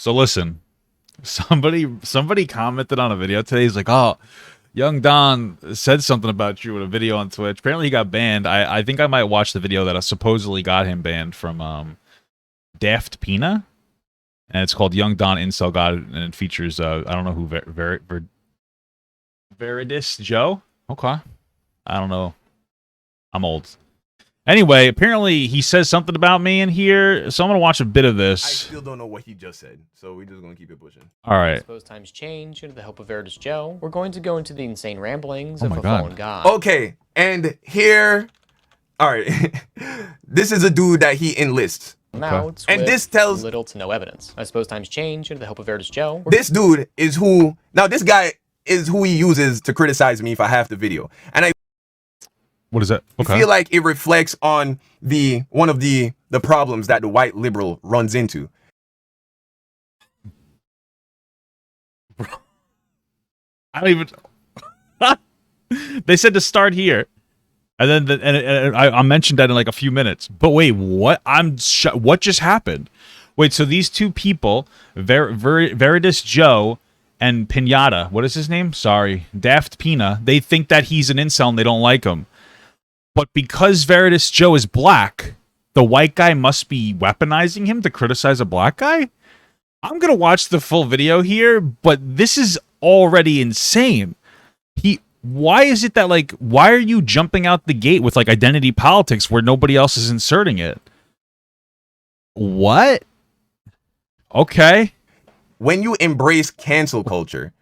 So listen, somebody commented on a video today. He's like, "Oh, Young Don said something about you in a video on Twitch. Apparently, he got banned. I think I might watch the video that supposedly got him banned from Daft Pina, and it's called Young Don Incel God, and it features I don't know who Veridis Joe. Okay, I don't know. I'm old. Anyway, apparently he says something about me in here, so I'm gonna watch a bit of this. I still don't know what he just said, so we're just gonna keep it pushing. All right. I suppose times change. With the help of Veridis Joe, we're going to go into the insane ramblings Oh of my a God. fallen god. Okay, and here, all right, this is a dude that he enlists. Out And with this tells little to no evidence. I suppose times change. With the help of Veridis Joe, this dude is who. Now this guy is who he uses to criticize me for half the video, and I What is that? Okay. feel like it reflects on one of the problems that the white liberal runs into. I don't even. They said to start here, and then I mentioned that in like a few minutes. But wait, what? What just happened? Wait, so these two people, Veridis Joe and Pinata, what is his name? Sorry, Daft Pina. They think that he's an incel and they don't like him. But because Veridis Joe is black, the white guy must be weaponizing him to criticize a black guy? I'm going to watch the full video here, but this is already insane. Why is it that, like, why are you jumping out the gate with, like, identity politics where nobody else is inserting it? What? Okay. When you embrace cancel culture,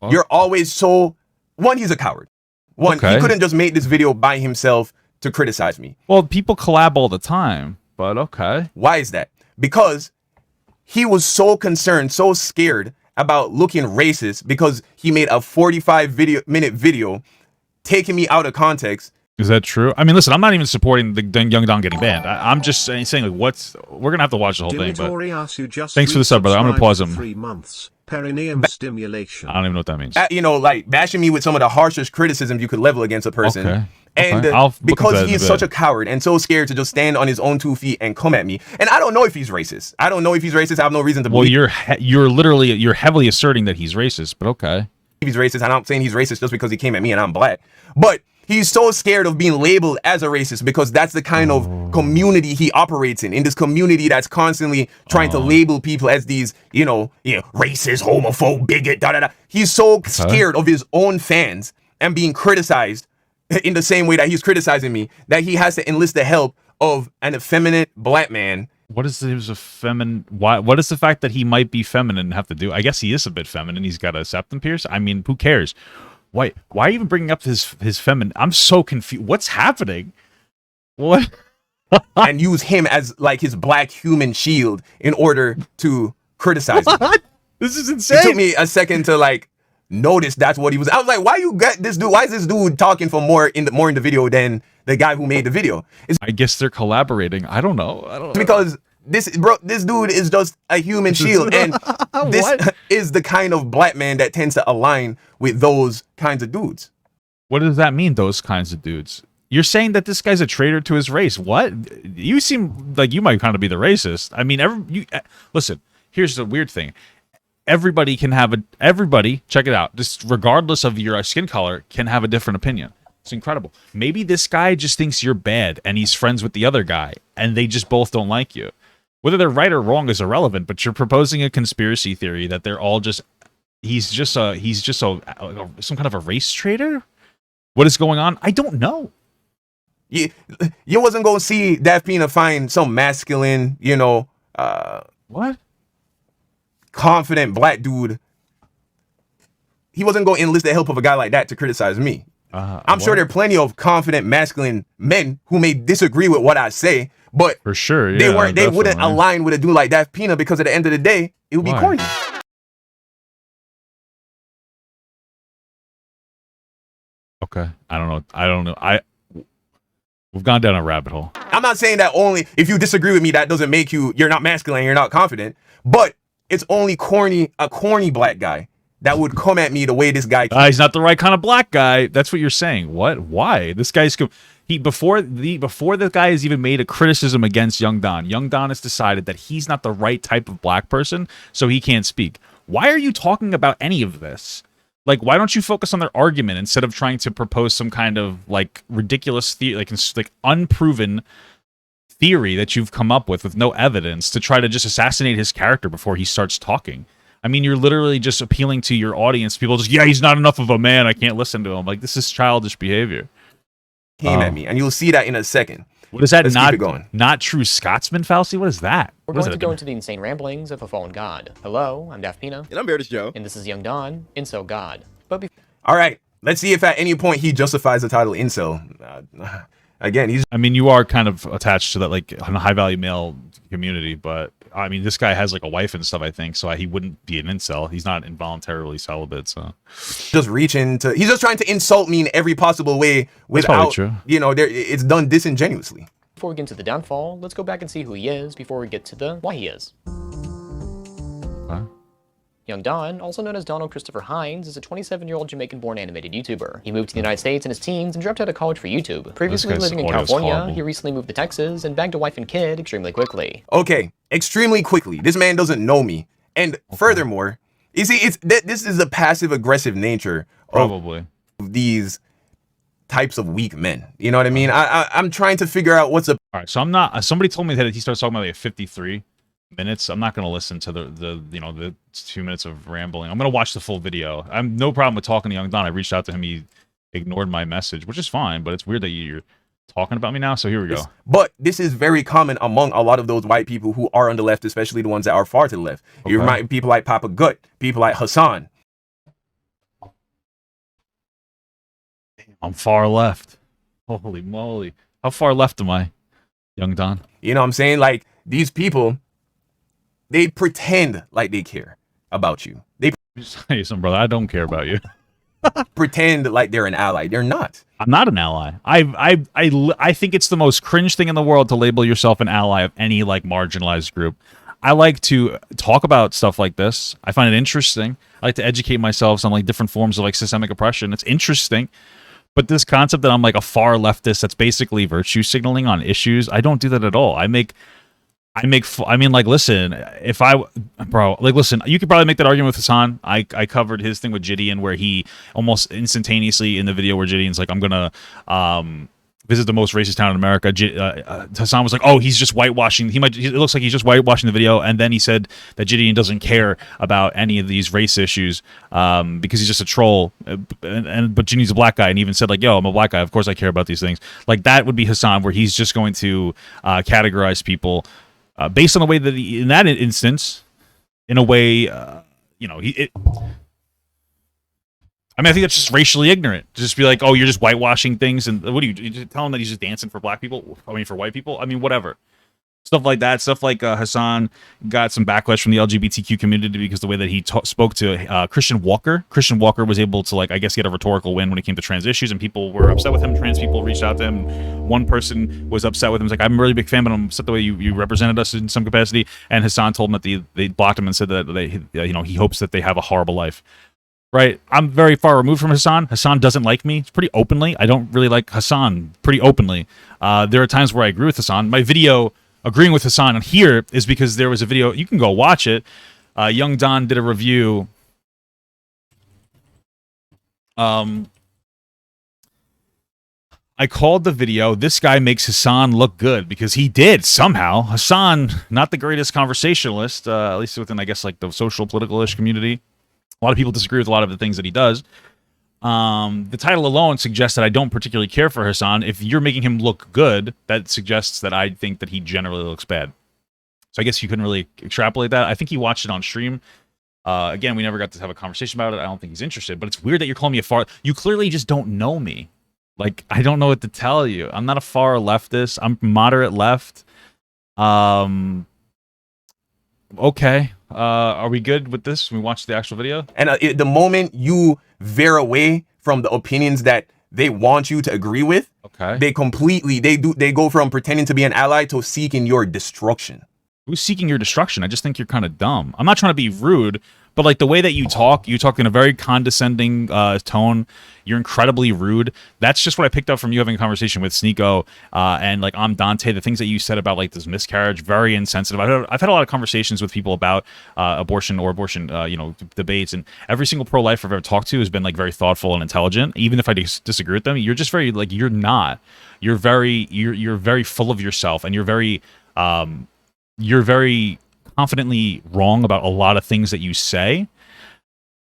you're always so... One, he's a coward. One, Okay. he couldn't just make this video by himself to criticize me. Well, people collab all the time, but okay. Why is that? Because he was so concerned, so scared about looking racist because he made a 45-minute video taking me out of context. Is that true? I mean, listen, I'm not even supporting the Young Don getting banned. I'm just saying, like, we're going to have to watch the whole thing, but thanks for the sub, brother. I'm going to pause him. 3 months. Perineum stimulation. I don't even know what that means. You know, like bashing me with some of the harshest criticisms you could level against a person. Okay. And I'll look into because that he in is a such bit. a coward and so scared to just stand on his own 2 feet and come at me. And I don't know if he's racist. I don't know if he's racist. I have no reason to Well, believe you're heavily asserting that he's racist, but okay. he's racist. I'm not saying he's racist just because he came at me and I'm black. But he's so scared of being labeled as a racist because that's the kind of community he operates in this community that's constantly trying to label people as these, racist, homophobe, bigot, da-da-da. He's so scared of his own fans and being criticized in the same way that he's criticizing me that he has to enlist the help of an effeminate black man. What is a feminine? Why? What is the fact that he might be feminine have to do? I guess he is a bit feminine. He's got a septum pierce. I mean, who cares? Why even bringing up his feminine? I'm so confused. What's happening? What? And use him as like his black human shield in order to criticize me. What? This is insane. It took me a second to like notice that's what he was. I was like, why you got this dude? Why is this dude talking for more in the video than the guy who made the video? It's I guess they're collaborating. I don't know. because this dude is just a human shield, and this is the kind of black man that tends to align with those kinds of dudes. What does that mean? Those kinds of dudes. You're saying that this guy's a traitor to his race. What? You seem like you might kind of be the racist. I mean, listen. Here's the weird thing. Everybody, check it out. Just regardless of your skin color, can have a different opinion. It's incredible. Maybe this guy just thinks you're bad and he's friends with the other guy and they just both don't like you. Whether they're right or wrong is irrelevant, but you're proposing a conspiracy theory that they're all he's just some kind of a race traitor? What is going on? I don't know. You wasn't going to see Daft Pina find some masculine, What? confident black dude. He wasn't going to enlist the help of a guy like that to criticize me. I'm sure there are plenty of confident masculine men who may disagree with what I say, but For sure, yeah, they wouldn't definitely. align with a dude like Daft Pina because at the end of the day, it would be Why? corny. Okay. I don't know. We've gone down a rabbit hole. I'm not saying that only if you disagree with me, that doesn't make you're not masculine, you're not confident, but it's only a corny black guy that would come at me the way this guy. He's not the right kind of black guy. That's what you're saying. What? Why? This guy's before the guy has even made a criticism against Young Don. Young Don has decided that he's not the right type of black person, so he can't speak. Why are you talking about any of this? Like, why don't you focus on their argument instead of trying to propose some kind of like ridiculous like unproven theory that you've come up with no evidence to try to just assassinate his character before he starts talking? I mean, you're literally just appealing to your audience. People just, yeah, he's not enough of a man. I can't listen to him. Like, this is childish behavior. Came at me, and you'll see that in a second. What is that? Let's keep it going. Not true Scotsman fallacy? What is that? We're going to go into the insane ramblings of a fallen god. Hello, I'm Daft Pina. And I'm Bearded Joe. And this is Young Don, Incel God. But all right, let's see if at any point he justifies the title incel. Again, I mean, you are kind of attached to that like high value male community, but I mean, this guy has like a wife and stuff, I think, so he wouldn't be an incel. He's not involuntarily celibate, so just reaching to. He's just trying to insult me in every possible way without, you know, it's done disingenuously. Before we get into the downfall, let's go back and see who he is before we get to the why he is. Huh? Young Don, also known as Donald Christopher Hines, is a 27-year-old Jamaican-born animated YouTuber. He moved to the United States in his teens and dropped out of college for YouTube. Previously living in California, he recently moved to Texas and bagged a wife and kid extremely quickly. Okay, extremely quickly. This man doesn't know me. And furthermore, you see, this is a passive-aggressive nature probably of these types of weak men. You know what I mean? I'm trying to figure out what's up. All right, so I'm not. Somebody told me that he starts talking about like 53 minutes. I'm not going to listen to the 2 minutes of rambling. I'm going to watch the full video. I'm no problem with talking to Young Don. I reached out to him. He ignored my message, which is fine, but it's weird that you're talking about me now. So here we go. But this is very common among a lot of those white people who are on the left, especially the ones that are far to the left. Okay. You remind people like Papa Gut, people like Hasan. I'm far left. Holy moly. How far left am I, Young Don? You know what I'm saying? Like, these people, they pretend like they care about you. They tell you something, brother. I don't care about you. Pretend like they're an ally. They're not. I'm not an ally. I think it's the most cringe thing in the world to label yourself an ally of any like marginalized group. I like to talk about stuff like this. I find it interesting. I like to educate myself on like different forms of like systemic oppression. It's interesting. But this concept that I'm like a far leftist that's basically virtue signaling on issues, I don't do that at all. I mean, like, listen, listen, you could probably make that argument with Hasan. I covered his thing with Gideon where he almost instantaneously in the video where Gideon's like, I'm going to visit the most racist town in America. Hasan was like, oh, he's just whitewashing. It looks like he's just whitewashing the video. And then he said that Gideon doesn't care about any of these race issues because he's just a troll. But Gideon's a black guy. And he even said like, yo, I'm a black guy. Of course I care about these things. Like that would be Hasan, where he's just going to categorize people based on the way that in that instance, in a way, I think that's just racially ignorant. To just be like, oh, you're just whitewashing things, and what do you tell him that he's just dancing for black people? I mean, for white people? I mean, whatever. Stuff like that. Stuff like Hasan got some backlash from the LGBTQ community because the way that he spoke to Christian Walker. Christian Walker was able to, like, I guess, get a rhetorical win when it came to trans issues, and people were upset with him. Trans people reached out to him. One person was upset with him. He was like, I'm a really big fan, but I'm upset the way you represented us in some capacity. And Hasan told him that they blocked him and said that he hopes that they have a horrible life. Right, I'm very far removed from Hasan. Hasan doesn't like me pretty openly. I don't really like Hasan pretty openly. There are times where I agree with Hasan. My video agreeing with Hasan here is because there was a video. You can go watch it. Young Don did a review. I called the video, "This guy makes Hasan look good," because he did somehow. Hasan, not the greatest conversationalist, at least within, I guess, like the social political-ish community. A lot of people disagree with a lot of the things that he does. The title alone suggests that I don't particularly care for Hasan. If you're making him look good, that suggests that I think that he generally looks bad. So I guess you couldn't really extrapolate that. I think he watched it on stream. Again, we never got to have a conversation about it. I don't think he's interested. But it's weird that you're calling me a far... You clearly just don't know me. Like, I don't know what to tell you. I'm not a far leftist. I'm moderate left. Okay. Are we good with this? We watch the actual video? And the moment you veer away from the opinions that they want you to agree with, okay, they go from pretending to be an ally to seeking your destruction. Who's seeking your destruction? I just think you're kind of dumb. I'm not trying to be rude, but like the way that you talk in a very condescending tone. You're incredibly rude. That's just what I picked up from you having a conversation with Sneeko and like I'm Dante. The things that you said about like this miscarriage, very insensitive. I've had a lot of conversations with people about abortion debates, and every single pro-lifer I've ever talked to has been like very thoughtful and intelligent. Even if I disagree with them, you're just very like you're not. You're very full of yourself, and you're very confidently wrong about a lot of things that you say.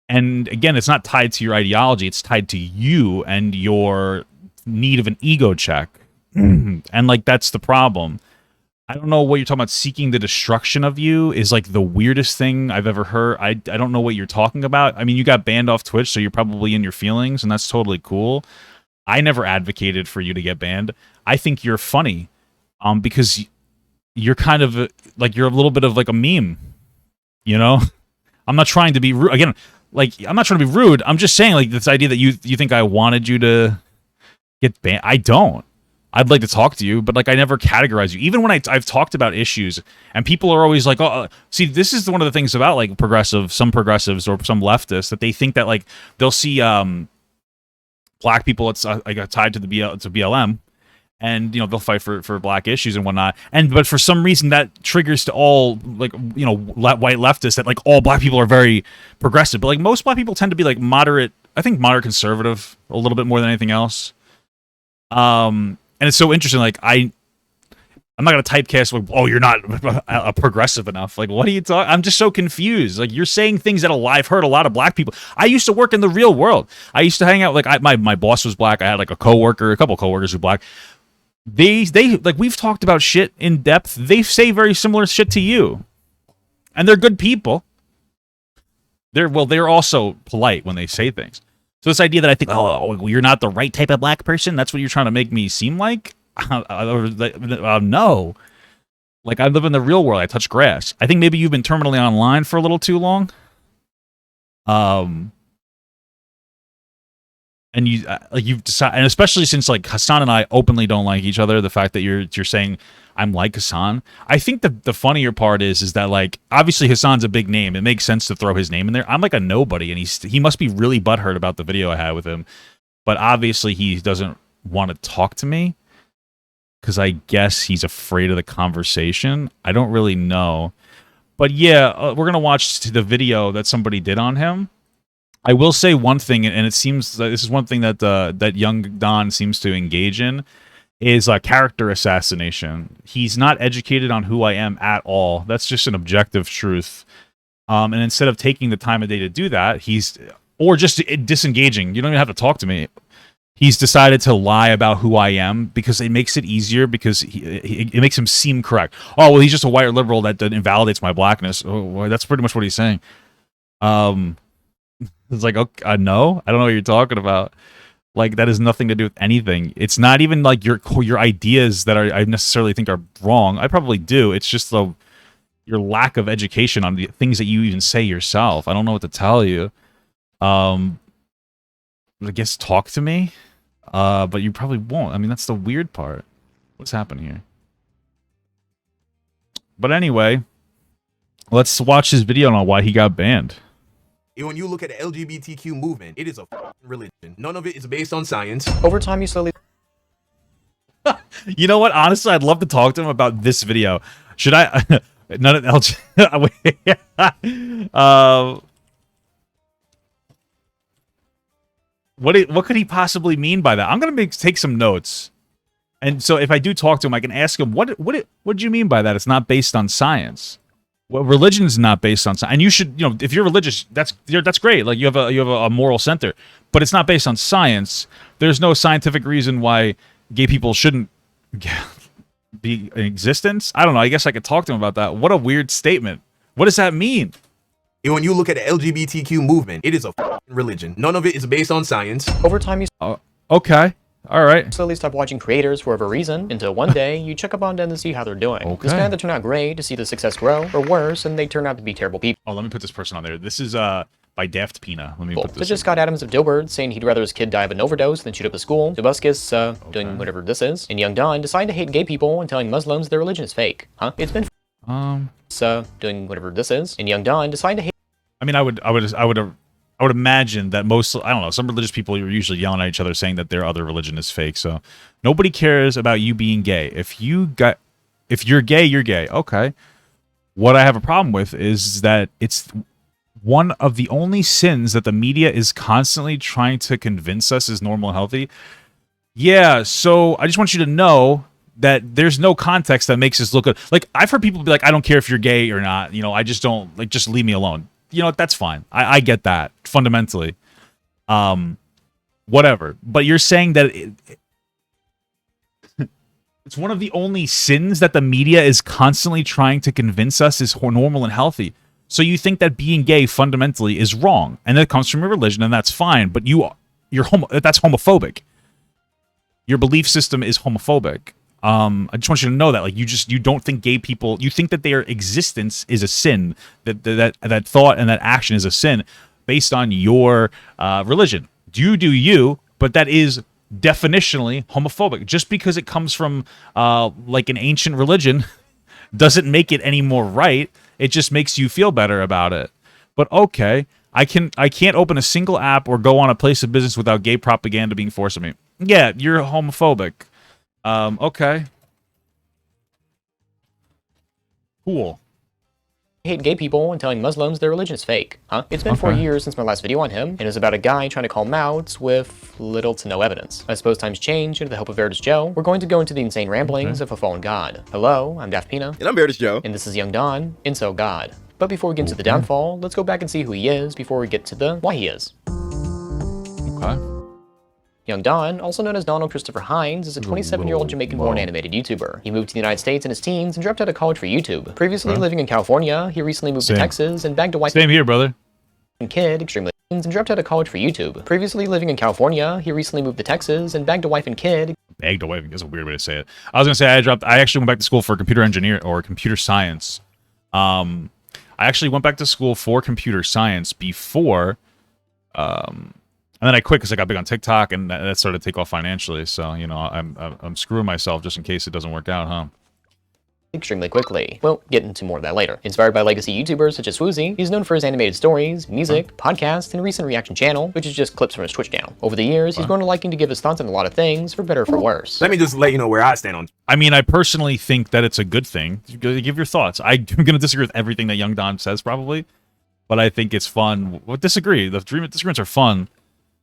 And again, it's not tied to your ideology. It's tied to you and your need of an ego check. And like, that's the problem. I don't know what you're talking about. Seeking the destruction of you is like the weirdest thing I've ever heard. I don't know what you're talking about. I mean, you got banned off Twitch, so you're probably in your feelings, and that's totally cool. I never advocated for you to get banned. I think you're funny because you're kind of like, you're a little bit of like a meme, you know? I'm not trying to be rude. Again, like, I'm not trying to be rude. I'm just saying, like, this idea that you think I wanted you to get banned. I don't. I'd like to talk to you, but like, I never categorize you. Even when I've talked about issues, and people are always like, oh, see, this is one of the things about like some progressives or some leftists, that they think that like they'll see black people, it's like tied to the BLM. And, you know, they'll fight for black issues and whatnot. But for some reason that triggers to all, like, you know, white leftists that, like, all black people are very progressive. But, like, most black people tend to be, like, moderate conservative a little bit more than anything else. And it's so interesting. Like, I'm not going to typecast, like, oh, you're not a progressive enough. Like, what are you talking? I'm just so confused. Like, you're saying things that I've heard a lot of black people. I used to work in the real world. I used to hang out, like, my boss was black. I had, like, a couple coworkers who were black. They like, we've talked about shit in depth. They say very similar shit to you, and they're good people. They're also polite when they say things. So this idea that I think, oh, you're not the right type of black person, that's what you're trying to make me seem like. No, like, I live in the real world. I touch grass. I think maybe you've been terminally online for a little too long. And you've decided, and especially since like Hasan and I openly don't like each other, the fact that you're saying I'm like Hasan, I think the funnier part is that, like, obviously Hasan's a big name. It makes sense to throw his name in there. I'm like a nobody, and he must be really butthurt about the video I had with him. But obviously he doesn't want to talk to me because I guess he's afraid of the conversation. I don't really know. But yeah, we're gonna watch the video that somebody did on him. I will say one thing, and it seems that this is one thing that that young Don seems to engage in, is character assassination. He's not educated on who I am at all. That's just an objective truth. And instead of taking the time of day to do that, or just disengaging. You don't even have to talk to me. He's decided to lie about who I am because it makes it easier, because it makes him seem correct. Oh, well, he's just a white liberal that invalidates my blackness. Oh, well, that's pretty much what he's saying. It's like, okay, no, I don't know what you're talking about. Like, that has nothing to do with anything. It's not even like your ideas that I necessarily think are wrong. I probably do. It's just your lack of education on the things that you even say yourself. I don't know what to tell you. I guess talk to me, but you probably won't. I mean, that's the weird part. What's happening here? But anyway, let's watch his video on why he got banned. When you look at the LGBTQ movement, it is a religion. None of it is based on science. Over time, you slowly... You know what? Honestly, I'd love to talk to him about this video. Should I... None of what could he possibly mean by that? I'm gonna take some notes, and so if I do talk to him, I can ask him what do you mean by that? It's not based on science. Well, religion is not based on science, and you should, you know, if you're religious, that's great. Like, you have a moral center, but it's not based on science. There's no scientific reason why gay people shouldn't be in existence. I don't know. I guess I could talk to him about that. What a weird statement. What does that mean? When you look at the LGBTQ movement, it is a religion. None of it is based on science. Over time, you... Okay. All right. slowly stop watching creators for whatever reason, until one day you check up on them to see how they're doing. Okay. This band that turned out great to see the success grow, or worse, and they turn out to be terrible people. Oh, let me put this person on there. This is by Daft Pina. Let me put this. Such as Scott Adams of Dilbert saying he'd rather his kid die of an overdose than shoot up a school. Debuskus, doing whatever this is. And Young Don deciding to hate gay people and telling Muslims their religion is fake. Huh? It's been doing whatever this is, and young Don decided to hate. I mean, I would imagine that most, I don't know, some religious people are usually yelling at each other saying that their other religion is fake. So nobody cares about you being gay. If you're gay, you're gay. Okay. What I have a problem with is that it's one of the only sins that the media is constantly trying to convince us is normal and healthy. Yeah, so I just want you to know that there's no context that makes this look good. Like, I've heard people be like, I don't care if you're gay or not. You know, I just don't, like, just leave me alone. You know what? That's fine. I get that, fundamentally. Whatever. But you're saying that it's one of the only sins that the media is constantly trying to convince us is normal and healthy. So you think that being gay fundamentally is wrong, and that comes from your religion, and that's fine. But that's homophobic. Your belief system is homophobic. I just want you to know that, like, you don't think gay people, you think that their existence is a sin, that thought and that action is a sin based on your religion. You do you, but that is definitionally homophobic. Just because it comes from like an ancient religion doesn't make it any more right. It just makes you feel better about it. But okay, I can't open a single app or go on a place of business without gay propaganda being forced on me. Yeah, you're homophobic. Okay. Cool. Hate gay people and telling Muslims their religion is fake. Huh? It's been 4 years since my last video on him, and it's about a guy trying to call him out with little to no evidence. I suppose times change, and with the help of Veritas Joe, we're going to go into the insane ramblings of a fallen god. Hello, I'm Daft Pina. And I'm Veritas Joe. And this is Young Don, Incel God. But before we get into the downfall, let's go back and see who he is before we get to the why he is. Okay. Young Don, also known as Donald Christopher Hines, is a 27-year-old Jamaican-born animated YouTuber. He moved to the United States in his teens and dropped out of college for YouTube. Previously living in California, he recently moved to Texas and bagged a wife. Same here, brother. And kid, extremely and dropped out of college for YouTube. Previously living in California, he recently moved to Texas and bagged a wife and kid. Bagged a wife? That's a weird way to say it. I was gonna say I actually went back to school for computer engineer or computer science. I actually went back to school for computer science before. And then I quit because I got big on TikTok, and that started to take off financially. So, you know, I'm screwing myself just in case it doesn't work out, huh? Extremely quickly. We'll get into more of that later. Inspired by legacy YouTubers such as Swoozy, he's known for his animated stories, music, podcasts, and recent reaction channel, which is just clips from his Twitch channel. Over the years, he's grown to liking to give his thoughts on a lot of things, for better or for worse. Let me just let you know where I stand on. I mean, I personally think that it's a good thing. Give your thoughts. I'm going to disagree with everything that Young Don says, probably, but I think it's fun. Well, disagree. The disagreements are fun.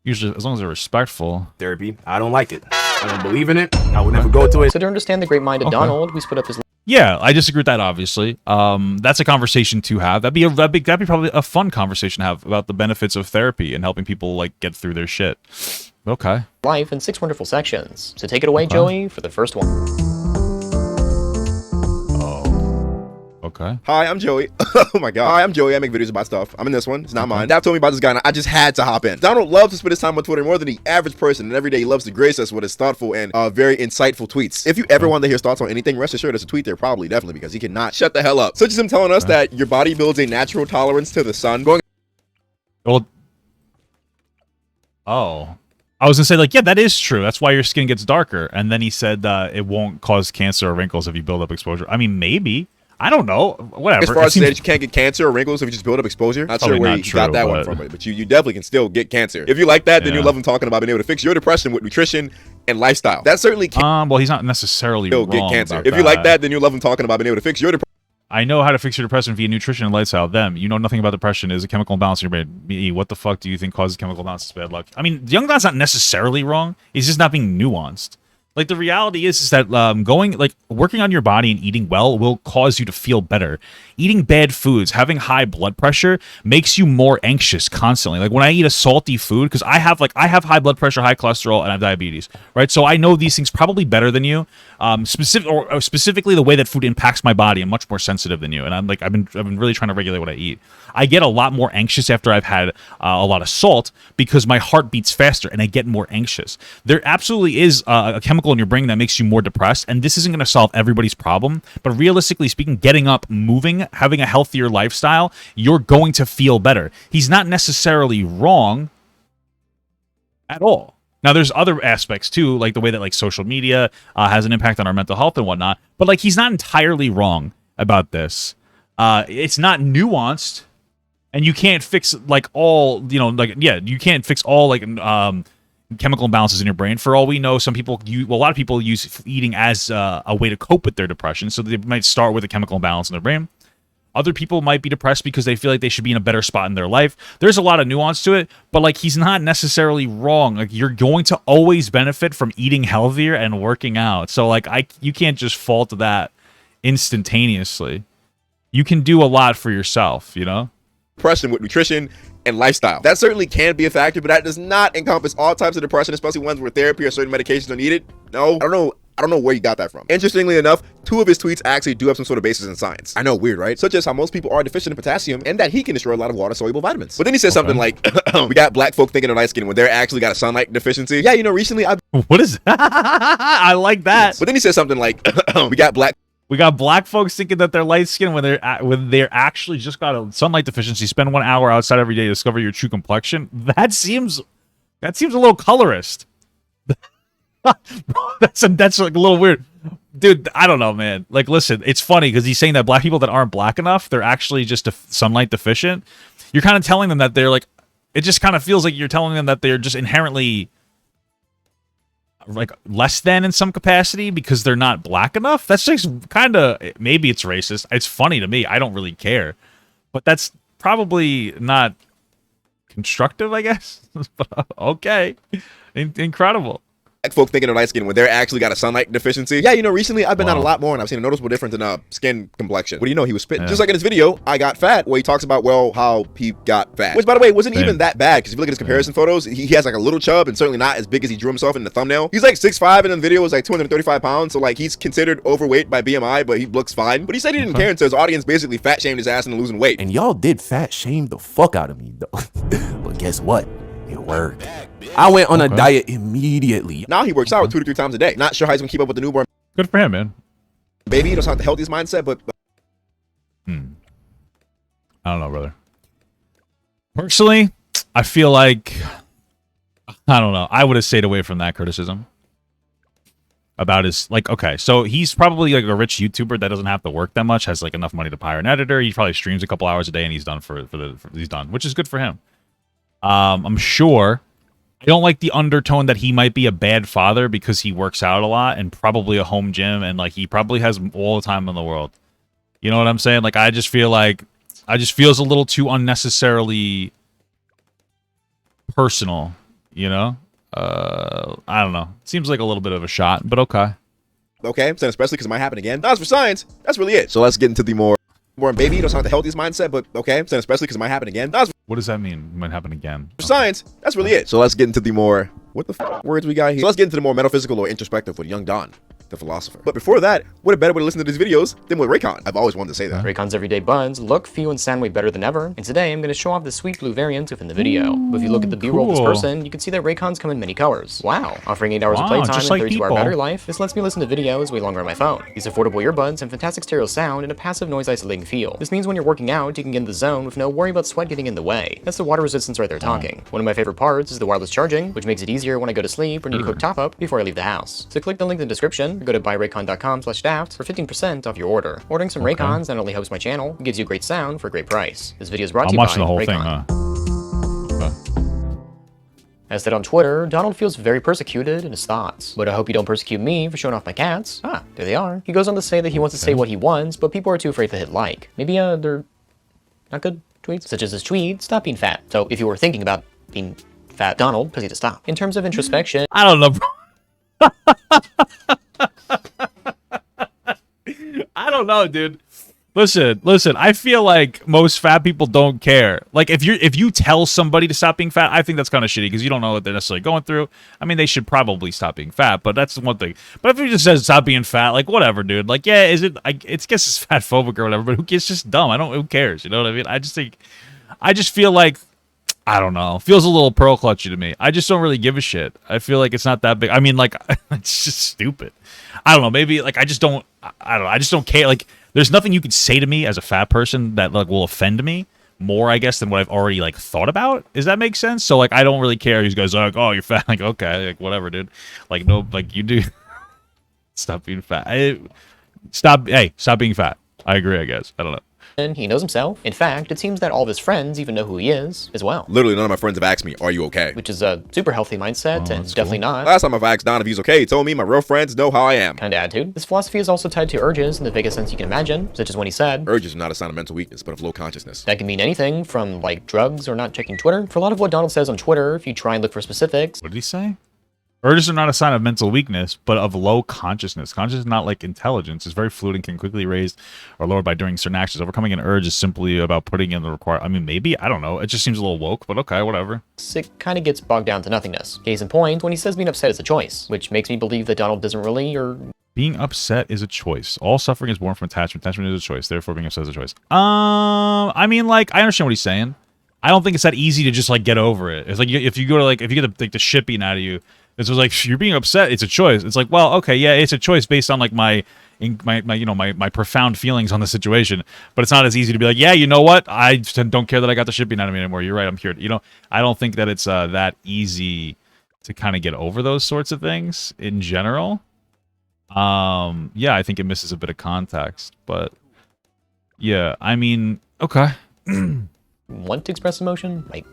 Usually, as long as they're respectful. Therapy, I don't like it. I don't believe in it. I would never go to it. So to understand the great mind of Donald, we split up his... Yeah, I disagree with that, obviously. That's a conversation to have. That'd be probably a fun conversation to have about the benefits of therapy and helping people, like, get through their shit. Okay. Life in 6 wonderful sections. So take it away, Joey, for the first one. Okay. Hi, I'm Joey. Oh my god. Hi, I'm Joey. I make videos about stuff. I'm in this one. It's not mine. Dap told me about this guy, and I just had to hop in. Donald loves to spend his time on Twitter more than the average person, and every day he loves to grace us with his thoughtful and very insightful tweets. If you ever want to hear his thoughts on anything, rest assured there's a tweet there, probably, definitely, because he cannot shut the hell up. Such as him telling us that your body builds a natural tolerance to the sun. Well, oh. I was gonna say, like, yeah, that is true. That's why your skin gets darker. And then he said it won't cause cancer or wrinkles if you build up exposure. I mean, maybe. I don't know. Whatever. As far as saying that you can't get cancer or wrinkles if you just build up exposure, not sure where you got that one from, but you definitely can still get cancer. If you like that, then you love him talking about being able to fix your depression with nutrition and lifestyle. That certainly can. Well, he's not necessarily wrong get cancer. About if you like that, then you love him talking about being able to fix your depression. I know how to fix your depression via nutrition and lifestyle. Them, you know nothing about depression. Is a chemical imbalance in your brain. Me, what the fuck do you think causes chemical imbalance? It's bad luck. I mean, Young Don's not necessarily wrong. He's just not being nuanced. Like, the reality is that working on your body and eating well will cause you to feel better. Eating bad foods, having high blood pressure makes you more anxious constantly. Like, when I eat a salty food, because I have high blood pressure, high cholesterol, and I have diabetes, right? So I know these things probably better than you. Specifically the way that food impacts my body. I'm much more sensitive than you, and I've been really trying to regulate what I eat. I get a lot more anxious after I've had a lot of salt because my heart beats faster and I get more anxious. There absolutely is a chemical in your brain that makes you more depressed, and this isn't going to solve everybody's problem, but realistically speaking, getting up, moving, having a healthier lifestyle, you're going to feel better. He's not necessarily wrong at all. Now, there's other aspects too, like the way that, like, social media has an impact on our mental health and whatnot, but, like, he's not entirely wrong. about this. It's not nuanced, and you can't fix like all, you know, like, yeah, you can't fix all like chemical imbalances in your brain. For all we know, some people a lot of people use eating as a way to cope with their depression. So they might start with a chemical imbalance in their brain. Other people might be depressed because they feel like they should be in a better spot in their life. There's a lot of nuance to it, but like he's not necessarily wrong. Like you're going to always benefit from eating healthier and working out. So like you can't just fault that instantaneously. You can do a lot for yourself, you know? Depression with nutrition and lifestyle. That certainly can be a factor, but that does not encompass all types of depression, especially ones where therapy or certain medications are needed. No, I don't know where you got that from. Interestingly enough, 2 of his tweets actually do have some sort of basis in science. I know, weird, right? Such as how most people are deficient in potassium and that he can destroy a lot of water-soluble vitamins. But then he says something like, we got black folk thinking they're light skin when they're actually got a sunlight deficiency. Yeah, you know, recently I've... What is that? I like that. But then he says something like, we got black folks thinking that they're light skinned when they're actually just got a sunlight deficiency. Spend 1 hour outside every day to discover your true complexion. That seems a little colorist. that's like a little weird, dude. I don't know, man. Like, listen, it's funny because he's saying that black people that aren't black enough, they're actually just sunlight deficient. You're kind of telling them that they're like, it just kind of feels like you're telling them that they're just inherently like less than in some capacity because they're not black enough. That's just kind of, maybe it's racist. It's funny to me. I don't really care, but that's probably not constructive, I guess. Okay. Incredible. Black folk thinking they're light skin when they're actually got a sunlight deficiency. Yeah, you know, recently I've been out a lot more and I've seen a noticeable difference in skin complexion. What do you know? He was spitting. Just like in his video, I got fat, where he talks about, well, how he got fat. Which, by the way, wasn't even that bad, because if you look at his comparison photos, he has like a little chub and certainly not as big as he drew himself in the thumbnail. He's like 6'5", and in the video was like 235 pounds, so like he's considered overweight by BMI, but he looks fine. But he said he didn't care until his audience basically fat shamed his ass into losing weight. And y'all did fat shame the fuck out of me, though. But guess what? It worked. I went on a diet immediately. Now he works out 2 to 3 times a day. Not sure how he's gonna keep up with the newborn Good for him, man. baby. He doesn't have the healthiest mindset, but I don't know, brother. Personally, I feel like, I don't know, I would have stayed away from that criticism about his, like, okay, so he's probably like a rich YouTuber that doesn't have to work that much, has like enough money to hire an editor. He probably streams a couple hours a day and he's done he's done, which is good for him. I'm sure. I don't like the undertone that he might be a bad father because he works out a lot and probably a home gym and like he probably has all the time in the world. You know what I'm saying? Like I just feels a little too unnecessarily personal, you know? I don't know. Seems like a little bit of a shot, but okay. Okay, so especially because it might happen again. That's for science. That's really it. So let's get into the more baby. You don't have the healthiest mindset, but okay, so especially because it might happen again. That's what does that mean? It might happen again. For science. That's really it. So let's get into the more, what the words we got here? So let's get into the more metaphysical or introspective with young Don, the philosopher. But before that, what a better way to listen to these videos than with Raycon. I've always wanted to say that. Raycon's everyday buds look, feel, and sound way better than ever, and today I'm going to show off the sweet blue variant within the video. But if you look at the B-roll of this person, you can see that Raycons come in many colors. Wow. Offering 8 hours of playtime and 32-hour battery life, this lets me listen to videos way longer on my phone. These affordable earbuds have fantastic stereo sound and a passive noise isolating feel. This means when you're working out, you can get in the zone with no worry about sweat getting in the way. That's the water resistance right there talking. One of my favorite parts is the wireless charging, which makes it easier when I go to sleep or need a quick top-up before I leave the house. So click the link in the description or go to buyraycon.com/daft for 15% off your order. Ordering some Raycons not only helps my channel, it gives you great sound for a great price. This video is brought to you by watching the whole Raycon. thing, huh? As said on Twitter, Donald feels very persecuted in his thoughts. But I hope you don't persecute me for showing off my cats. Ah, there they are. He goes on to say that he wants to say what he wants, but people are too afraid to hit like. Maybe they're not good tweets, such as his tweet, "Stop being fat." So if you were thinking about being fat, Donald, please need to stop. In terms of introspection, I don't know, bro. I don't know, dude. Listen, I feel like most fat people don't care. Like if you tell somebody to stop being fat, I think that's kind of shitty because you don't know what they're necessarily going through. I mean, they should probably stop being fat, but that's the one thing. But if you just says stop being fat, like whatever, dude. Like, yeah, it's guess it's fat phobic or whatever, but it's just dumb. Who cares? You know what I mean? I just feel like, I don't know. Feels a little pearl clutchy to me. I just don't really give a shit. I feel like it's not that big. I mean, like, it's just stupid. I don't know. Maybe, like, I just don't care. Like, there's nothing you could say to me as a fat person that, like, will offend me more, I guess, than what I've already, like, thought about. Does that make sense? So, like, I don't really care. These guys are like, oh, you're fat. Like, okay. Like, whatever, dude. Like, no, like, you do. Stop being fat. Stop being fat. I agree, I guess. I don't know. And he knows himself. In fact, it seems that all of his friends even know who he is as well. Literally, none of my friends have asked me, are you okay? Which is a super healthy mindset, and definitely not. Last time I've asked Don if he's okay, he told me my real friends know how I am. Kind of attitude. This philosophy is also tied to urges in the vaguest sense you can imagine, such as when he said, urges are not a sign of mental weakness, but of low consciousness. That can mean anything from, like, drugs or not checking Twitter. For a lot of what Donald says on Twitter, if you try and look for specifics... What did he say? Urges are not a sign of mental weakness, but of low consciousness. Consciousness is not like intelligence. It's very fluid and can quickly raise or lower by doing certain actions. Overcoming an urge is simply about putting in the required... I mean, maybe. I don't know. It just seems a little woke, but okay, whatever. It kind of gets bogged down to nothingness. Case in point, when he says being upset is a choice, which makes me believe that Donald doesn't really, or... Being upset is a choice. All suffering is born from attachment. Attachment is a choice. Therefore, being upset is a choice. I mean, like, I understand what he's saying. I don't think it's that easy to just, like, get over it. It's like, if you go to, like, if you get the shit beaten out of you, it's just like, you're being upset, it's a choice. It's like, well, okay, yeah, it's a choice based on, like, my profound feelings on the situation. But it's not as easy to be like, yeah, you know what? I don't care that I got the shit beaten out of me anymore. You're right, I'm cured. You know, I don't think that it's that easy to kind of get over those sorts of things in general. Yeah, I think it misses a bit of context. But, yeah, I mean, okay. Want to express emotion? Like,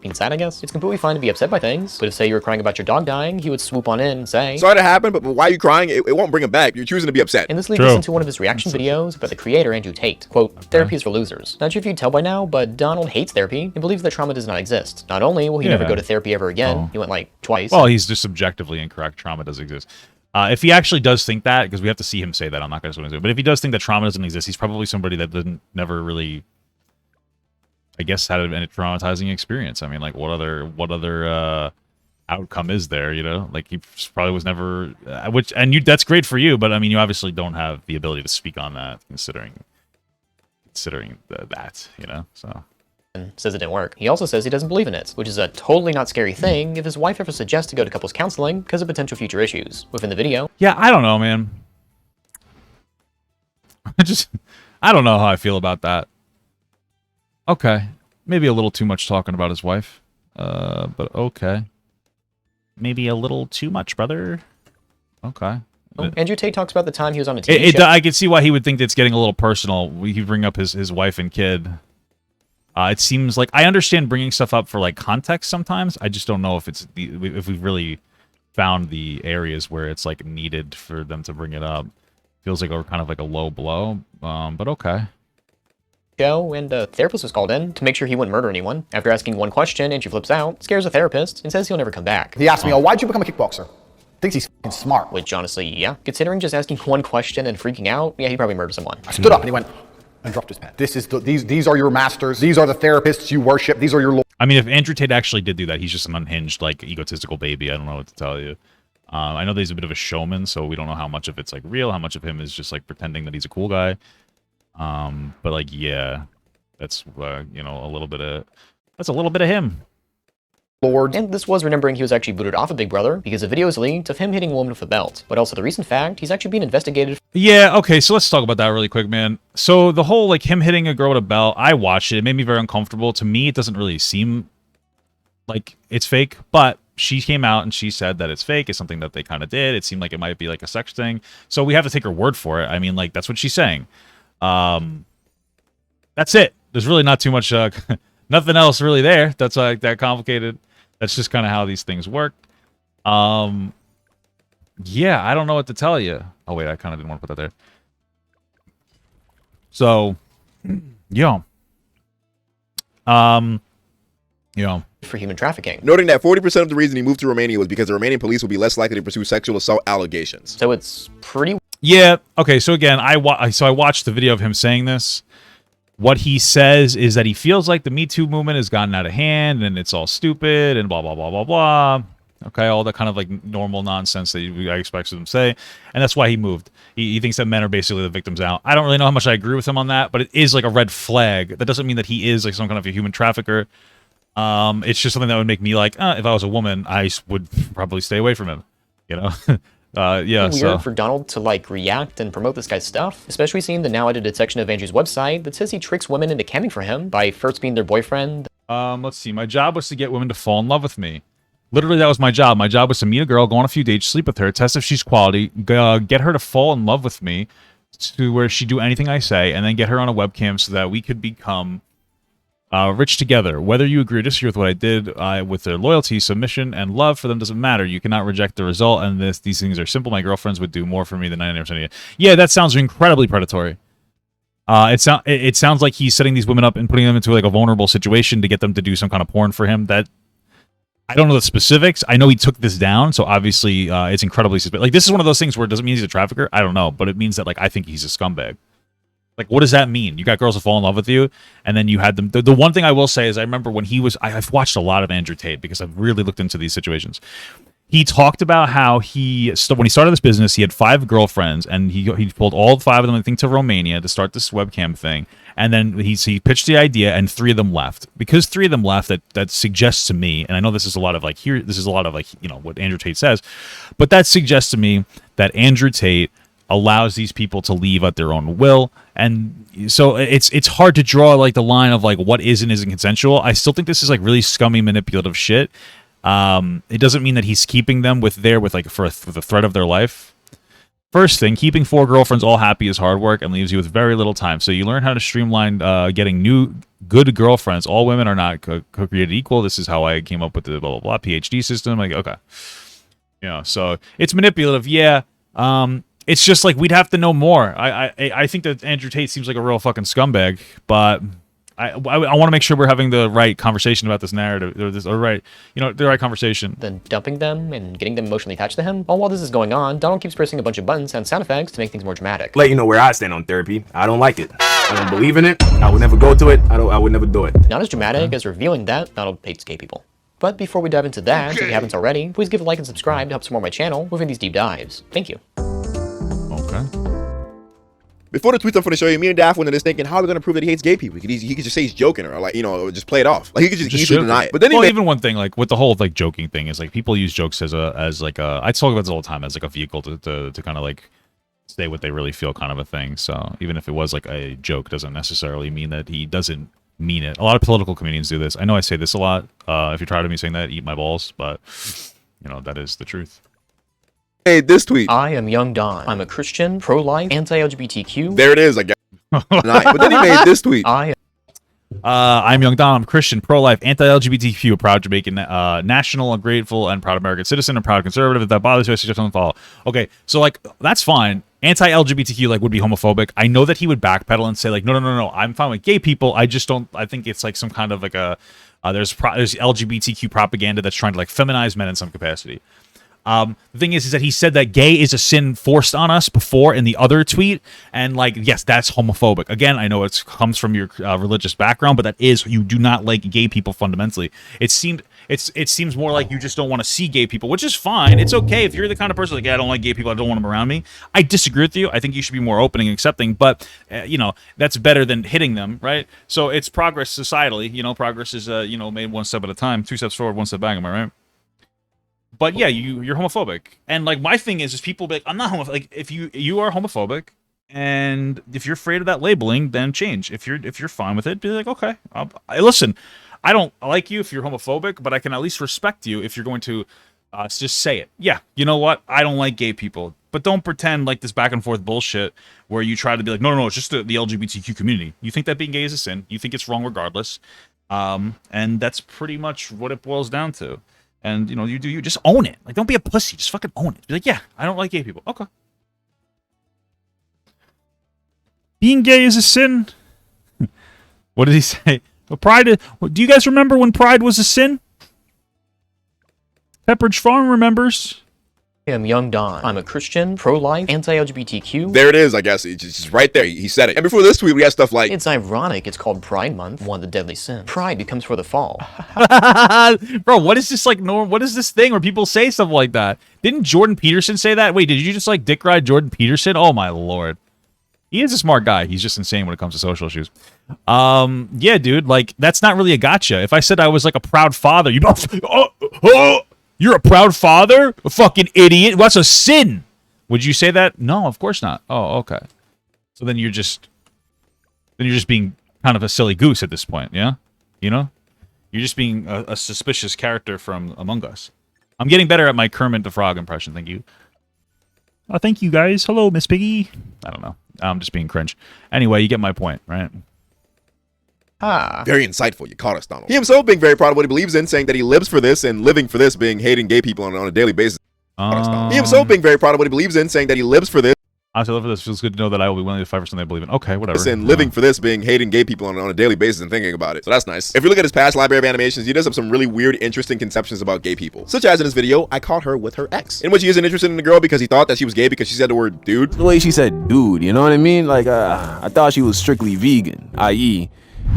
being sad, I guess? It's completely fine to be upset by things, but if, say, you were crying about your dog dying, he would swoop on in and say, sorry that happened, but why are you crying? It won't bring him back. You're choosing to be upset. And this leads us into one of his reaction videos about the creator, Andrew Tate. Quote, therapy is for losers. Not sure if you'd tell by now, but Donald hates therapy and believes that trauma does not exist. Not only will he never go to therapy ever again, he went, like, twice. Well, he's just subjectively incorrect. Trauma does exist. If he actually does think that, because we have to see him say that, I'm not going to say it, but if he does think that trauma doesn't exist, he's probably somebody that never really, I guess, had a traumatizing experience. I mean, like, what other outcome is there, you know? Like, he probably was never, that's great for you, but I mean, you obviously don't have the ability to speak on that, considering that, you know, so. And says it didn't work. He also says he doesn't believe in it, which is a totally not scary thing if his wife ever suggests to go to couples counseling because of potential future issues. Within the video, yeah, I don't know, man. I don't know how I feel about that. Okay, maybe a little too much talking about his wife, but okay. Maybe a little too much, brother. Okay. Andrew Tate talks about the time he was on a TV show. I can see why he would think it's getting a little personal. We bring up his wife and kid. It seems like I understand bringing stuff up for like context sometimes. I just don't know if if we've really found the areas where it's like needed for them to bring it up. Feels like kind of like a low blow, but okay. And a therapist was called in to make sure he wouldn't murder anyone. After asking one question, Andrew flips out, scares the therapist, and says he'll never come back. He asked me, why'd you become a kickboxer? Thinks he's f***ing smart. Which, honestly, yeah. Considering just asking one question and freaking out, yeah, he probably murdered someone. I stood up and he went and dropped his pen. These are your masters. These are the therapists you worship. These are your lords. I mean, if Andrew Tate actually did do that, he's just an unhinged, like, egotistical baby. I don't know what to tell you. I know that he's a bit of a showman, so we don't know how much of it's, like, real, how much of him is just, like, pretending that he's a cool guy. But, like, yeah, that's, you know, a little bit of him. Lord. And this was remembering he was actually booted off of Big Brother because the video is leaked of him hitting a woman with a belt. But also the recent fact, he's actually being investigated. Yeah, okay, so let's talk about that really quick, man. So the whole, like, him hitting a girl with a belt, I watched it. It made me very uncomfortable. To me, it doesn't really seem like it's fake, but she came out and she said that it's fake. It's something that they kind of did. It seemed like it might be like a sex thing. So we have to take her word for it. I mean, like, that's what she's saying. That's it. There's really not too much, nothing else really there that's like that complicated. That's just kind of how these things work. Yeah, I don't know what to tell you. Oh, wait, I kind of didn't want to put that there. So, yeah. Yeah. For human trafficking. Noting that 40% of the reason he moved to Romania was because the Romanian police would be less likely to pursue sexual assault allegations. So it's pretty... Yeah, okay, so again, I watched the video of him saying this. What he says is that he feels like the Me Too movement has gotten out of hand and it's all stupid and blah, blah, blah, blah, blah. Okay, all that kind of like normal nonsense that I expect him to say. And that's why he moved. He thinks that men are basically the victims now. I don't really know how much I agree with him on that, but it is like a red flag. That doesn't mean that he is like some kind of a human trafficker. It's just something that would make me like, if I was a woman, I would probably stay away from him, you know? Yeah, weird for Donald to like react and promote this guy's stuff, especially seeing the now edited section of Andrew's website that says he tricks women into camming for him by first being their boyfriend. Let's see. My job was to get women to fall in love with me. Literally, that was my job. My job was to meet a girl, go on a few dates, sleep with her, test if she's quality, get her to fall in love with me, to where she'd do anything I say, and then get her on a webcam so that we could become rich together. Whether you agree or disagree with what I did, with their loyalty, submission, and love for them doesn't matter. You cannot reject the result, and these things are simple. My girlfriends would do more for me than 99% of you. Yeah, that sounds incredibly predatory. It sounds like he's setting these women up and putting them into like a vulnerable situation to get them to do some kind of porn for him. That I don't know the specifics. I know he took this down, so obviously it's incredibly suspicious. Like, this is one of those things where it doesn't mean he's a trafficker. I don't know, but it means that, like, I think he's a scumbag. Like, what does that mean? You got girls who fall in love with you, and then you had them. The one thing I will say is I remember when he was. I've watched a lot of Andrew Tate because I've really looked into these situations. He talked about how when he started this business, he had 5 girlfriends, and he pulled all 5 of them, I think, to Romania to start this webcam thing. And then he pitched the idea, and 3 of them left. Because 3 of them left, that suggests to me, and I know this is a lot of like what Andrew Tate says, but that suggests to me that Andrew Tate allows these people to leave at their own will. And so it's hard to draw like the line of like what is and isn't consensual. I still think this is like really scummy, manipulative shit. It doesn't mean that he's keeping them for the threat of their life. First thing, keeping 4 girlfriends all happy is hard work and leaves you with very little time. So you learn how to streamline getting new good girlfriends. All women are not co-created equal. This is how I came up with the blah blah blah PhD system. Like, okay, so it's manipulative. Yeah. It's just like we'd have to know more. I think that Andrew Tate seems like a real fucking scumbag, but I want to make sure we're having the right conversation about this narrative, or the right conversation. Then dumping them and getting them emotionally attached to him. All while this is going on, Donald keeps pressing a bunch of buttons and sound effects to make things more dramatic. Let you know where I stand on therapy. I don't like it. I don't believe in it. I would never go to it. I would never do it. Not as dramatic as revealing that Donald hates gay people. But before we dive into that, if you haven't already, please give a like and subscribe to help support my channel moving these deep dives. Thank you. Okay. Before the tweets I'm going to show you, me and Daff went into this thinking, how are we going to prove that he hates gay people? He could just say he's joking, or like, or just play it off. Like, he could just easily deny it. But then even one thing, like with the whole like joking thing, is like people use jokes as like a I talk about this all the time, as like a vehicle to kind of like say what they really feel, kind of a thing. So even if it was like a joke, doesn't necessarily mean that he doesn't mean it. A lot of political comedians do this. I know I say this a lot. If you're tired of me saying that, eat my balls. But that is the truth. Hey, this tweet. I am Young Don. I'm a Christian, pro-life, anti-LGBTQ. There it is, I guess. But then he made this tweet. I'm Young Don. I'm Christian, pro-life, anti-LGBTQ, a proud Jamaican, national, a grateful, and proud American citizen, a proud conservative. If that bothers you, I suggest don't follow. Okay, so like that's fine. Anti-LGBTQ like would be homophobic. I know that he would backpedal and say like, no, I'm fine with gay people. I just don't. I think it's like some kind of like a there's LGBTQ propaganda that's trying to like feminize men in some capacity. The thing is that he said that gay is a sin forced on us before in the other tweet, and like, yes, that's homophobic. Again, I know it comes from your religious background, but that is, you do not like gay people fundamentally. It seems more like you just don't want to see gay people, which is fine. It's okay if you're the kind of person like, yeah, I don't like gay people, I don't want them around me. I disagree with you. I think you should be more open and accepting, but that's better than hitting them, right? So it's progress societally. Progress is made one step at a time, 2 steps forward, 1 step back. Am I right? But yeah, you're homophobic, and like my thing is people be like, I'm not homophobic. Like if you are homophobic, and if you're afraid of that labeling, then change. If you're fine with it, be like, okay, listen, I don't like you if you're homophobic, but I can at least respect you if you're going to just say it. Yeah, you know what? I don't like gay people, but don't pretend like this back and forth bullshit where you try to be like, no, it's just the LGBTQ community. You think that being gay is a sin. You think it's wrong regardless, and that's pretty much what it boils down to. And, you just own it. Like, don't be a pussy. Just fucking own it. Be like, yeah, I don't like gay people. Okay. Being gay is a sin. What did he say? Pride. Do you guys remember when pride was a sin? Pepperidge Farm remembers. I am Young Don. I'm a Christian, pro-life, anti-LGBTQ. There it is, I guess. It's just right there. He said it. And before this tweet, we had stuff like... It's ironic it's called Pride Month, one of the deadly sins. Pride becomes for the fall. Bro, what is this like? What is this thing where people say stuff like that? Didn't Jordan Peterson say that? Wait, did you just like dick ride Jordan Peterson? Oh my lord. He is a smart guy. He's just insane when it comes to social issues. Yeah, dude, like that's not really a gotcha. If I said I was like a proud father, you'd you're a proud father? A fucking idiot. What's a sin? Would you say that? No, of course not. Oh, okay. So then you're just being kind of a silly goose at this point, yeah? You're just being a suspicious character from Among Us. I'm getting better at my Kermit the Frog impression, thank you. Thank you, guys. Hello, Miss Piggy. I don't know. I'm just being cringe. Anyway, you get my point, right? Very insightful. You caught us, Donald. He himself being very proud of what he believes in, saying that he lives for this and living for this, being hating gay people on a daily basis. He himself being very proud of what he believes in, saying that he lives for this. I love for this. Feels good to know that I will be willing to fight for something I believe in. Okay, whatever. And living for this, being hating gay people on a daily basis and thinking about it. So that's nice. If you look at his past library of animations, he does have some really weird, interesting conceptions about gay people. Such as in his video, I Caught Her with Her Ex, in which he isn't interested in the girl because he thought that she was gay because she said the word dude. The way she said dude, you know what I mean? Like, I thought she was strictly vegan, i.e.,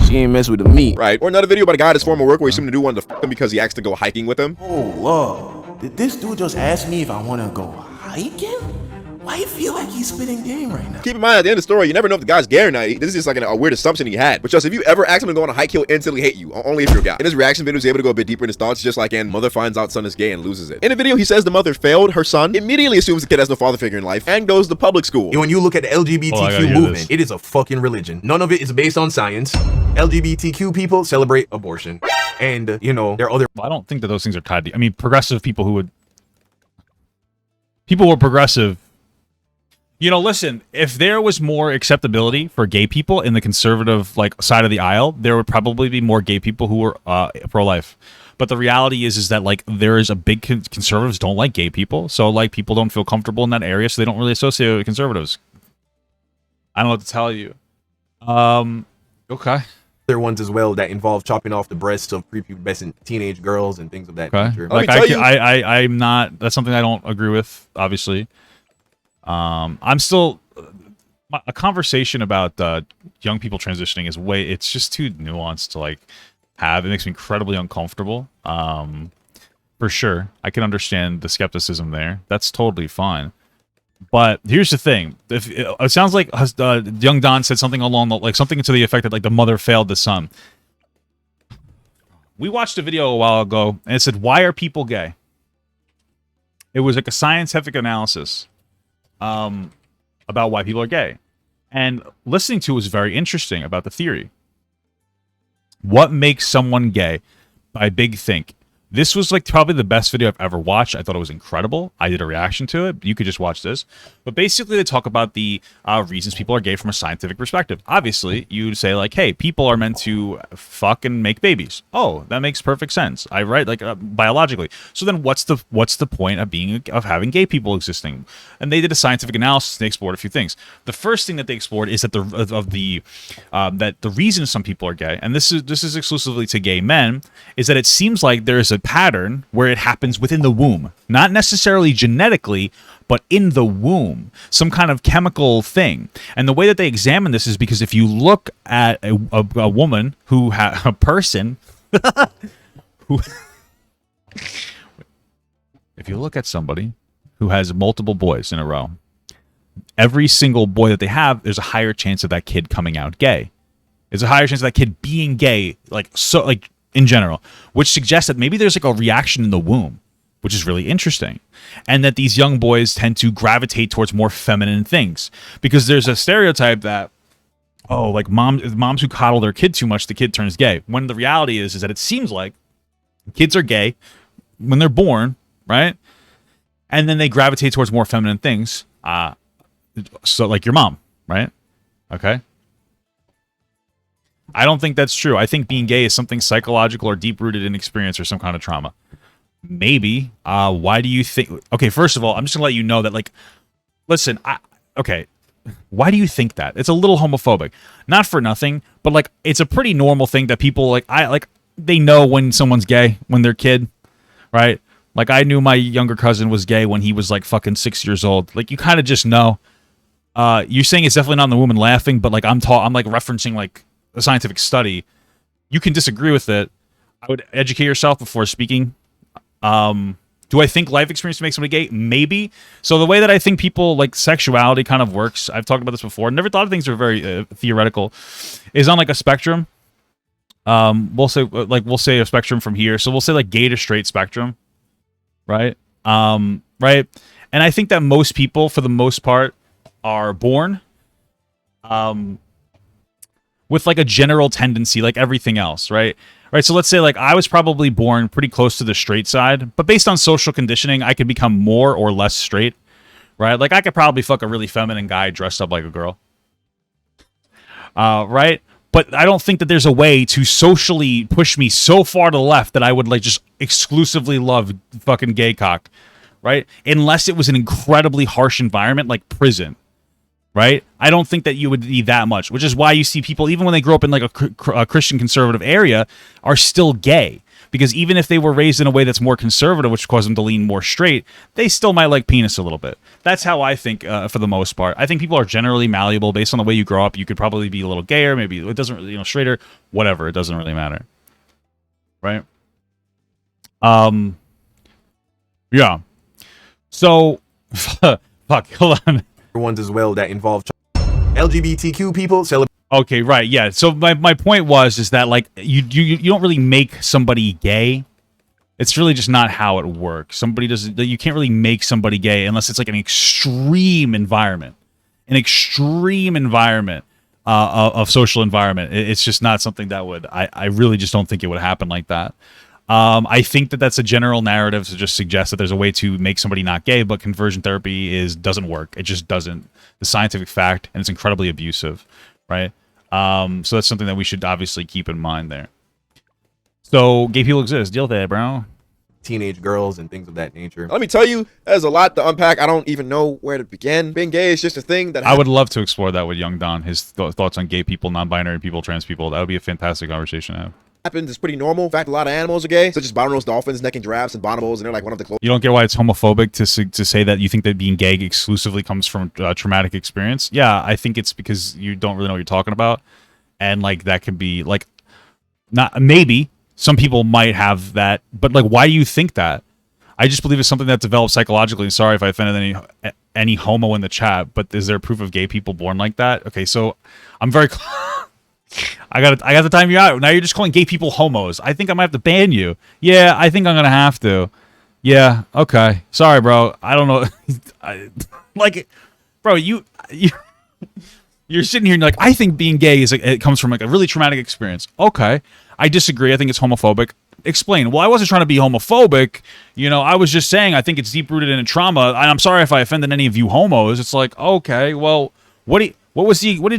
she ain't mess with the meat. Right. Or another video about a guy at his former work where he seemed to do wanted to f him because he asked to go hiking with him. Oh, Lord. Did this dude just ask me if I want to go hiking? Why you feel like he's spitting game right now? Keep in mind, at the end of the story, you never know if the guy's gay or not. This is just like a weird assumption he had. But just if you ever ask him to go on a hike, he'll instantly hate you. Only if you're a guy. In his reaction video, he's able to go a bit deeper in his thoughts, just like in mother finds out son is gay and loses it. In the video, he says the mother failed her son, immediately assumes the kid has no father figure in life, and goes to public school. And when you look at the LGBTQ movement, it is a fucking religion. None of it is based on science. LGBTQ people celebrate abortion. And, you know, there are other... Well, I don't think that those things are tied to... I mean, progressive people who would... People who are progressive... You know, listen, if there was more acceptability for gay people in the conservative like side of the aisle, there would probably be more gay people who were pro-life. But the reality is that like there is a big conservatives don't like gay people, so like people don't feel comfortable in that area, so they don't really associate with conservatives. I don't know what to tell you. Okay. There are ones as well that involve chopping off the breasts of prepubescent teenage girls and things of that nature. Like I'm not. That's something I don't agree with, obviously. I'm still a conversation about young people transitioning is it's just too nuanced to like have. It makes me incredibly uncomfortable. For sure, I can understand the skepticism there. That's totally fine. But here's the thing: if it sounds like young Don said something along something to the effect that like the mother failed the son. We watched a video a while ago and it said, "Why are people gay?" It was like a scientific analysis. About why people are gay. And listening to it was very interesting about the theory. What makes someone gay? By Big Think. This was like probably the best video I've ever watched. I thought it was incredible. I did a reaction to it. You could just watch this. But basically they talk about the reasons people are gay from a scientific perspective. Obviously, you'd say like, hey, people are meant to fuck and make babies. Oh, that makes perfect sense. I write like biologically. So then what's the point of having gay people existing? And they did a scientific analysis and they explored a few things. The first thing that they explored is that that the reason some people are gay, and this is exclusively to gay men, is that it seems like there is a pattern where it happens within the womb, not necessarily genetically, but in the womb, some kind of chemical thing. And the way that they examine this is because if you look at a woman who a person who if you look at somebody who has multiple boys in a row, every single boy that they have, there's a higher chance of that kid coming out gay. There's a higher chance of that kid being gay, in general, which suggests that maybe there's like a reaction in the womb, which is really interesting. And that these young boys tend to gravitate towards more feminine things because there's a stereotype that, oh, like moms who coddle their kid too much, the kid turns gay. When the reality is that it seems like kids are gay when they're born, right? And then they gravitate towards more feminine things. So like your mom, right? Okay. I don't think that's true. I think being gay is something psychological or deep-rooted in experience or some kind of trauma. Maybe. Why do you think... Okay, first of all, I'm just going to let you know that, like... Listen, okay. Why do you think that? It's a little homophobic. Not for nothing, but, like, it's a pretty normal thing that people, they know when someone's gay, when they're a kid, right? Like, I knew my younger cousin was gay when he was, like, fucking 6 years old. Like, you kind of just know. You're saying it's definitely not in the womb and laughing, but, like, I'm referencing, like, a scientific study. You can disagree with it. I would educate yourself before speaking. Do I think life experience makes somebody gay? Maybe. So the way that I think people like sexuality kind of works, I've talked about this before. Never thought of things are very theoretical. Is on like a spectrum. We'll say a spectrum from here. So we'll say like gay to straight spectrum, right? Right. And I think that most people, for the most part, are born, with like a general tendency, like everything else, right? Right. So let's say like I was probably born pretty close to the straight side, but based on social conditioning, I could become more or less straight, right? Like I could probably fuck a really feminine guy dressed up like a girl, right? But I don't think that there's a way to socially push me so far to the left that I would like just exclusively love fucking gay cock, right? Unless it was an incredibly harsh environment like prison, right? I don't think that you would be that much, which is why you see people, even when they grow up in like a Christian conservative area, are still gay. Because even if they were raised in a way that's more conservative, which caused them to lean more straight, they still might like penis a little bit. That's how I think, for the most part. I think people are generally malleable based on the way you grow up. You could probably be a little gayer, maybe it doesn't really, straighter, whatever. It doesn't really matter, right? Yeah. So, fuck. Hold on. Ones as well that involve LGBTQ people celebrate. Okay, right, yeah. So my point is that like you don't really make somebody gay. It's really just not how it works. You can't really make somebody gay unless it's like an extreme environment, of social environment. It's just not something that would. I really just don't think it would happen like that. I think that that's a general narrative to just suggest that there's a way to make somebody not gay, but conversion therapy doesn't work. It just doesn't. The scientific fact, and it's incredibly abusive. Right? So that's something that we should obviously keep in mind there. So gay people exist. Deal with that, bro. Teenage girls and things of that nature. Let me tell you, there's a lot to unpack. I don't even know where to begin. Being gay is just a thing that I would love to explore that with young Don. His thoughts on gay people, non-binary people, trans people. That would be a fantastic conversation to have. happens. It's pretty normal. In fact, a lot of animals are gay, such as bottlenose dolphins, necking giraffes, and bonobos, and they're like one of the closest. You don't get why it's homophobic to say that you think that being gay exclusively comes from traumatic experience. Yeah, I think it's because you don't really know what you're talking about, and like that can be like, not maybe some people might have that, but like, why do you think that? I just believe it's something that develops psychologically. Sorry if I offended any homo in the chat, but is there proof of gay people born like that? Okay, so I'm very. I got to time you out. Now you're just calling gay people homos. I think I might have to ban you. Yeah, I think I'm gonna have to. Yeah, okay. Sorry, bro. I don't know. Bro, you're sitting here and you're like, I think being gay it comes from like a really traumatic experience. Okay, I disagree. I think it's homophobic. Explain. Well, I wasn't trying to be homophobic. You know, I was just saying I think it's deep rooted in a trauma. And I'm sorry if I offended any of you homos. It's like, okay, well, what did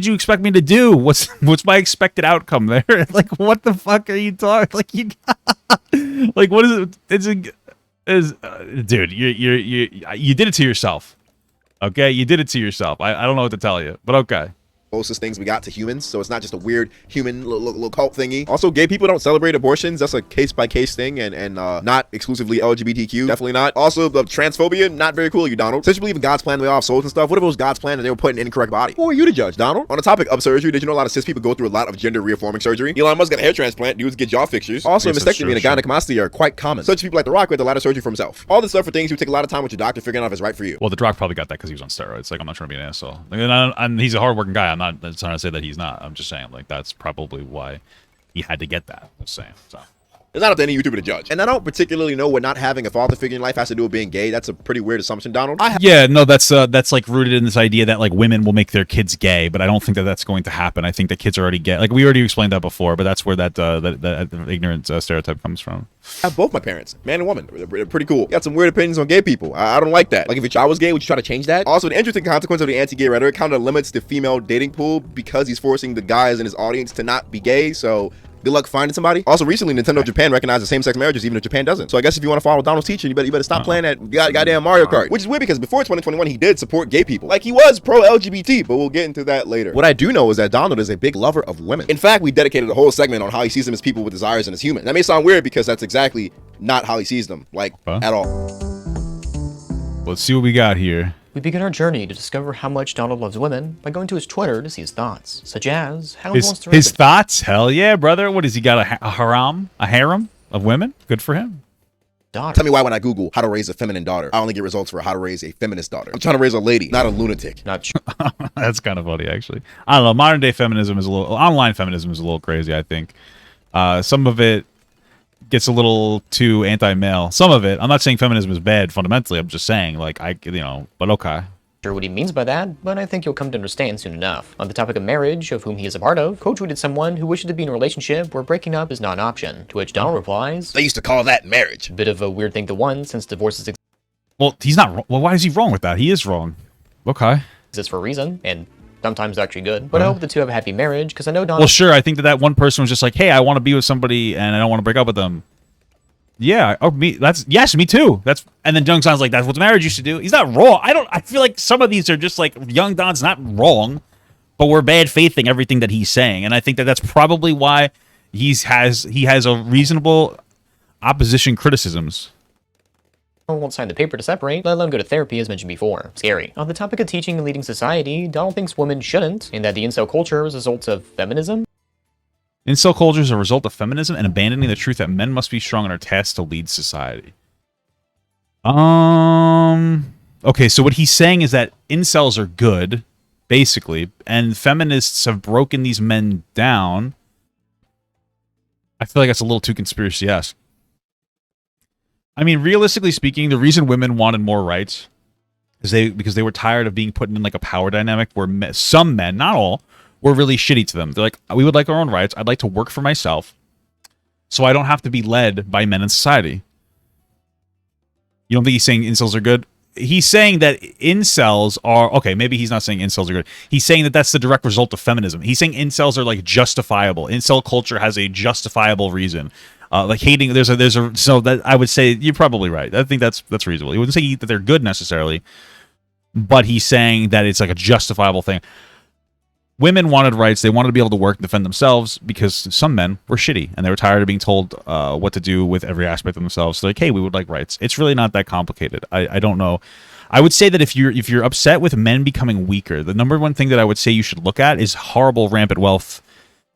you expect me to do? What's my expected outcome there? Like, what the fuck are you talking? Like, like, what is it? Dude, you did it to yourself. Okay, you did it to yourself. I don't know what to tell you, but okay. Closest things we got to humans, so it's not just a weird human little cult thingy. Also, gay people don't celebrate abortions. That's a case-by-case thing, and not exclusively LGBTQ. Definitely not. Also, the transphobia, not very cool, you Donald. Since you believe in God's plan, way off souls and stuff, what if it was God's plan and they were put in an incorrect body? Who are you to judge, Donald? On the topic of surgery, did you know a lot of cis people go through a lot of gender reforming surgery? Elon Musk got a hair transplant, dudes get jaw fixtures. Also, mastectomy and a gynecomastia are quite common. Such people like The Rock with a lot of surgery for himself. All this stuff for things you take a lot of time with your doctor figuring out if it's right for you. Well, The Rock probably got that because he was on steroids. Like, I'm not trying to be an asshole. And he's a hardworking guy. I'm not trying to say that he's not. I'm just saying, like, that's probably why he had to get that. I'm just saying. So it's not up to any YouTuber to judge. And I don't particularly know what not having a father figure in life has to do with being gay. That's a pretty weird assumption, Donald. Yeah, no, that's like rooted in this idea that like women will make their kids gay, but I don't think that that's going to happen. I think that kids are already gay. Like we already explained that before, but that's where that ignorant stereotype comes from. I have both my parents, man and woman. They're pretty cool. Got some weird opinions on gay people. I don't like that. Like if your child was gay, would you try to change that? Also, the interesting consequence of the anti-gay rhetoric kind of limits the female dating pool because he's forcing the guys in his audience to not be gay. So good luck finding somebody. Also, recently, Nintendo Japan recognized same-sex marriages, even if Japan doesn't. So I guess if you want to follow Donald's teaching, you better stop playing that goddamn Mario Kart. Which is weird because before 2021, he did support gay people. Like he was pro-LGBT, but we'll get into that later. What I do know is that Donald is a big lover of women. In fact, we dedicated a whole segment on how he sees them as people with desires and as human. That may sound weird because that's exactly not how he sees them, like at all. Let's see what we got here. We begin our journey to discover how much Donald loves women by going to his Twitter to see his thoughts, such as how he wants to his thoughts. Hell yeah, brother! What has he got? A harem of women? Good for him. Daughter. Tell me why when I Google how to raise a feminine daughter, I only get results for how to raise a feminist daughter. I'm trying to raise a lady, not a lunatic. Not sure. That's kind of funny, actually. I don't know. Modern day feminism is online feminism is a little crazy. I think some of it gets a little too anti-male. Some of it. I'm not saying feminism is bad fundamentally. I'm just saying, like, but okay. Sure what he means by that, but I think you'll come to understand soon enough. On the topic of marriage, of whom he is a part of, co-tweeted someone who wishes to be in a relationship where breaking up is not an option, to which Donald replies, they used to call that marriage. A bit of a weird thing to one, since divorce is well, he's not wrong. Well, why is he wrong with that? He is wrong. Okay. Exists for a reason, and Sometimes they're actually good. But I hope the two have a happy marriage, because I know Don... Well, sure, I think that one person was just like, hey, I want to be with somebody, and I don't want to break up with them. Yeah, yes, me too. And then Young Don's like, that's what marriage used to do. He's not wrong. I feel like some of these are just like, Young Don's not wrong, but we're bad faithing everything that he's saying. And I think that's probably why he has a reasonable opposition criticisms. Won't sign the paper to separate, let alone go to therapy as mentioned before. Scary. On the topic of teaching and leading society, Donald thinks women shouldn't, and that the incel culture is a result of feminism. Incel culture is a result of feminism and abandoning the truth that men must be strong and are tasked to lead society. Okay, so what he's saying is that incels are good, basically, and feminists have broken these men down. I feel like that's a little too conspiracy-esque. I mean, realistically speaking, the reason women wanted more rights is because they were tired of being put in like a power dynamic where some men, not all, were really shitty to them. They're like, we would like our own rights. I'd like to work for myself so I don't have to be led by men in society. You don't think he's saying incels are good? He's saying that incels are... Okay, maybe he's not saying incels are good. He's saying that that's the direct result of feminism. He's saying incels are like justifiable. Incel culture has a justifiable reason. Like hating, so that I would say you're probably right. I think that's reasonable. He wouldn't say that they're good necessarily, but he's saying that it's like a justifiable thing. Women wanted rights. They wanted to be able to work and defend themselves because some men were shitty and they were tired of being told what to do with every aspect of themselves. So like, hey, we would like rights. It's really not that complicated. I don't know. I would say that if you're upset with men becoming weaker, the number one thing that I would say you should look at is horrible rampant wealth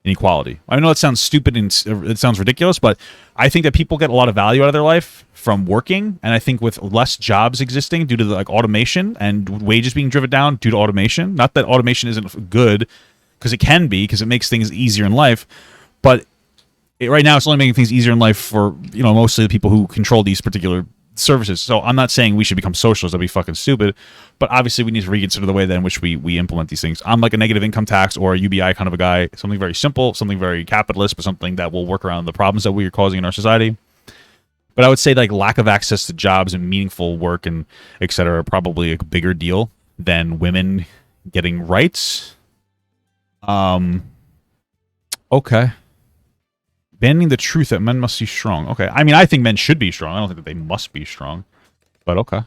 inequality. I know it sounds stupid and it sounds ridiculous, but I think that people get a lot of value out of their life from working, and I think with less jobs existing due to like automation and wages being driven down due to automation, not that automation isn't good, because it can be, because it makes things easier in life, but right now it's only making things easier in life for, you know, mostly the people who control these particular services. So I'm not saying we should become socialists. That'd be fucking stupid. But obviously we need to reconsider the way in which we implement these things. I'm like a negative income tax or a UBI kind of a guy. Something very simple, something very capitalist, but something that will work around the problems that we are causing in our society. But I would say like lack of access to jobs and meaningful work and et cetera are probably a bigger deal than women getting rights. Okay. Banning the truth that men must be strong. Okay. I mean, I think men should be strong. I don't think that they must be strong. But okay.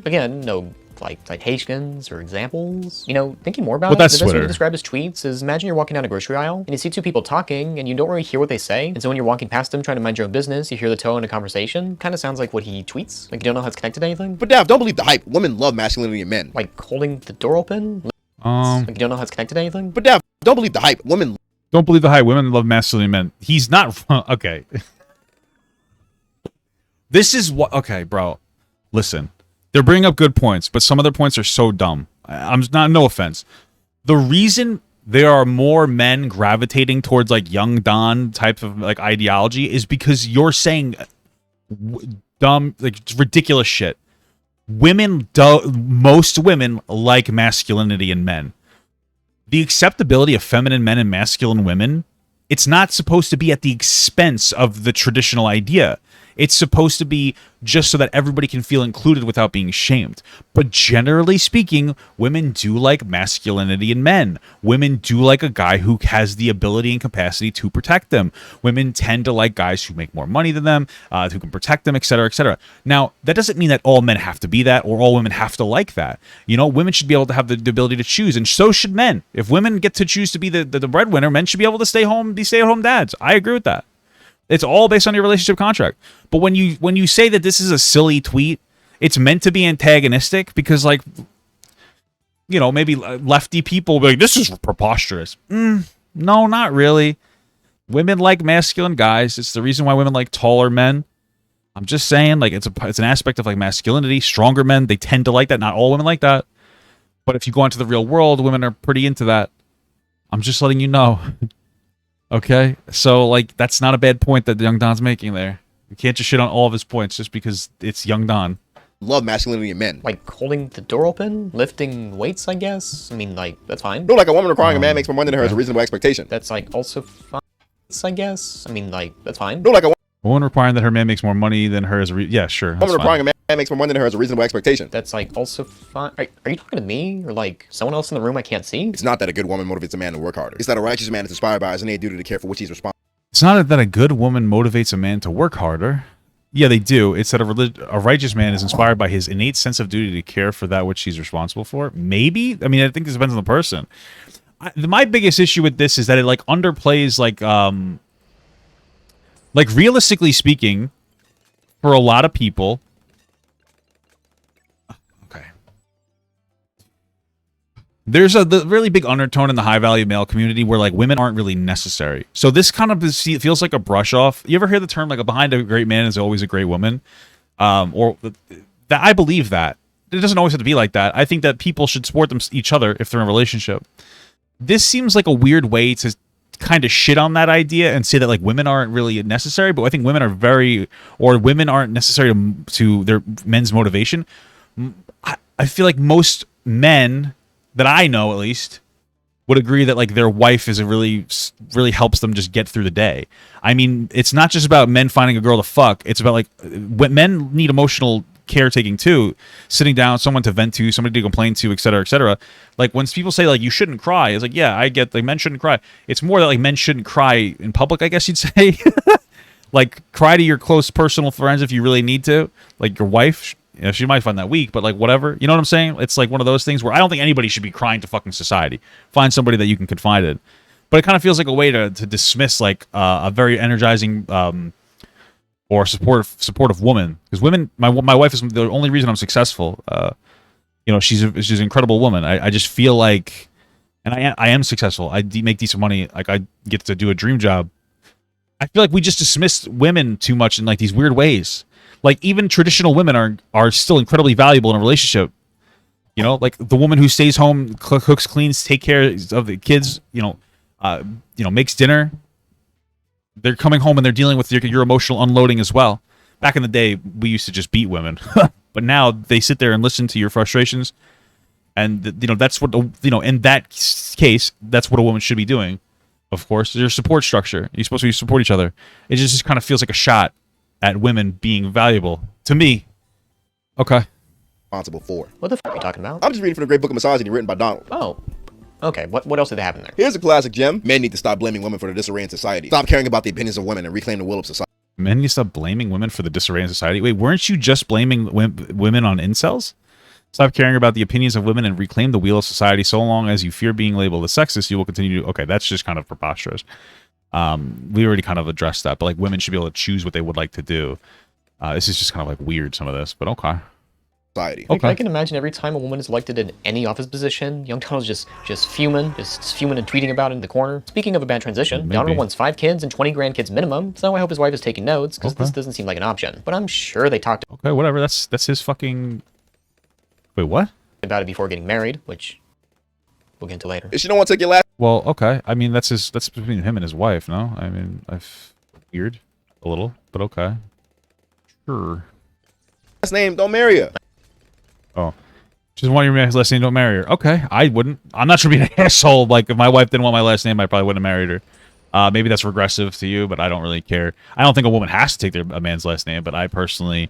Again, no like citations or examples. You know, thinking more about Well, it, that's the best way Twitter. to describe his tweets is imagine you're walking down a grocery aisle and you see two people talking and you don't really hear what they say. And so when you're walking past them trying to mind your own business, you hear the tone of conversation. Kind of sounds like what he tweets. Like you don't know how it's connected to anything. But Dav, don't believe the hype. Women love masculinity in men. Like holding the door open. Like you don't know how it's connected to anything. But Dav, don't believe the hype. Women Don't believe the hype. Women love masculine men. He's not... Okay. This is what... Okay, bro. Listen. They're bringing up good points, but some of their points are so dumb. I'm not... No offense. The reason there are more men gravitating towards, like, Young Don type of, like, ideology is because you're saying dumb, like, ridiculous shit. Most women like masculinity in men. The acceptability of feminine men and masculine women, it's not supposed to be at the expense of the traditional idea. It's supposed to be just so that everybody can feel included without being shamed. But generally speaking, women do like masculinity in men. Women do like a guy who has the ability and capacity to protect them. Women tend to like guys who make more money than them, who can protect them, etc., etc. Now, that doesn't mean that all men have to be that or all women have to like that. You know, women should be able to have the ability to choose, and so should men. If women get to choose to be the breadwinner, men should be able to stay home, be stay-at-home dads. I agree with that. It's all based on your relationship contract. But when you say that this is a silly tweet, it's meant to be antagonistic because, like, you know, maybe lefty people will be like, this is preposterous. No, not really. Women like masculine guys. It's the reason why women like taller men. I'm just saying, like, it's an aspect of, like, masculinity. Stronger men, they tend to like that. Not all women like that. But if you go into the real world, women are pretty into that. I'm just letting you know. Okay, so, like, that's not a bad point that Young Don's making there. You can't just shit on all of his points just because it's Young Don. love masculinity in men. Like holding the door open, lifting weights, I guess. I mean, like, that's fine. No, like a woman requiring a man makes more money than her is a reasonable expectation. That's like also fine, I guess. I mean, like, that's fine. No, like a A woman requiring that her man makes more money than her is yeah, sure. A woman requiring a man makes more money than her is a reasonable expectation. That's like also fine. Are you talking to me or like someone else in the room I can't see? It's not that a good woman motivates a man to work harder. It's that a righteous man is inspired by his innate duty to care for which he's responsible. It's not that a good woman motivates a man to work harder. Yeah, they do. It's that a righteous man is inspired by his innate sense of duty to care for that which he's responsible for. Maybe. I mean, I think this depends on the person. My biggest issue with this is that it like underplays like realistically speaking, for a lot of people. Okay. There's the really big undertone in the high value male community where like women aren't really necessary. So this kind of feels like a brush off. You ever hear the term like behind a great man is always a great woman? Or that I believe that. It doesn't always have to be like that. I think that people should support each other if they're in a relationship. This seems like a weird way to kind of shit on that idea and say that like women aren't really necessary, but I think women aren't necessary to their men's motivation. I feel like most men that I know, at least, would agree that like their wife is really helps them just get through the day. I mean, it's not just about men finding a girl to fuck. It's about like when men need emotional caretaking too, sitting down, someone to vent to, somebody to complain to, etc., etc. Like when people say like you shouldn't cry, it's like, yeah, I get like men shouldn't cry. It's more that like men shouldn't cry in public, I guess you'd say. Like cry to your close personal friends if you really need to. Like your wife, you know, she might find that weak, but like whatever. You know what I'm saying? It's like one of those things where I don't think anybody should be crying to fucking society. Find somebody that you can confide in. But it kind of feels like a way to dismiss like a very energizing or supportive woman, because women, my wife is the only reason I'm successful. You know, she's an incredible woman. I just feel like, and I am successful. I make decent money. Like I get to do a dream job. I feel like we just dismissed women too much in like these weird ways. Like even traditional women are still incredibly valuable in a relationship. You know, like the woman who stays home, cooks, cleans, take care of the kids. You know, makes dinner. They're coming home and they're dealing with your emotional unloading as well. Back in the day, we used to just beat women, but now they sit there and listen to your frustrations, and you know that's what in that case, that's what a woman should be doing. Of course, there's a support structure. You're supposed to support each other. It just kind of feels like a shot at women being valuable to me. Okay. Responsible for. What the fuck are you talking about? I'm just reading from the great book of misogyny written by Donald. Oh. Okay, what else did they have in there? Here's a classic gem. Men need to stop blaming women for the disarray in society. Stop caring about the opinions of women and reclaim the will of society. Men need to stop blaming women for the disarray in society. Wait, weren't you just blaming women on incels? Stop caring about the opinions of women and reclaim the wheel of society. So long as you fear being labeled a sexist, you will continue to... Okay, that's just kind of preposterous. We already kind of addressed that, but like women should be able to choose what they would like to do. This is just kind of like weird, some of this, but okay. Society. Okay. I can imagine every time a woman is elected in any office position, young Donald's just fuming, just fuming and tweeting about it in the corner. Speaking of a bad transition, Donald wants 5 kids and 20 grandkids minimum, so I hope his wife is taking notes, because this doesn't seem like an option. But I'm sure they talked okay, whatever, that's his fucking... Wait, what? About it before getting married, which we'll get into later. If you don't want to take your last... Well, okay, I mean, that's between him and his wife, no? I mean, weird, a little, but okay. Sure. Last name, don't marry her. Oh. She doesn't want your last name, don't marry her. Okay, I wouldn't. I'm not trying to be an asshole. Like, if my wife didn't want my last name, I probably wouldn't have married her. Maybe that's regressive to you, but I don't really care. I don't think a woman has to take a man's last name, but I personally,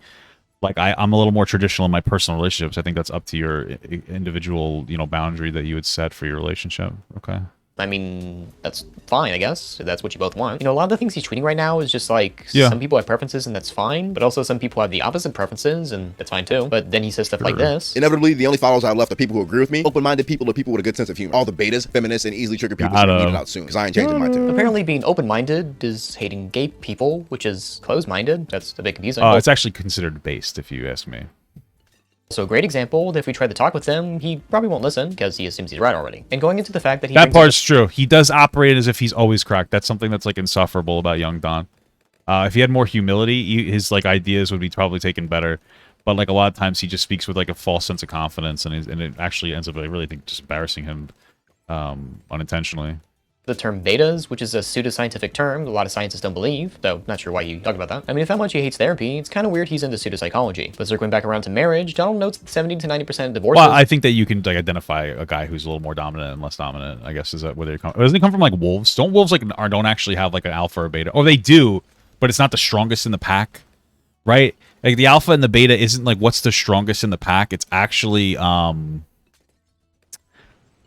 like, I'm a little more traditional in my personal relationships. I think that's up to your individual, boundary that you would set for your relationship. Okay. I mean, that's fine, I guess. If that's what you both want. A lot of the things he's tweeting right now is just like, some people have preferences and that's fine, but also some people have the opposite preferences and that's fine too. But then he says stuff like this. Inevitably, the only followers I have left are people who agree with me. Open-minded people are people with a good sense of humor. All the betas, feminists, and easily triggered people should be weeded out soon, because I ain't changing my tune. Apparently being open-minded is hating gay people, which is closed-minded. That's a bit confusing. It's actually considered based, if you ask me. So a great example, if we try to talk with him, he probably won't listen because he assumes he's right already. And going into the fact that that part's true. He does operate as if he's always correct. That's something that's like insufferable about young Don. If he had more humility, his like ideas would be probably taken better. But like a lot of times he just speaks with like a false sense of confidence, and it actually ends up, I really think, just embarrassing him unintentionally. The term betas, which is a pseudoscientific term a lot of scientists don't believe, though not sure why you talk about that. I mean, if that much he hates therapy, it's kind of weird he's into pseudopsychology. But circling back around to marriage, Donald notes that 70 to 90% of divorces... Well, I think that you can like identify a guy who's a little more dominant and less dominant, I guess, is that where they come... Doesn't he come from like wolves? Don't wolves like don't actually have like an alpha or beta? Or they do, but it's not the strongest in the pack, right? Like the alpha and the beta isn't like what's the strongest in the pack. It's actually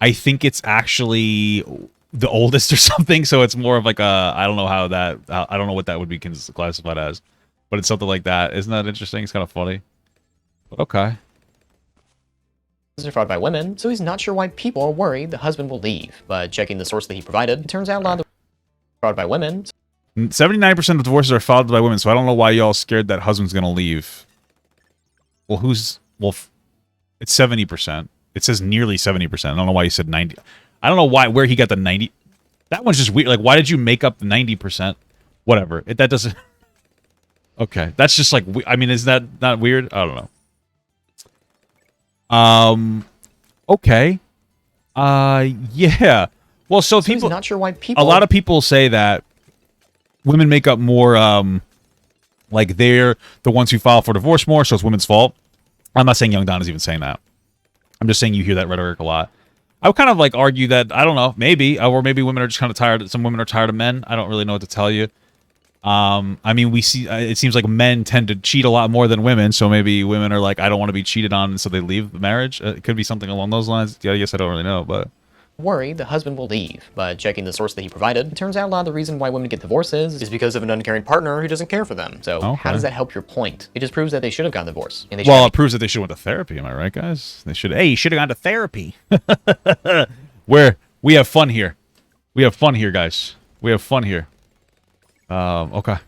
I think it's actually the oldest or something. So it's more of like a, I don't know how that, I don't know what that would be classified as, but it's something like that. Isn't that interesting? It's kind of funny. But okay. Are fraud by women, so he's not sure why people are worried the husband will leave. But checking the source that he provided, it turns out a lot of fraud by women. 79% of divorces are filed by women, so I don't know why y'all scared that husband's gonna leave. Well, it's 70%. It says nearly 70%. I don't know why you said 90. I don't know where he got the 90. That one's just weird. Like, why did you make up the 90%? Whatever. That doesn't. Okay, that's just like. I mean, is that not weird? I don't know. Okay. Yeah. Well, so people. He's not sure why people. A lot of people say that women make up more. Like they're the ones who file for divorce more, so it's women's fault. I'm not saying Young Don is even saying that. I'm just saying you hear that rhetoric a lot. I would kind of like argue that, I don't know, maybe, or maybe women are just kind of tired. Some women are tired of men. I don't really know what to tell you. I mean, we see, it seems like men tend to cheat a lot more than women. So maybe women are like, I don't want to be cheated on. And so they leave the marriage. It could be something along those lines. Yeah, I guess I don't really know, but. Worried the husband will leave, but checking the source that he provided, it turns out a lot of the reason why women get divorces is because of an uncaring partner who doesn't care for them. So how does that help your point? It just proves that they should have gotten a divorce. And well, it proves that they should have went to therapy. Am I right, guys? They should. Hey, you should have gone to therapy. Where we have fun here. We have fun here, guys. We have fun here. Okay.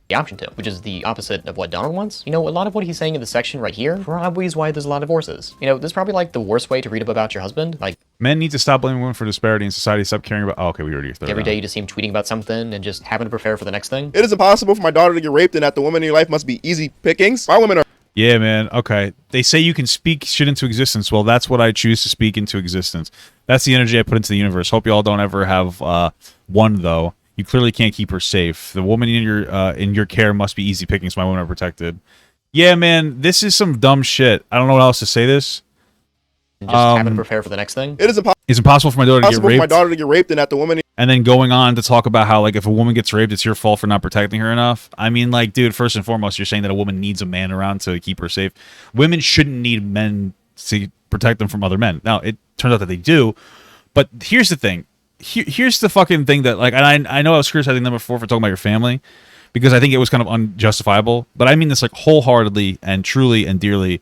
The option to, which is the opposite of what Donald wants. You know, a lot of what he's saying in the section right here probably is why there's a lot of divorces. You know, this is probably like the worst way to read up about your husband. Like, men need to stop blaming women for disparity in society. Stop caring about. Oh, okay, we already. Every day you just see him tweeting about something and just having to prepare for the next thing. It is impossible for my daughter to get raped, and that the women in your life must be easy pickings. Why women are. Yeah, man. Okay. They say you can speak shit into existence. Well, that's what I choose to speak into existence. That's the energy I put into the universe. Hope you all don't ever have one though. You clearly can't keep her safe. The woman in your care must be easy pickings. My women are protected. Yeah, man, this is some dumb shit. I don't know what else to say this. And just having to prepare for the next thing. It is it's impossible for my daughter to get raped. And that the woman. And then going on to talk about how, like, if a woman gets raped, it's your fault for not protecting her enough. I mean, like, dude, first and foremost, you're saying that a woman needs a man around to keep her safe. Women shouldn't need men to protect them from other men. Now, it turns out that they do. But here's the thing. Here's the fucking thing that, like, and I know I was criticizing them before for talking about your family, because I think it was kind of unjustifiable, but I mean this, like, wholeheartedly and truly and dearly.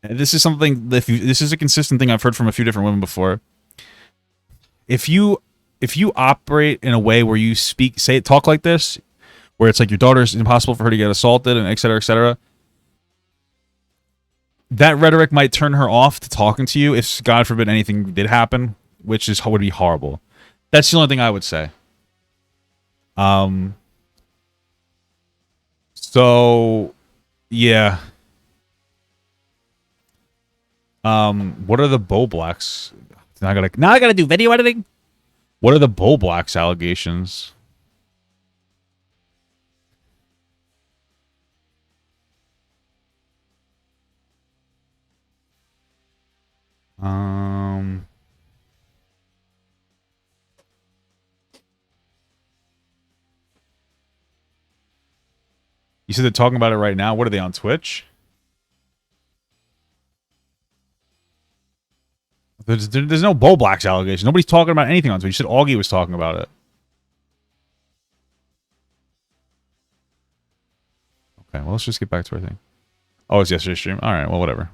This is something that this is a consistent thing I've heard from a few different women before. If you operate in a way where you talk like this, where it's like your daughter's impossible for her to get assaulted and et cetera, that rhetoric might turn her off to talking to you if, God forbid, anything did happen, which would be horrible. That's the only thing I would say. So, yeah. What are the Bo Blacks? Now I gotta do video editing. What are the Bo Blacks allegations? You said they're talking about it right now. What are they on Twitch? There's no Bo Blacks allegation. Nobody's talking about anything on Twitch. You said Augie was talking about it. Okay, well, let's just get back to our thing. Oh, it's yesterday's stream. All right, well, whatever.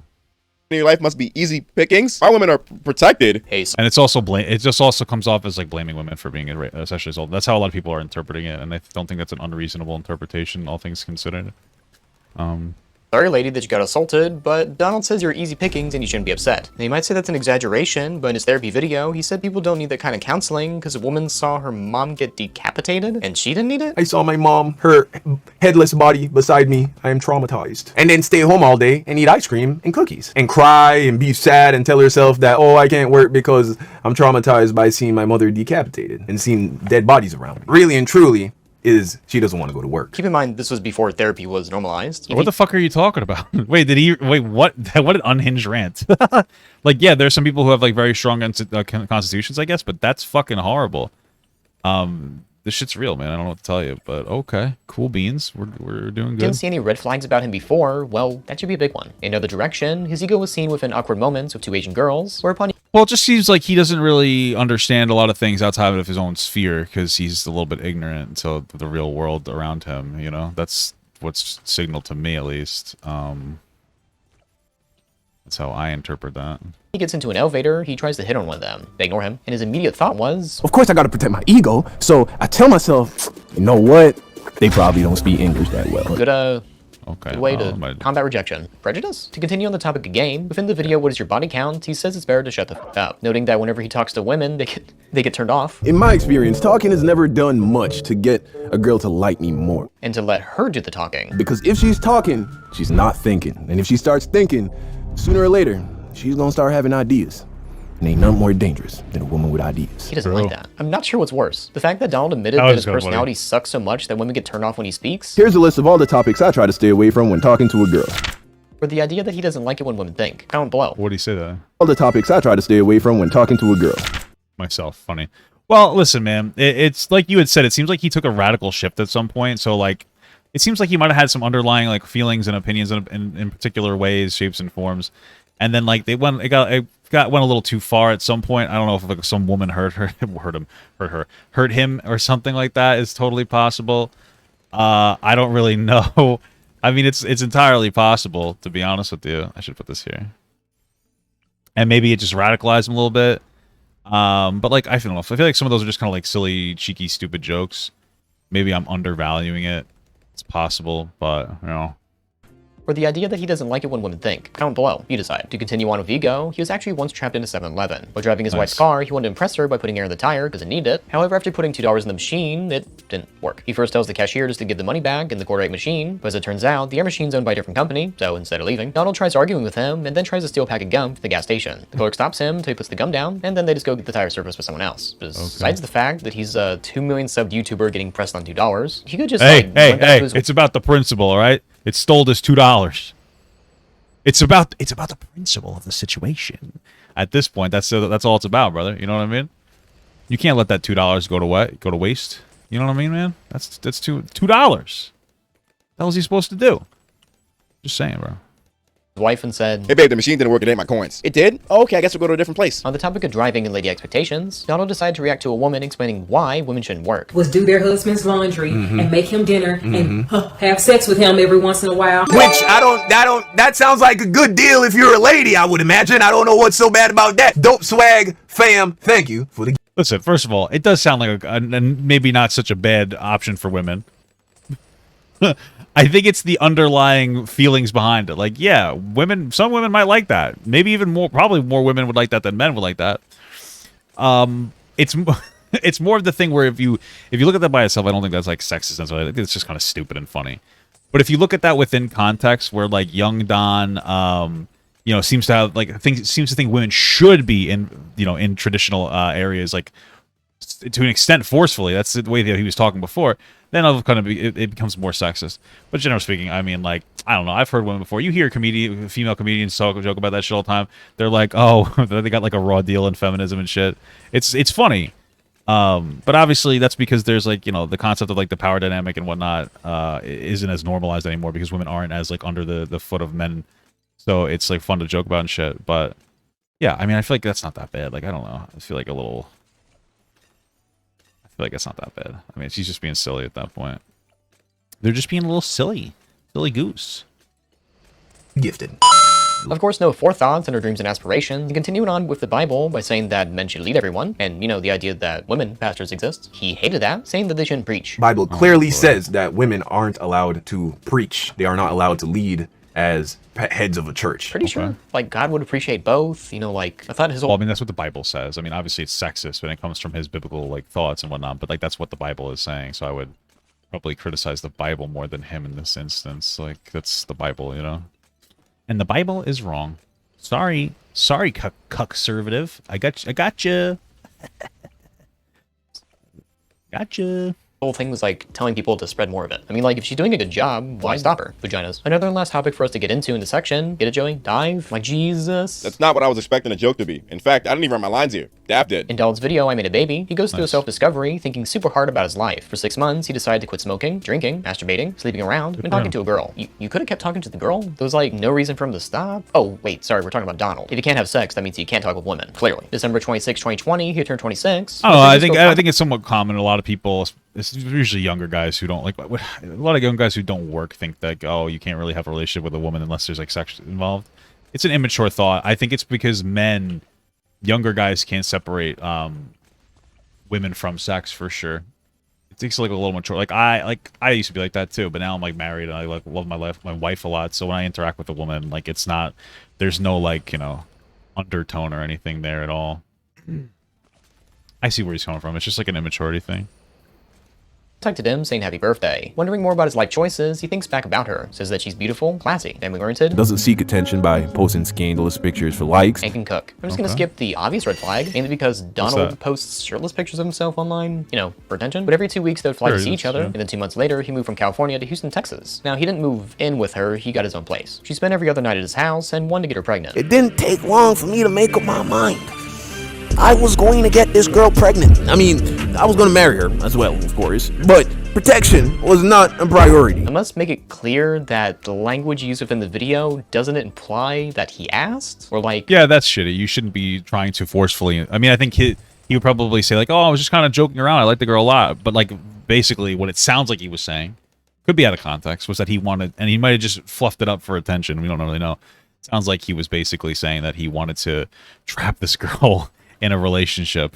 Your life must be easy pickings. Why women are protected. And it's also it just also comes off as like blaming women for being sexually assaulted. That's how a lot of people are interpreting it, and I don't think that's an unreasonable interpretation, all things considered. Sorry, lady, that you got assaulted, but Donald says you're easy pickings and you shouldn't be upset. Now, you might say that's an exaggeration, but in his therapy video, he said people don't need that kind of counseling because a woman saw her mom get decapitated and she didn't need it. I saw my mom, her headless body beside me. I am traumatized. And then stay home all day and eat ice cream and cookies and cry and be sad and tell herself that, oh, I can't work because I'm traumatized by seeing my mother decapitated and seeing dead bodies around me. Really and truly, she doesn't want to go to work. Keep in mind, this was before therapy was normalized. What the fuck are you talking about? Wait, what an unhinged rant. Like, yeah, there's some people who have like very strong constitutions, I guess, but that's fucking horrible. this shit's real, man. I don't know what to tell you, but okay, cool beans. We're doing good. Didn't see any red flags about him before. Well, that should be a big one. In another direction, his ego was seen within awkward moments with 2 Asian girls, whereupon Well, it just seems like he doesn't really understand a lot of things outside of his own sphere because he's a little bit ignorant to the real world around him. You know, that's what's signaled to me, at least. That's how I interpret that. he gets into an elevator, he tries to hit on one of them. They ignore him, and his immediate thought was, Of course, I gotta protect my ego, so I tell myself, you know what? They probably don't speak English that well. Good way to combat rejection. Prejudice? To continue on the topic of game, within the video, what is your body count, he says it's better to shut the f up, noting that whenever he talks to women, they get turned off. In my experience, talking has never done much to get a girl to like me more. And to let her do the talking. Because if she's talking, she's not thinking. And if she starts thinking, sooner or later, she's gonna start having ideas. And ain't nothing more dangerous than a woman with ideas. He doesn't like that. I'm not sure what's worse. The fact that Donald admitted that his personality sucks so much that women get turned off when he speaks. Here's a list of all the topics I try to stay away from when talking to a girl. Or the idea that he doesn't like it when women think. Comment below. What do you say that? All the topics I try to stay away from when talking to a girl. Myself, funny. Well, listen, man. It's like you had said. It seems like he took a radical shift at some point. So, like, it seems like he might have had some underlying like feelings and opinions in particular ways, shapes, and forms. And then like it went a little too far at some point. I don't know if like some woman hurt him or something like that is totally possible. I don't really know. I mean, it's entirely possible, to be honest with you. I should put this here. And maybe it just radicalized him a little bit. But like I don't know. I feel like some of those are just kind of like silly, cheeky, stupid jokes. Maybe I'm undervaluing it. It's possible, but you know. Or the idea that he doesn't like it when women think. Comment below. You decide. To continue on with ego, he was actually once trapped in a 7-Eleven. While driving his wife's car, he wanted to impress her by putting air in the tire because it needed it. However, after putting $2 in the machine, it didn't work. He first tells the cashier just to give the money back in the quarter 8 machine, but as it turns out, the air machine's owned by a different company, so instead of leaving, Donald tries arguing with him and then tries to steal a pack of gum from the gas station. The clerk stops him until he puts the gum down, and then they just go get the tire service with someone else. Besides the fact that he's a 2 million subbed YouTuber getting pressed on $2, he could just hey, it's about the principle, all right? It stole this $2. It's about the principle of the situation. At this point, that's all it's about, brother. You know what I mean? You can't let that $2 go to waste. You know what I mean, man? That's $2. What the hell is he supposed to do? Just saying, bro. Wife and said, Hey babe, the machine didn't work. It ain't my coins. It did? Oh, okay, I guess we'll go to a different place. On the topic of driving and lady expectations, Donald decided to react to a woman explaining why women shouldn't work. Was do their husband's laundry and make him dinner and have sex with him every once in a while. Which that sounds like a good deal if you're a lady, I would imagine. I don't know what's so bad about that. Dope swag, fam, thank you for the... Listen, first of all, it does sound like a maybe not such a bad option for women. I think it's the underlying feelings behind it. Like, yeah, some women might like that. Maybe even more, probably more women would like that than men would like that. It's more of the thing where if you look at that by itself, I don't think that's like sexist necessarily. I think it's just kind of stupid and funny. But if you look at that within context, where like young Don, seems to have seems to think women should be in traditional areas, like to an extent forcefully. That's the way that he was talking before. Then it becomes more sexist. But generally speaking, I mean, like, I don't know. I've heard women before. You hear female comedians joke about that shit all the time. They're like, oh, they got like a raw deal in feminism and shit. It's funny. But obviously that's because there's like, the concept of like the power dynamic and whatnot isn't as normalized anymore because women aren't as like under the foot of men. So it's like fun to joke about and shit. But yeah, I mean, I feel like that's not that bad. Like, I don't know. I feel like it's not that bad. I mean, she's just being silly at that point. They're just being a little silly goose. Gifted. Of course, no forethoughts in her dreams and aspirations, and continuing on with the Bible by saying that men should lead everyone, and, the idea that women pastors exist. He hated that, saying that they shouldn't preach. Bible clearly says that women aren't allowed to preach. They are not allowed to lead as heads of a church. Pretty sure, like, God would appreciate both, I thought his whole... Well, I mean, that's what the Bible says. I mean, obviously it's sexist when it comes from his biblical, like, thoughts and whatnot, but, like, that's what the Bible is saying, so I would probably criticize the Bible more than him in this instance. Like, that's the Bible, And the Bible is wrong. Sorry, cuck-conservative. I got you. Gotcha. whole thing was like telling people to spread more of it. I mean, like, if she's doing a good job, why stop her? Vaginas. Another last topic for us to get into in the section. Get it, Joey? Dive? Like, Jesus. That's not what I was expecting a joke to be. In fact, I didn't even write my lines here. Dap did. In Dalton's video, I Made a Baby, he goes through a self-discovery, thinking super hard about his life. For 6 months, he decided to quit smoking, drinking, masturbating, sleeping around, and talking to a girl. You could have kept talking to the girl? There was, like, no reason for him to stop? Oh, wait, sorry, we're talking about Donald. If you can't have sex, that means you can't talk with women, clearly. December 26, 2020, he turned 26. Oh, I think it's somewhat common. A lot of people, it's usually younger guys who don't, like, a lot of young guys who don't work think that, oh, you can't really have a relationship with a woman unless there's, like, sex involved. It's an immature thought. I think it's because younger guys can't separate women from sex, for sure. It takes, like, a little mature. Like, I used to be like that too, but now I'm, like, married and I, like, love my wife a lot. So when I interact with a woman, like, there's no, like, undertone or anything there at all. I see where he's coming from. It's just like an immaturity thing. Texted him saying happy birthday. Wondering more about his life choices, he thinks back about her. Says that she's beautiful, classy, family-oriented, Doesn't seek attention by posting scandalous pictures for likes. and can cook. I'm just gonna skip the obvious red flag, mainly because Donald that? posts shirtless pictures of himself online, for attention. But every 2 weeks they would fly to see each other, and then 2 months later he moved from California to Houston, Texas. Now he didn't move in with her, he got his own place. She spent every other night at his house and wanted to get her pregnant. It didn't take long for me to make up my mind. I was going to get this girl pregnant. I mean, I was going to marry her as well, of course. But protection was not a priority. I must make it clear that the language used within the video doesn't imply that he asked, or like... Yeah, that's shitty. You shouldn't be trying to forcefully... I mean, I think he would probably say, like, oh, I was just kind of joking around. I like the girl a lot. But, like, basically what it sounds like he was saying, could be out of context, was that he wanted... And he might have just fluffed it up for attention. We don't really know. It sounds like he was basically saying that he wanted to trap this girl in a relationship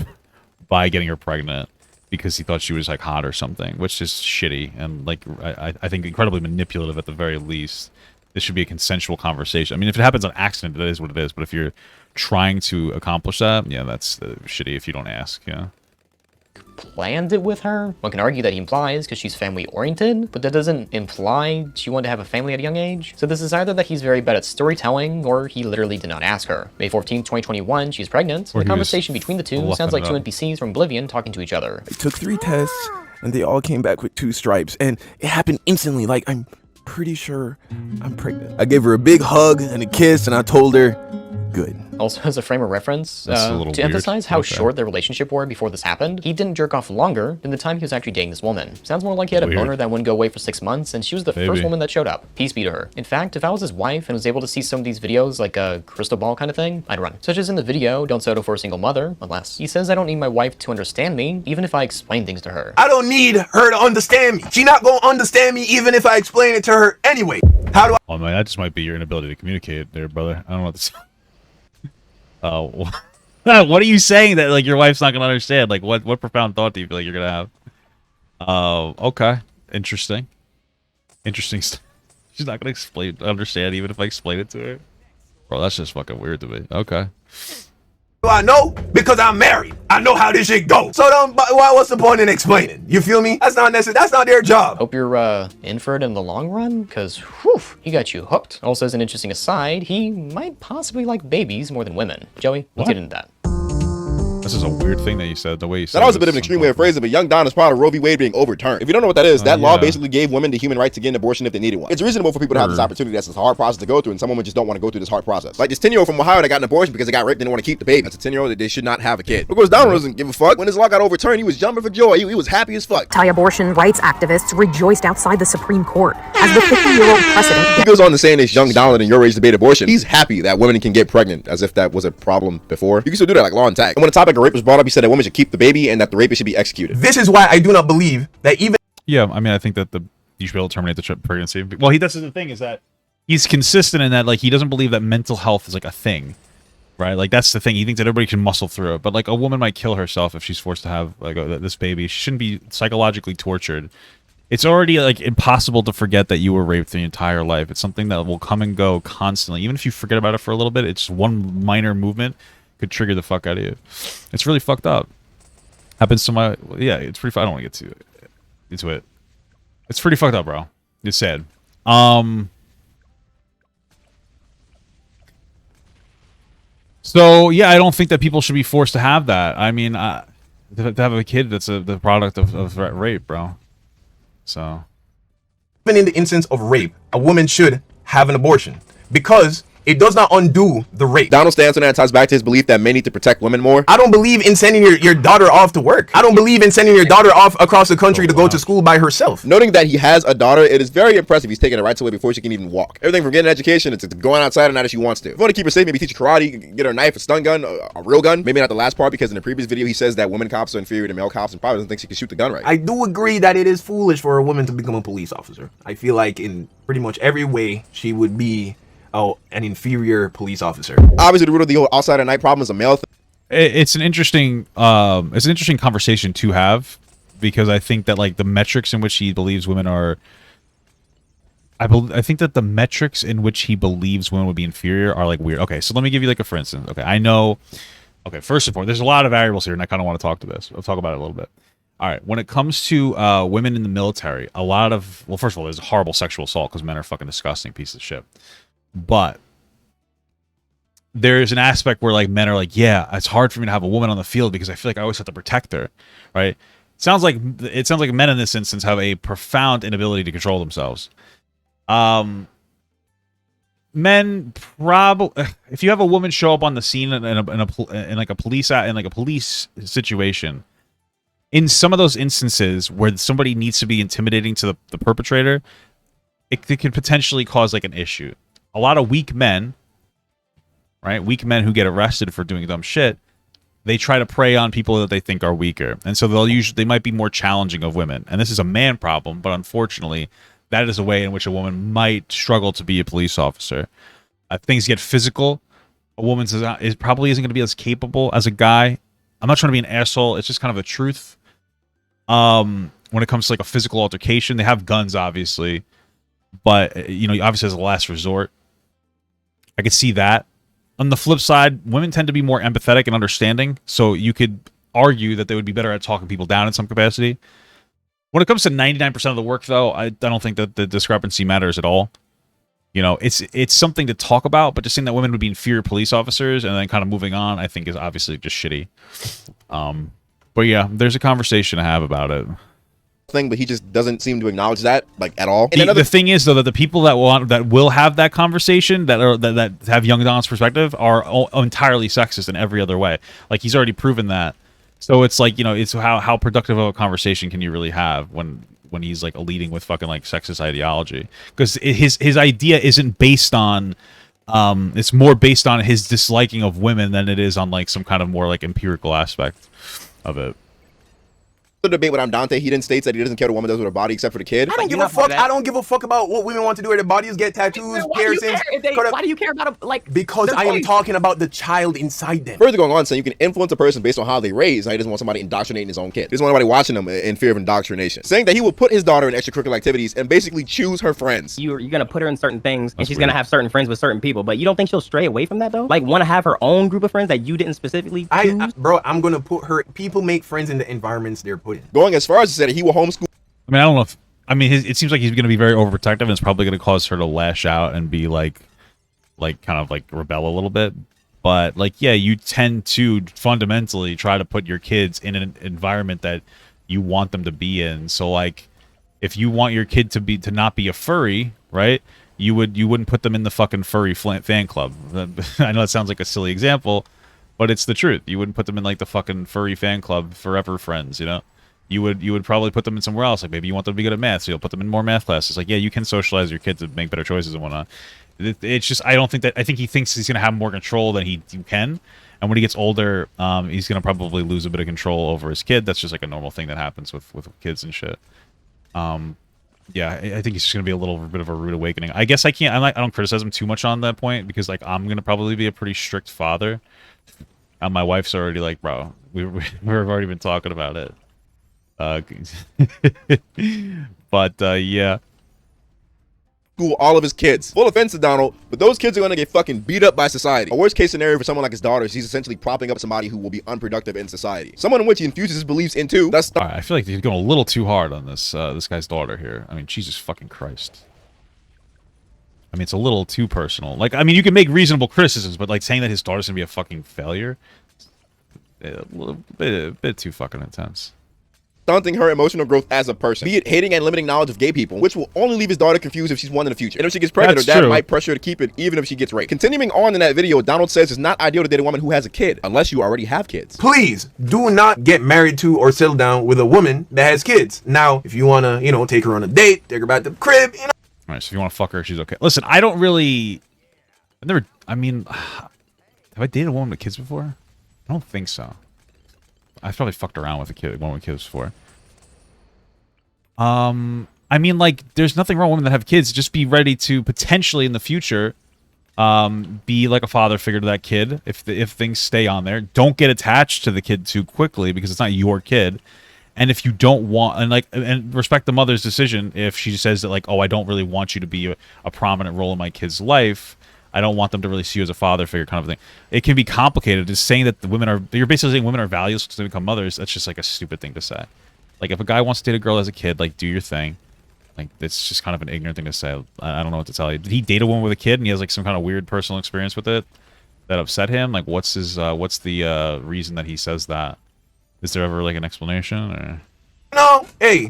by getting her pregnant because he thought she was, like, hot or something, which is shitty and, like, I think incredibly manipulative at the very least. This should be a consensual conversation. I mean, if it happens on accident, it is what it is, but if you're trying to accomplish that, yeah, that's shitty if you don't ask, yeah. planned it with her. One can argue that he implies because she's family-oriented, but that doesn't imply she wanted to have a family at a young age. So this is either that he's very bad at storytelling, or he literally did not ask her. May 14th, 2021, she's pregnant. The conversation between the two sounds like two NPCs from Oblivion talking to each other. I took 3 tests, and they all came back with 2 stripes, and it happened instantly. Like, I'm pretty sure I'm pregnant. I gave her a big hug and a kiss, and I told her, good. Also, as a frame of reference, to emphasize how short their relationship were before this happened, he didn't jerk off longer than the time he was actually dating this woman. Sounds more like he had a boner that wouldn't go away for 6 months, and she was the first woman that showed up. Peace be to her. In fact, if I was his wife and was able to see some of these videos, like a crystal ball kind of thing, I'd run. Such as in the video, Don't Settle for a Single Mother, unless he says I don't need my wife to understand me, even if I explain things to her. I don't need her to understand me. She not gonna understand me even if I explain it to her anyway. How do I... Oh man, that just might be your inability to communicate there, brother. I don't know what to say. Oh, what are you saying that like your wife's not gonna understand? Like, what profound thought do you feel like you're gonna have? Okay, interesting. She's not gonna understand even if I explain it to her. Bro, that's just fucking weird to me. Okay. I know? Because I'm married. I know how this shit goes. So what's the point in explaining? You feel me? That's not necessary. That's not their job. Hope you're in for it in the long run, because whew, he got you hooked. Also, as an interesting aside, he might possibly like babies more than women. Joey, let's get into that. This is a weird thing that you said, the way you said it. That was a bit of an extreme way of phrasing it, but young Don is proud of Roe v. Wade being overturned. If you don't know what that is, that law basically gave women the human right to get an abortion if they needed one. It's reasonable for people to have this opportunity. That's a hard process to go through, and some women just don't want to go through this hard process. Like this 10-year-old from Ohio that got an abortion because they got raped and didn't want to keep the baby. That's a 10-year-old that they should not have a kid. Of course, Donald doesn't give a fuck. When his law got overturned, he was jumping for joy. He was happy as fuck. Anti-abortion rights activists rejoiced outside the Supreme Court as the 50-year-old precedent... He goes on to say in this young Donald and your age debate abortion, he's happy that women can get pregnant, as if that was a problem before. You can still do that like law and tag. And when the topic of rape was brought up, he said that women should keep the baby and that the rapist should be executed. This is why I do not believe that even... Yeah, I mean, I think that you should be able to terminate the pregnancy. Well, that's the thing, is that he's consistent in that, like, he doesn't believe that mental health is, like, a thing, right? Like, that's the thing. He thinks that everybody can muscle through it. But, like, a woman might kill herself if she's forced to have, like, this baby. She shouldn't be psychologically tortured. It's already, like, impossible to forget that you were raped the entire life. It's something that will come and go constantly. Even if you forget about it for a little bit, it's one minor movement could trigger the fuck out of you. It's really fucked up. Happens to my... Yeah, it's pretty... I don't want to get into it. It's pretty fucked up, bro. It's sad. So, yeah, I don't think that people should be forced to have that. I mean, to have a kid that's the product of rape, bro. So even in the instance of rape, a woman should have an abortion because it does not undo the rape. Donald stands on that and ties back to his belief that men need to protect women more. I don't believe in sending your daughter off to work. I don't believe in sending your daughter off across the country to go to school by herself. Noting that he has a daughter, it is very impressive he's taking it right away before she can even walk. Everything from getting an education to going outside and not as she wants to. If you want to keep her safe, maybe teach her karate, get her a knife, a stun gun, a real gun. Maybe not the last part, because in the previous video he says that women cops are inferior to male cops and probably doesn't think she can shoot the gun right. I do agree that it is foolish for a woman to become a police officer. I feel like in pretty much every way she would be an inferior police officer. Obviously, the root of the whole outside at night problem is a male thing. It's an interesting conversation to have, because I think that like the metrics in which he believes women are, I think that the metrics in which he believes women would be inferior are like weird. Okay, so let me give you like a for instance. Okay, I know. Okay, first of all, there's a lot of variables here, and I kind of want to talk to this. I'll talk about it a little bit. All right, when it comes to women in the military, a lot of, well, first of all, there's horrible sexual assault because men are fucking disgusting pieces of shit. But there's an aspect where like men are like, yeah, it's hard for me to have a woman on the field because I feel like I always have to protect her, right? It sounds like men in this instance have a profound inability to control themselves. Men probably, if you have a woman show up on the scene in a police situation, in some of those instances where somebody needs to be intimidating to the perpetrator, it could potentially cause like an issue. A lot of weak men, right? Weak men who get arrested for doing dumb shit, they try to prey on people that they think are weaker. And so they might be more challenging of women. And this is a man problem, but unfortunately, that is a way in which a woman might struggle to be a police officer. If things get physical, a woman probably isn't going to be as capable as a guy. I'm not trying to be an asshole. It's just kind of the truth. When it comes to like a physical altercation, they have guns, obviously. But, you know, obviously as a last resort. I could see that. On the flip side, women tend to be more empathetic and understanding, so you could argue that they would be better at talking people down in some capacity. When it comes to 99% of the work, though, I don't think that the discrepancy matters at all. You know, it's something to talk about, but just saying that women would be inferior police officers and then kind of moving on, I think is obviously just shitty. But yeah, there's a conversation to have about it. Thing, but he just doesn't seem to acknowledge that like at all. The thing is though that the people that will have that conversation that have young Don's perspective are entirely sexist in every other way. Like he's already proven that. So it's like, you know, it's how productive of a conversation can you really have when he's like leading with fucking like sexist ideology? Because his idea isn't based on it's more based on his disliking of women than it is on like some kind of more like empirical aspect of it. The debate with Dante, he didn't state that he doesn't care what a woman does with her body except for the kid. I don't give a fuck. I don't give a fuck about what women want to do with their bodies, get tattoos, piercings. Why do you care about because I am talking about the child inside them. Further going on, saying you can influence a person based on how they raise. Now he doesn't want somebody indoctrinating his own kid. He doesn't want anybody watching him in fear of indoctrination. Saying that he will put his daughter in extracurricular activities and basically choose her friends. You're gonna put her in certain things, and she's gonna have certain friends with certain people. But you don't think she'll stray away from that though? Like want to have her own group of friends that you didn't specifically choose? Bro, I'm gonna put her. People make friends in the environments they're put in. Going as far as said he will homeschool. I mean, I don't know if it seems like he's going to be very overprotective, and it's probably going to cause her to lash out and be like kind of like rebel a little bit. But like, yeah, you tend to fundamentally try to put your kids in an environment that you want them to be in. So like, if you want your kid to not be a furry, right? You wouldn't put them in the fucking furry fan club. I know it sounds like a silly example, but it's the truth. You wouldn't put them in like the fucking furry fan club, forever friends, you know? You would probably put them in somewhere else. Like maybe you want them to be good at math, so you'll put them in more math classes. Like, yeah, you can socialize your kids to make better choices and whatnot. It's just, I think he thinks he's going to have more control than he can. And when he gets older, he's going to probably lose a bit of control over his kid. That's just like a normal thing that happens with kids and shit. Yeah, I think it's just going to be a little bit of a rude awakening. I guess I don't criticize him too much on that point because like I'm going to probably be a pretty strict father. And my wife's already like, bro, we've already been talking about it. But yeah, school all of his kids. Full offense to Donald, but those kids are gonna get fucking beat up by society. A worst case scenario for someone like his daughter is he's essentially propping up somebody who will be unproductive in society. Someone in which he infuses his beliefs into. All right, I feel like he's going a little too hard on this this guy's daughter here. I mean, Jesus fucking Christ. I mean, it's a little too personal. Like, I mean, you can make reasonable criticisms, but like saying that his daughter's gonna be a fucking failure, a bit too fucking intense. Stunting her emotional growth as a person, be it hating and limiting knowledge of gay people, which will only leave his daughter confused if she's one in the future. And if she gets pregnant, her dad might pressure her to keep it even if she gets raped. Continuing on in that video, Donald says it's not ideal to date a woman who has a kid, unless you already have kids. Please do not get married to or settle down with a woman that has kids. Now, if you want to, you know, take her on a date, take her back to the crib, you know. All right, so if you want to fuck her, she's okay. Listen, I don't really... I mean, have I dated a woman with kids before? I don't think so. I've probably fucked around with a woman with kids before. I mean, like, there's nothing wrong with women that have kids. Just be ready to potentially in the future be like a father figure to that kid if things stay on there. Don't get attached to the kid too quickly because it's not your kid. And if you don't want, and respect the mother's decision if she says that, like, oh, I don't really want you to be a prominent role in my kid's life. I don't want them to really see you as a father figure kind of thing. It can be complicated. Just saying that you're basically saying women are valueless to become mothers. That's just like a stupid thing to say. Like, if a guy wants to date a girl as a kid, like, do your thing. Like, it's just kind of an ignorant thing to say. I don't know what to tell you. Did he date a woman with a kid and he has, like, some kind of weird personal experience with it that upset him? Like, what's the reason that he says that? Is there ever, like, an explanation? Or... No, hey.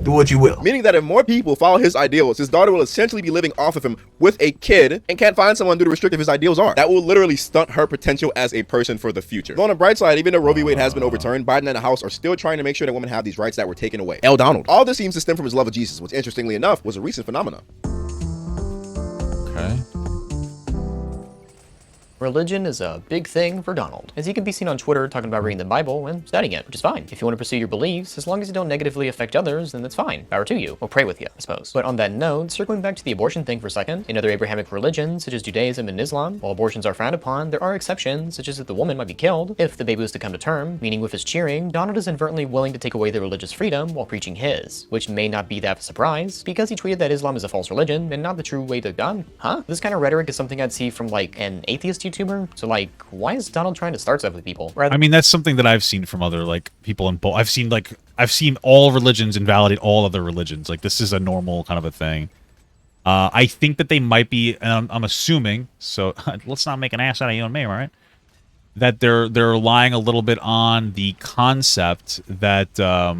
Do what you will. Meaning that if more people follow his ideals, his daughter will essentially be living off of him with a kid and can't find someone due to restrictive his ideals are. That will literally stunt her potential as a person for the future. Though on the bright side, even though Roe v. Wade has been overturned, Biden and the House are still trying to make sure that women have these rights that were taken away. L. Donald. All this seems to stem from his love of Jesus, which interestingly enough was a recent phenomenon. Okay. Religion is a big thing for Donald, as he can be seen on Twitter talking about reading the Bible and studying it, which is fine. If you want to pursue your beliefs, as long as you don't negatively affect others, then that's fine. Power to you. We'll pray with you, I suppose. But on that note, circling back to the abortion thing for a second, in other Abrahamic religions, such as Judaism and Islam, while abortions are frowned upon, there are exceptions, such as that the woman might be killed if the baby was to come to term, meaning with his cheering, Donald is inadvertently willing to take away their religious freedom while preaching his, which may not be that of a surprise, because he tweeted that Islam is a false religion and not the true way to God. Huh? This kind of rhetoric is something I'd see from, like, an atheist YouTuber, so, like, why is Donald trying to start stuff with people? I mean, that's something that I've seen from other, like, people in both. I've seen all religions invalidate all other religions. Like, this is a normal kind of a thing. I think that they might be, and I'm assuming, so let's not make an ass out of you and me, right? That they're relying a little bit on the concept that they're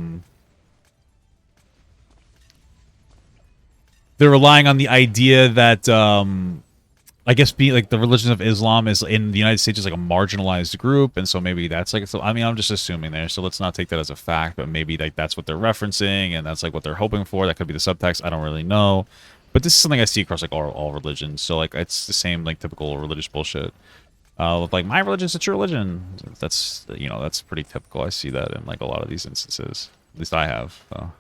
relying on the idea that I guess being like the religion of Islam is in the United States is like a marginalized group, and so maybe that's like, so I mean, I'm just assuming there, so let's not take that as a fact, but maybe like that's what they're referencing and that's like what they're hoping for. That could be the subtext. I don't really know, but this is something I see across like all religions. So like it's the same like typical religious bullshit. Like my religion is a true religion. That's, you know, that's pretty typical. I see that in like a lot of these instances. At least I have. So.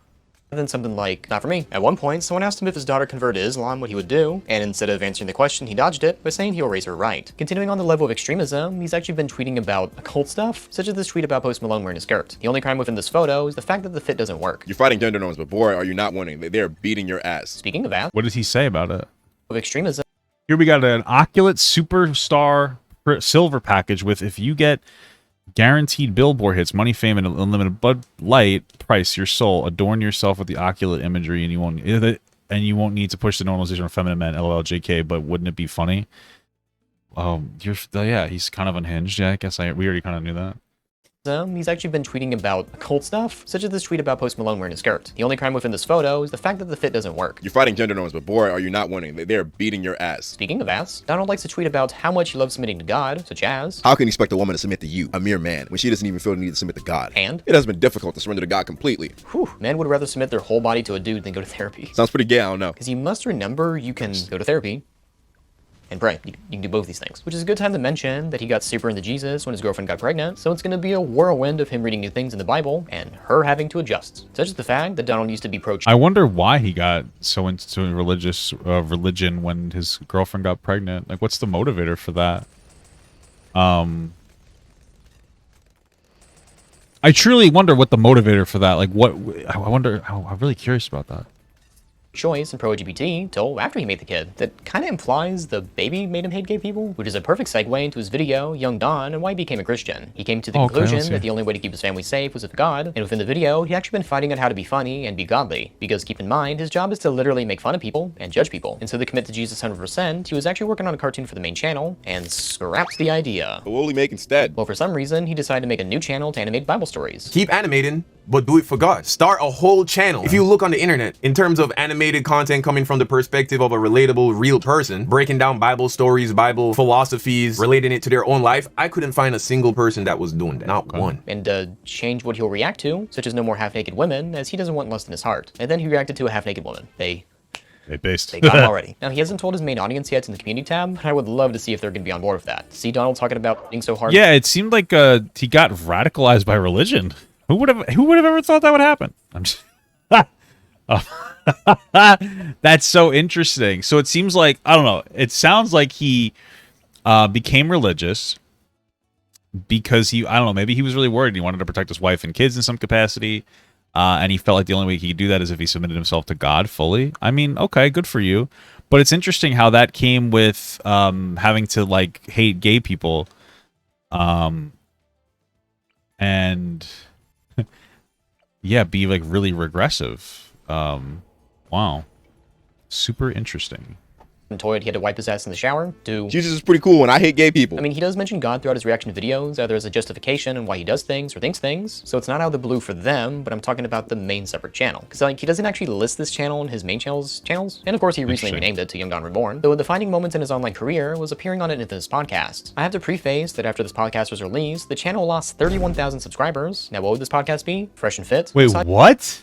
And then something like, not for me. At one point, someone asked him if his daughter converted to Islam, what he would do, and instead of answering the question, he dodged it by saying he'll raise her right. Continuing on the level of extremism, he's actually been tweeting about occult stuff, such as this tweet about Post Malone wearing a skirt. The only crime within this photo is the fact that the fit doesn't work. You're fighting gender norms, but boy, are you not winning. They're beating your ass. Speaking of that, what did he say about it? Of extremism. Here we got an Oculus Superstar Silver package with, if you get guaranteed billboard hits, money, fame, and unlimited Bud Light price, your soul, adorn yourself with the Oculus imagery, and you won't need to push the normalization of feminine men. LOL, JK. But wouldn't it be funny? Yeah, he's kind of unhinged. Yeah, I guess we already kind of knew that. He's actually been tweeting about occult stuff, such as this tweet about Post Malone wearing a skirt. The only crime within this photo is the fact that the fit doesn't work. You're fighting gender norms, but boy, are you not winning. They're beating your ass. Speaking of ass, Donald likes to tweet about how much he loves submitting to God, such as, how can you expect a woman to submit to you, a mere man, when she doesn't even feel the need to submit to God? And it has been difficult to surrender to God completely. Whew, men would rather submit their whole body to a dude than go to therapy. Sounds pretty gay, I don't know. Because you must remember you can go to therapy and pray. You can do both these things. Which is a good time to mention that he got super into Jesus when his girlfriend got pregnant, so it's going to be a whirlwind of him reading new things in the Bible and her having to adjust. Such as the fact that Donald used to be pro-choice. I wonder why he got so into religion when his girlfriend got pregnant. Like, what's the motivator for that? I truly wonder what the motivator for that. Like, what? I wonder. I'm really curious about that. choice and pro-LGBT till after he made the kid. That kind of implies the baby made him hate gay people, which is a perfect segue into his video, Young Don, and why he became a Christian. He came to the conclusion that the only way to keep his family safe was with God, and within the video, he actually been fighting on how to be funny and be godly, because keep in mind, his job is to literally make fun of people and judge people. And so to commit to Jesus 100%, he was actually working on a cartoon for the main channel, and scrapped the idea. What will he make instead? Well, for some reason, he decided to make a new channel to animate Bible stories. Keep animating, but do it for God. Start a whole channel. If you look on the internet, in terms of animated content coming from the perspective of a relatable, real person, breaking down Bible stories, Bible philosophies, relating it to their own life, I couldn't find a single person that was doing that. Not one. And change what he'll react to, such as no more half-naked women, as he doesn't want lust in his heart. And then he reacted to a half-naked woman. They got him already. Now, he hasn't told his main audience yet in the community tab, but I would love to see if they're going to be on board with that. See Donald talking about being so hard. Yeah, it seemed like he got radicalized by religion. Who would have ever thought that would happen? I'm just... That's so interesting. So it seems like, I don't know, it sounds like he became religious because I don't know, maybe he was really worried. He wanted to protect his wife and kids in some capacity. And he felt like the only way he could do that is if he submitted himself to God fully. I mean, okay, good for you. But it's interesting how that came with having to, like, hate gay people. And, yeah, be, like, really regressive. Wow. Super interesting. Toilet, he had to wipe his ass in the shower. Jesus is pretty cool, and I hate gay people. I mean, he does mention God throughout his reaction videos, either as a justification on why he does things or thinks things, so it's not out of the blue for them, but I'm talking about the main separate channel. Because, like, he doesn't actually list this channel in his main channels, and of course he recently renamed it to Young Don Reborn, though the defining moments in his online career was appearing on it in this podcast. I have to preface that after this podcast was released, the channel lost 31,000 subscribers. Now, what would this podcast be? Fresh and Fit? Wait, what?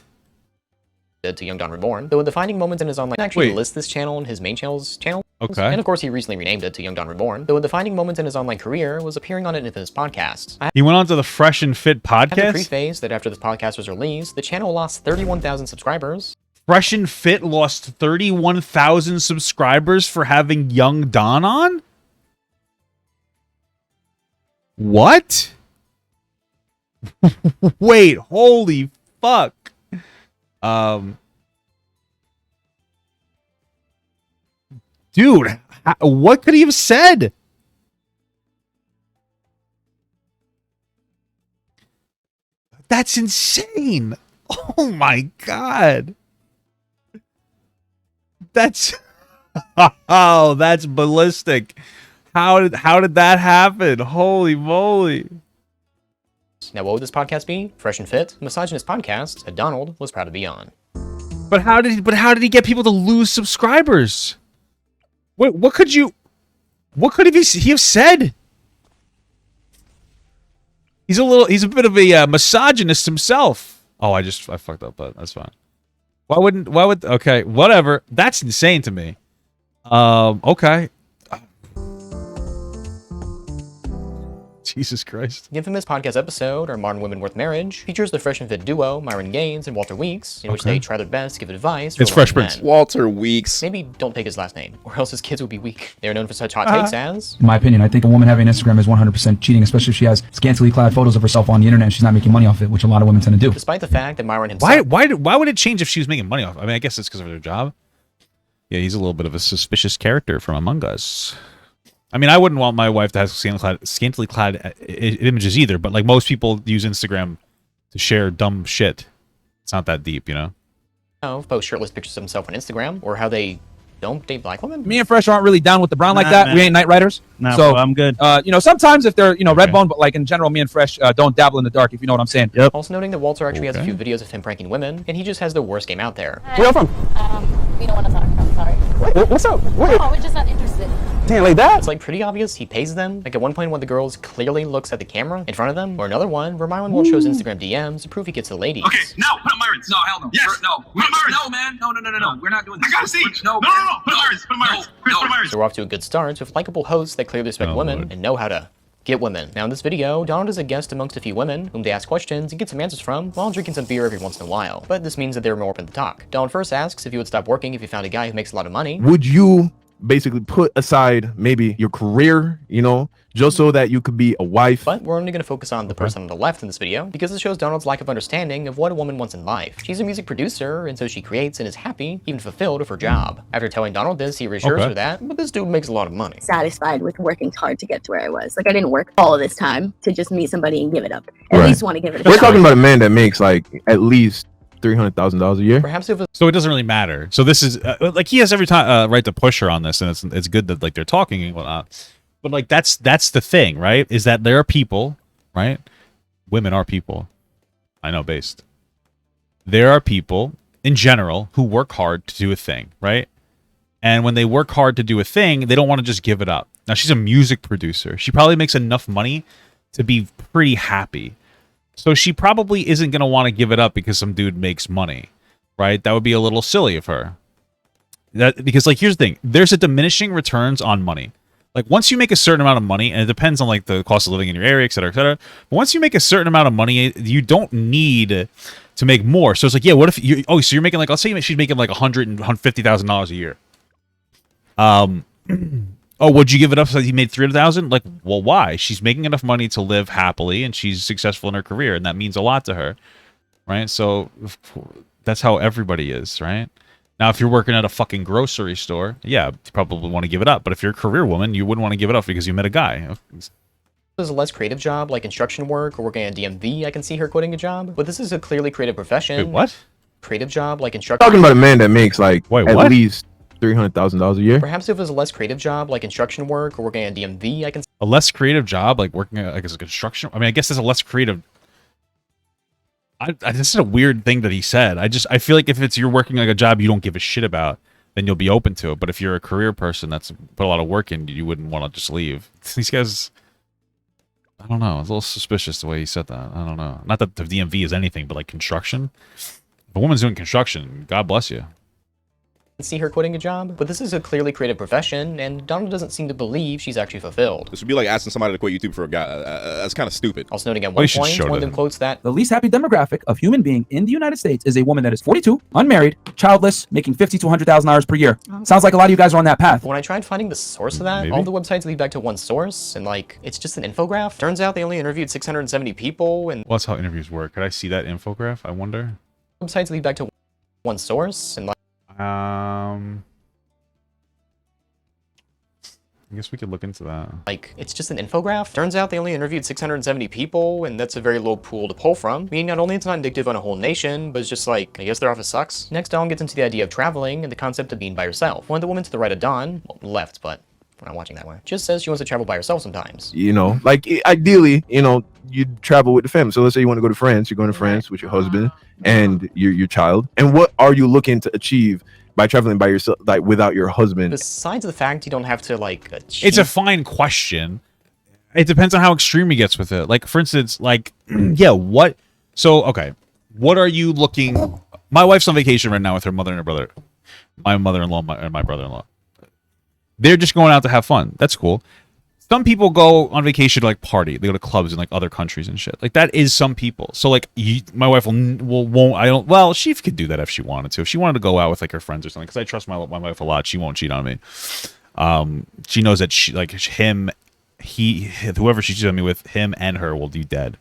To Young Don Reborn, though the defining moments in his online actually list this channel in his main channels. Okay. And of course he recently renamed it to Young Don Reborn, though the defining moments in his online career was appearing on it in this podcast. He went on to the Fresh and Fit podcast? I have to preface that after this podcast was released, the channel lost 31,000 subscribers. Fresh and Fit lost 31,000 subscribers for having Young Don on? What? Wait, holy fuck. Dude, what could he have said? That's insane. Oh my god. That's oh, that's ballistic. How did that happen? Holy moly. Now, what would this podcast be? Fresh and Fit, a misogynist podcast that Donald was proud to be on. But how did he get people to lose subscribers? Wait, what could he have said? He's a bit of a misogynist himself. Oh, I fucked up, but that's fine. Okay, whatever. That's insane to me. Okay. Jesus Christ. The infamous podcast episode, Are Modern Women Worth Marriage, features the Fresh and Fit duo, Myron Gaines and Walter Weeks, in which they try their best to give advice for It's Fresh Prince. Walter Weeks. Maybe don't take his last name, or else his kids will be weak. They are known for such hot takes as... In my opinion, I think a woman having Instagram is 100% cheating, especially if she has scantily clad photos of herself on the internet and she's not making money off it, which a lot of women tend to do. Despite the fact that Myron himself... Why would it change if she was making money off? I mean, I guess it's because of their job. Yeah, he's a little bit of a suspicious character from Among Us. I mean, I wouldn't want my wife to have scantily clad images either, but like most people use Instagram to share dumb shit. It's not that deep, you know? Post shirtless pictures of himself on Instagram, or how they don't date black women. Me and Fresh aren't really down with the brown like that. We ain't Night Riders. Nah, so bro, I'm good. Sometimes if they're, Redbone, but like in general, me and Fresh don't dabble in the dark, if you know what I'm saying. Yep. Also noting that Walter actually has a few videos of him pranking women, and he just has the worst game out there. Where you from? We don't want to talk. I'm sorry. What's up? Oh, we're just not interested. Damn, like that? It's like pretty obvious he pays them. Like at one point, one of the girls clearly looks at the camera in front of them, or another one where Myron will show his Instagram DMs to prove he gets the ladies. Okay, no, put up Myron's. No, hell no. Yes. No. Put up Myron's. No, man. No. We're not doing this. I gotta see. No. Put up Myron's. Put up Myron's. Chris, put up Myron's. So we're off to a good start with likable hosts that clearly respect women and know how to get women. Now in this video, Donald is a guest amongst a few women whom they ask questions and get some answers from while drinking some beer every once in a while. But this means that they're more open to talk. Donald first asks if he would stop working if he found a guy who makes a lot of money. Would you basically put aside maybe your career, you know, just so that you could be a wife. But we're only going to focus on the person on the left in this video, because this shows Donald's lack of understanding of what a woman wants in life. She's a music producer, and so she creates and is happy, even fulfilled with her job. After telling Donald this, he reassures her that, but this dude makes a lot of money. Satisfied with working hard to get to where I was. Like, I didn't work all of this time to just meet somebody and give it up. At least want to give it a We're shot. talking about a man that makes like at least $300,000 a year. Perhaps if So it doesn't really matter. So this is like he has every time right to push her on this, and it's good that like they're talking and whatnot. But like that's the thing, right? Is that there are people, right? Women are people. I know, based. There are people in general who work hard to do a thing, right? And when they work hard to do a thing, they don't want to just give it up. Now she's a music producer. She probably makes enough money to be pretty happy. So she probably isn't going to want to give it up because some dude makes money, right? That would be a little silly of her. Because like here's the thing, there's a diminishing returns on money. Like once you make a certain amount of money, and it depends on like the cost of living in your area, et cetera, et cetera. But once you make a certain amount of money, you don't need to make more. So it's like, yeah, what if you? Oh, so you're making like, let's say she's making like $150,000 a year. Oh, would you give it up so you made $300,000? Like, well, why? She's making enough money to live happily, and she's successful in her career, and that means a lot to her, right? So that's how everybody is, right? Now, if you're working at a fucking grocery store, yeah, you probably want to give it up. But if you're a career woman, you wouldn't want to give it up because you met a guy. There's a less creative job like construction work or working at DMV, I can see her quitting a job. But this is a clearly creative profession. Wait, what? Creative job like construction. Talking about a man that makes like at what? least $300,000 a year. Perhaps if it was a less creative job like construction work or working at DMV, I can. A less creative job like working at like as a construction. I mean, I guess there's a less creative. This is a weird thing that he said. I feel like if you're working like a job you don't give a shit about, then you'll be open to it. But if you're a career person that's put a lot of work in, you wouldn't want to just leave. These guys, I don't know. It's a little suspicious the way he said that. I don't know. Not that the DMV is anything, but like construction. If a woman's doing construction, God bless you. See her quitting a job, but this is a clearly creative profession, and Donald doesn't seem to believe she's actually fulfilled. This would be like asking somebody to quit YouTube for a guy. That's kind of stupid. Also noting at one point, one of them quotes that the least happy demographic of human being in the United States is a woman that is 42, unmarried, childless, making $50,000 to $100,000 per year. Sounds like a lot of you guys are on that path. When I tried finding the source of that, all the websites lead back to one source, and like, it's just an infograph. Turns out they only interviewed 670 people, and well, that's how interviews work. Could I see that infograph? I wonder. Websites lead back to one source, and like, I guess we could look into that. Like, it's just an infograph. Turns out they only interviewed 670 people, and that's a very low pool to pull from. Meaning not only it's not indicative on a whole nation, but it's just like, I guess their office sucks. Next, Dawn gets into the idea of traveling and the concept of being by herself. One of the women to the right of Dawn, well, left, but we're not watching that way, just says she wants to travel by herself sometimes. You know, like ideally, you know, you'd travel with the family. So let's say you want to go to France, you're going to France with your husband and your child. And what are you looking to achieve by traveling by yourself, like without your husband? Besides the fact you don't have to like achieve. It's a fine question. It depends on how extreme he gets with it. Like, for instance, like, yeah, what? So, okay, what are you looking? My wife's on vacation right now with her mother and her brother. My mother-in-law and my brother-in-law. They're just going out to have fun. That's cool. Some people go on vacation to like party. They go to clubs in like other countries and shit. Like that is some people. So like my wife won't. I don't. Well, she could do that if she wanted to. If she wanted to go out with like her friends or something. Because I trust my wife a lot. She won't cheat on me. She knows that she like him, whoever she cheats on me with, him and her will be dead.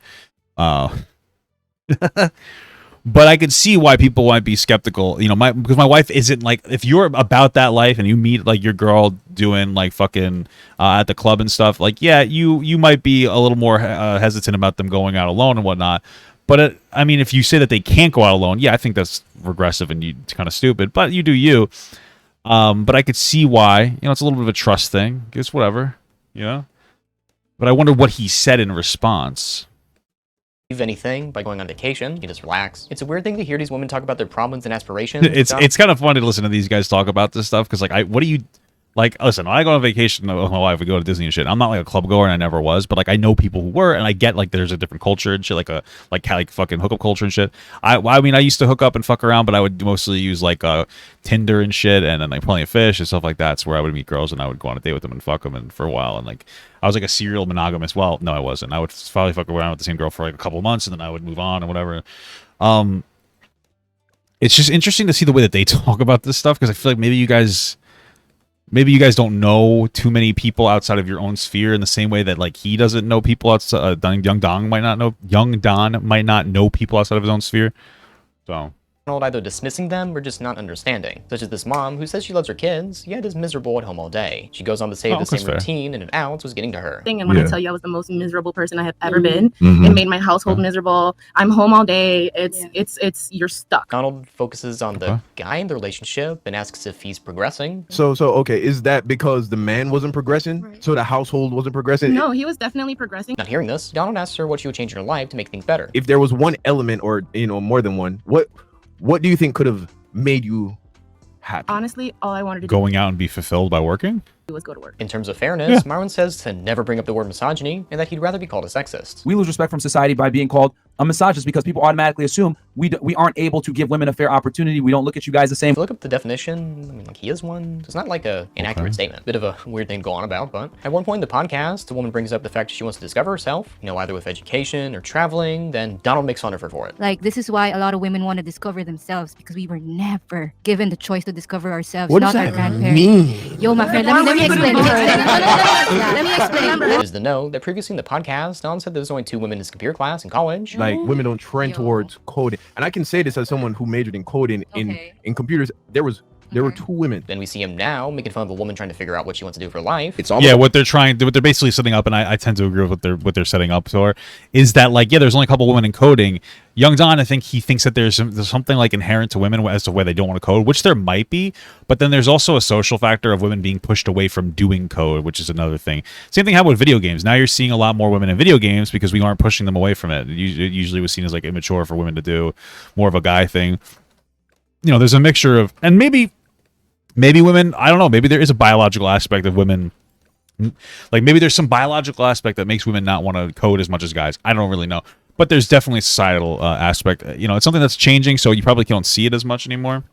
But I could see why people might be skeptical, you know, because my wife isn't like, if you're about that life and you meet like your girl doing like fucking at the club and stuff, like, yeah, you might be a little more hesitant about them going out alone and whatnot. But I mean, if you say that they can't go out alone, yeah, I think that's regressive and it's kind of stupid, but you do you. But I could see why, you know, it's a little bit of a trust thing. Guess whatever, you know. But I wonder what he said in response. Anything by going on vacation, you just relax. It's a weird thing to hear these women talk about their problems and aspirations. It's kind of fun to listen to these guys talk about this stuff because like what do you like? Listen, when I go on vacation with my wife, we go to Disney and shit. I'm not like a club goer and I never was, but like I know people who were, and I get like there's a different culture and shit, like fucking hookup culture and shit. I mean, I used to hook up and fuck around, but I would mostly use like Tinder and shit, and then like Plenty of Fish and stuff like that. It's where I would meet girls and I would go on a date with them and fuck them and for a while, and like I was like a serial monogamous. Well, no, I wasn't. I would probably fuck around with the same girl for like a couple of months and then I would move on or whatever. It's just interesting to see the way that they talk about this stuff because I feel like maybe you guys maybe you guys don't know too many people outside of your own sphere in the same way that like he doesn't know people outside. Young Don might not know people outside of his own sphere. So. Either dismissing them or just not understanding. Such as this mom who says she loves her kids, yet is miserable at home all day. She goes on to say the same routine and an ounce was getting to her. And when I tell you I was the most miserable person I have ever been, it made my household miserable. I'm home all day. It's you're stuck. Donald focuses on the guy in the relationship and asks if he's progressing. So okay, is that because the man wasn't progressing? Right. So the household wasn't progressing? No, he was definitely progressing. Not hearing this, Donald asks her what she would change in her life to make things better. If there was one element or more than one, what do you think could have made you happy? Honestly, all I wanted to going out and be fulfilled by working? Was go to work. In terms of fairness, Marwan says to never bring up the word misogyny and that he'd rather be called a sexist. We lose respect from society by being called a misogynist because people automatically assume we aren't able to give women a fair opportunity. We don't look at you guys the same. If you look up the definition, I mean, like he is one. It's not like an inaccurate statement. Bit of a weird thing to go on about, but at one point in the podcast, the woman brings up the fact that she wants to discover herself, either with education or traveling, then Donald makes fun of her for it. Like, this is why a lot of women want to discover themselves because we were never given the choice to discover ourselves, what not does our that grandparents. mean? Yo, my friend, let me explain. Let me explain. Is the note that previously in the podcast, Donald said there was only 2 women in his computer class in college. Like, women don't trend towards coding. And I can say this as someone who majored in coding in computers. There were 2 women. Then we see him now making fun of a woman trying to figure out what she wants to do for life. It's what they're basically setting up, and I tend to agree with what they're setting up for, is that like there's only a couple women in coding. Young Don, I think he thinks that there's something like inherent to women as to why they don't want to code, which there might be, but then there's also a social factor of women being pushed away from doing code, which is another thing. Same thing happened with video games. Now you're seeing a lot more women in video games because we aren't pushing them away from it. It usually was seen as like immature for women to do, more of a guy thing. There's a mixture of, and maybe women, I don't know, maybe there is a biological aspect of women. Like maybe there's some biological aspect that makes women not want to code as much as guys. I don't really know. But there's definitely a societal aspect. It's something that's changing, so you probably don't see it as much anymore.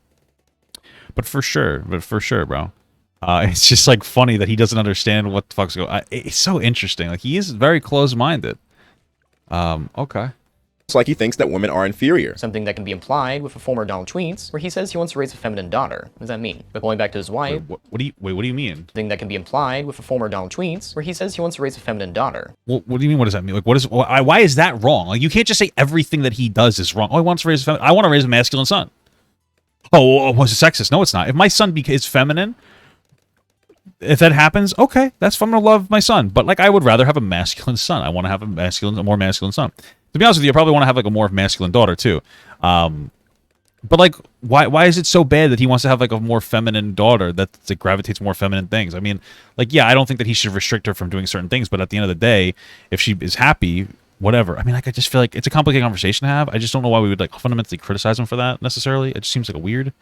But for sure, bro. It's just like funny that he doesn't understand what the fuck's going on. It's so interesting. Like he is very close-minded. Okay. It's like he thinks that women are inferior. Something that can be implied with a former Donald tweets, where he says he wants to raise a feminine daughter. What does that mean? But going back to his wife... What do you mean? Something that can be implied with a former Donald tweets, where he says he wants to raise a feminine daughter. What do you mean? What does that mean? Like, why is that wrong? Like, you can't just say everything that he does is wrong. Oh, he wants to raise I want to raise a masculine son. Oh, was it sexist? No, it's not. If my son is feminine, if that happens, okay, that's fun. to love my son. But like, I would rather have a masculine son. I want to have a more masculine son. To be honest with you, I probably want to have like a more masculine daughter too. But like, why is it so bad that he wants to have like a more feminine daughter that gravitates more feminine things? I mean, like, yeah, I don't think that he should restrict her from doing certain things, but at the end of the day, if she is happy, whatever. I mean, like, I just feel like it's a complicated conversation to have. I just don't know why we would like fundamentally criticize him for that necessarily. It just seems like a weird.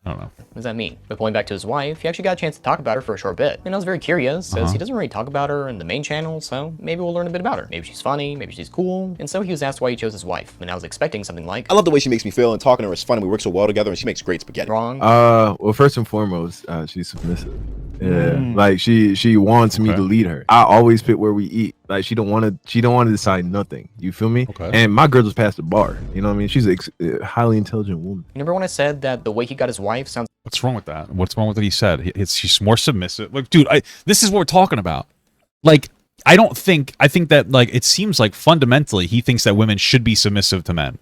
I don't know. What does that mean? But going back to his wife, he actually got a chance to talk about her for a short bit. And I was very curious, as he doesn't really talk about her in the main channel, so maybe we'll learn a bit about her. Maybe she's funny, maybe she's cool. And so he was asked why he chose his wife, and I was expecting something like, I love the way she makes me feel, and talking to her is fun, and we work so well together, and she makes great spaghetti. Wrong. Well, first and foremost, she's submissive. Yeah, like she wants me to lead her. I always pick where we eat. Like she don't want to decide nothing. You feel me? Okay. And my girl just passed the bar. You know what I mean? She's a highly intelligent woman. Remember when I said that the way he got his wife sounds... What's wrong with that? What's wrong with what he said? She's more submissive. Like, dude, this is what we're talking about. Like, I think that like it seems like fundamentally he thinks that women should be submissive to men.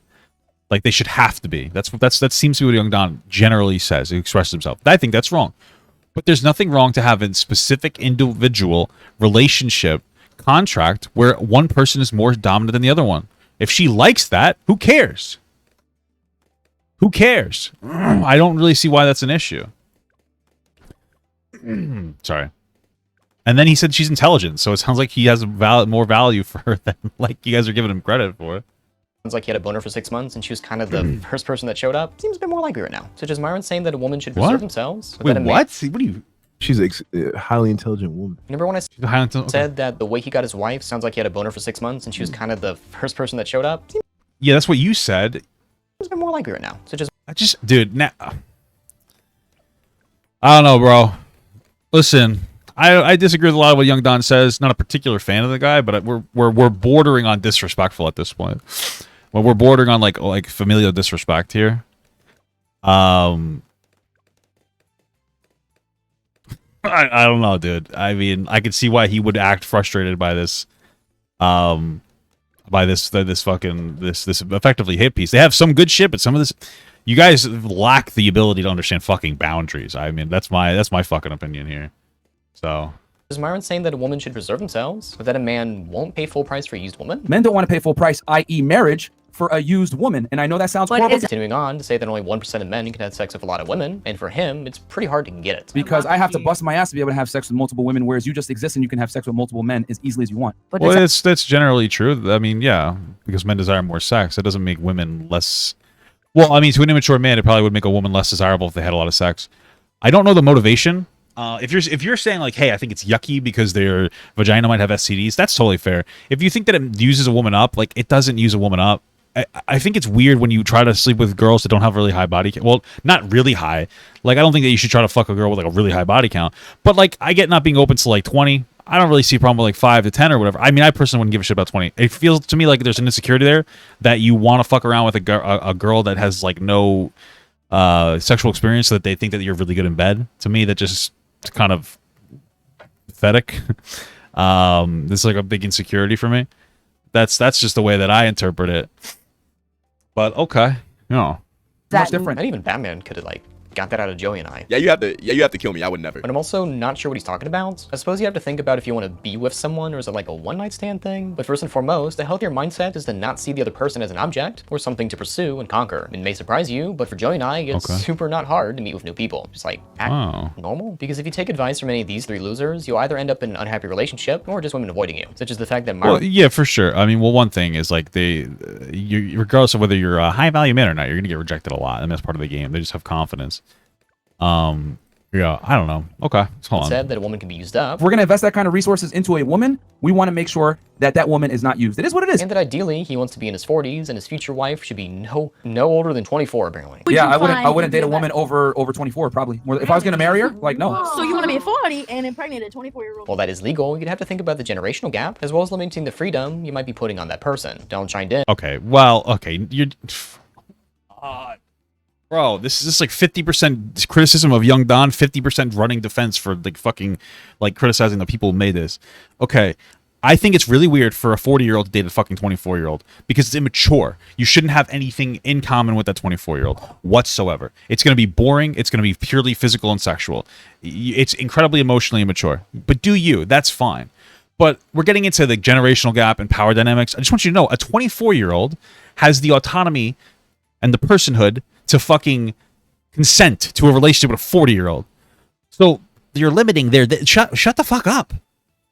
Like they should have to be. That seems to be what Young Don generally says. He expresses himself. I think that's wrong. But there's nothing wrong to have a specific individual relationship contract where one person is more dominant than the other one. If she likes that, who cares? Who cares? I don't really see why that's an issue. Sorry. And then he said she's intelligent, so it sounds like he has more value for her than like you guys are giving him credit for. Sounds like he had a boner for 6 months, and she was kind of the first person that showed up. Seems a bit more likely right now. Such as Myron saying that a woman should preserve themselves. Wait, what? What do you... She's a highly intelligent woman. Remember when I said that the way he got his wife sounds like he had a boner for 6 months, and she was kind of the first person that showed up? Yeah, that's what you said. Seems a bit more likely right now. Such as... Dude, now... I don't know, bro. Listen... I disagree with a lot of what Young Don says. Not a particular fan of the guy, but we're bordering on disrespectful at this point. Well, we're bordering on like familial disrespect here. I don't know, dude. I mean, I could see why he would act frustrated by this, this effectively hit piece. They have some good shit, but some of this, you guys lack the ability to understand fucking boundaries. I mean, that's my fucking opinion here. So. Is Myron saying that a woman should preserve themselves, or that a man won't pay full price for a used woman? Men don't want to pay full price, i.e. marriage, for a used woman. And I know that sounds horrible. Continuing on to say that only 1% of men can have sex with a lot of women, and for him, it's pretty hard to get it. Because I have to bust my ass to be able to have sex with multiple women, whereas you just exist and you can have sex with multiple men as easily as you want. But well, that's generally true. I mean, yeah, because men desire more sex. That doesn't make women less... Well, I mean, to an immature man, it probably would make a woman less desirable if they had a lot of sex. I don't know the motivation. If you're saying like, hey, I think it's yucky because their vagina might have STDs, that's totally fair. If you think that it uses a woman up, like it doesn't use a woman up. I think it's weird when you try to sleep with girls that don't have really high body count. Well, not really high. Like I don't think that you should try to fuck a girl with like a really high body count. But like I get not being open to like 20. I don't really see a problem with like 5 to 10 or whatever. I mean, I personally wouldn't give a shit about 20. It feels to me like there's an insecurity there that you want to fuck around with a girl that has like no sexual experience, so that they think that you're really good in bed. To me, that just kind of pathetic. This is like a big insecurity for me. That's just the way that I interpret it. But okay, no. That's different. Not even Batman could have like got that out of Joey and I. Yeah, you have to kill me. I would never. But I'm also not sure what he's talking about. I suppose you have to think about if you want to be with someone, or is it like a one-night stand thing? But first and foremost, a healthier mindset is to not see the other person as an object or something to pursue and conquer. It may surprise you, but for Joey and I, it's super not hard to meet with new people. Just like act normal. Because if you take advice from any of these 3 losers, you'll either end up in an unhappy relationship or just women avoiding you. Such as the fact that Well, yeah, for sure. I mean, well, one thing is like regardless of whether you're a high value man or not, you're gonna get rejected a lot, and that's part of the game. They just have confidence. Yeah, I don't know. Okay, hold on. Said that a woman can be used up. If we're gonna invest that kind of resources into a woman, we want to make sure that that woman is not used. It is what it is. And that ideally he wants to be in his 40s, and his future wife should be no older than 24, apparently. Yeah, I wouldn't date a woman over 24 probably. If I was gonna marry her, like no. So you want to be 40 and impregnate a 24-year-old? Well, that is legal. You'd have to think about the generational gap, as well as limiting the freedom you might be putting on that person. Don't chimed in. Okay, well, okay, you're. Bro, this is just like 50% criticism of Young Don, 50% running defense for like fucking like criticizing the people who made this. Okay, I think it's really weird for a 40-year-old to date a fucking 24-year-old because it's immature. You shouldn't have anything in common with that 24-year-old whatsoever. It's going to be boring. It's going to be purely physical and sexual. It's incredibly emotionally immature. But do you? That's fine. But we're getting into the generational gap and power dynamics. I just want you to know a 24-year-old has the autonomy and the personhood to fucking consent to a relationship with a 40-year-old. So you're limiting their... Shut the fuck up.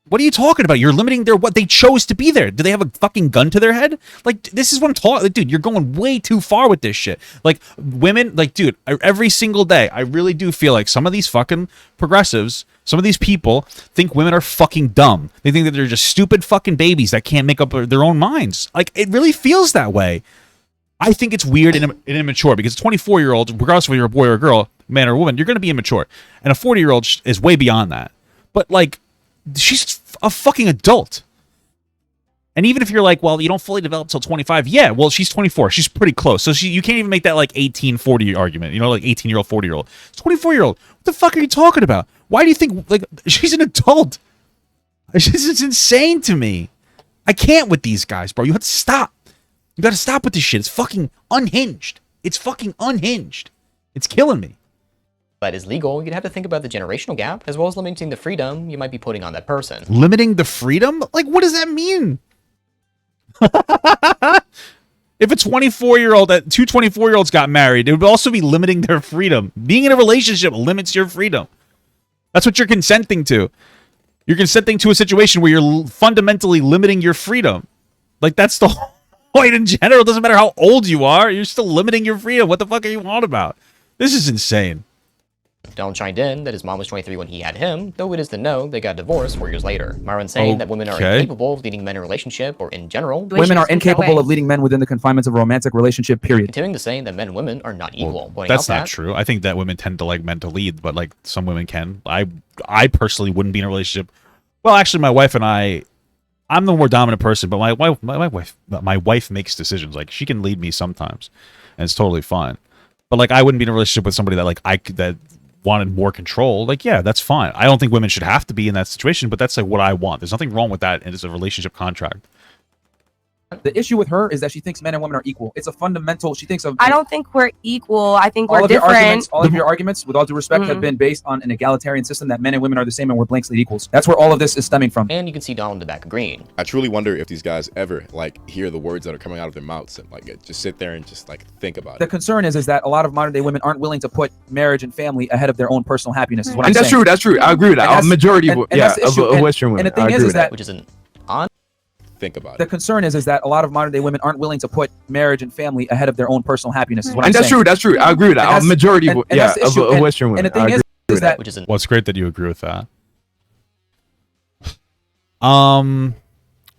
What are you talking about? You're limiting their what they chose to be there. Do they have a fucking gun to their head? Like, this is what I'm talking... Like, dude, you're going way too far with this shit. Like, women... Like, dude, every single day, I really do feel like some of these fucking progressives, some of these people think women are fucking dumb. They think that they're just stupid fucking babies that can't make up their own minds. Like, it really feels that way. I think it's weird and immature because a 24-year-old, regardless of whether you're a boy or a girl, man or a woman, you're going to be immature. And a 40-year-old is way beyond that. But, like, she's a fucking adult. And even if you're like, well, you don't fully develop till 25, yeah, well, she's 24. She's pretty close. So you can't even make that, like, 18-40 argument, you know, like 18-year-old, 40-year-old. 24-year-old. What the fuck are you talking about? Why do you think, like, she's an adult? It's insane to me. I can't with these guys, bro. You have to stop. You gotta stop with this shit. It's fucking unhinged. It's fucking unhinged. It's killing me. That is legal. You'd have to think about the generational gap, as well as limiting the freedom you might be putting on that person. Limiting the freedom? Like, what does that mean? If a 24-year-old, two 24-year-olds got married, it would also be limiting their freedom. Being in a relationship limits your freedom. That's what you're consenting to. You're consenting to a situation where you're fundamentally limiting your freedom. Like, that's the whole point in general. It doesn't matter how old you are. You're still limiting your freedom. What the fuck are you on about? This is insane. Dylan chimed in that his mom was 23 when he had him, though it is to know they got divorced 4 years later. Myron saying that women are incapable of leading men in a relationship, or in general. Women are incapable of leading men within the confinements of a romantic relationship, period. Continuing to say that men and women are not equal. That's not true. I think that women tend to like men to lead, but like some women can. I personally wouldn't be in a relationship. Well, actually, my wife and I'm the more dominant person, but my wife makes decisions. Like, she can lead me sometimes, and it's totally fine. But like, I wouldn't be in a relationship with somebody that wanted more control, like, yeah, that's fine. I don't think women should have to be in that situation, but that's like what I want. There's nothing wrong with that, and it's a relationship contract. The issue with her is that she thinks men and women are equal. It's a fundamental. She thinks of. I don't think we're equal. I think all we're of your different. arguments, all of your arguments, with all due respect, have been based on an egalitarian system that men and women are the same and we're blank slate equals. That's where all of this is stemming from. And you can see Donald in the back of green. I truly wonder if these guys ever like hear the words that are coming out of their mouths and like just sit there and just like think about The it. concern is that a lot of modern day women aren't willing to put marriage and family ahead of their own personal happiness. Is what I'm And that's saying. true. That's true. I agree with that. A majority of that's the issue. of Western women. And the thing I agree is with that which isn't on. Think about the concern is that a lot of modern day women aren't willing to put marriage and family ahead of their own personal happiness. Is what I'm And that's saying. true. That's true. I agree with that. A majority of that's the issue. of Western women. And the I thing agree is with that which isn't. Well, it's great that you agree with that.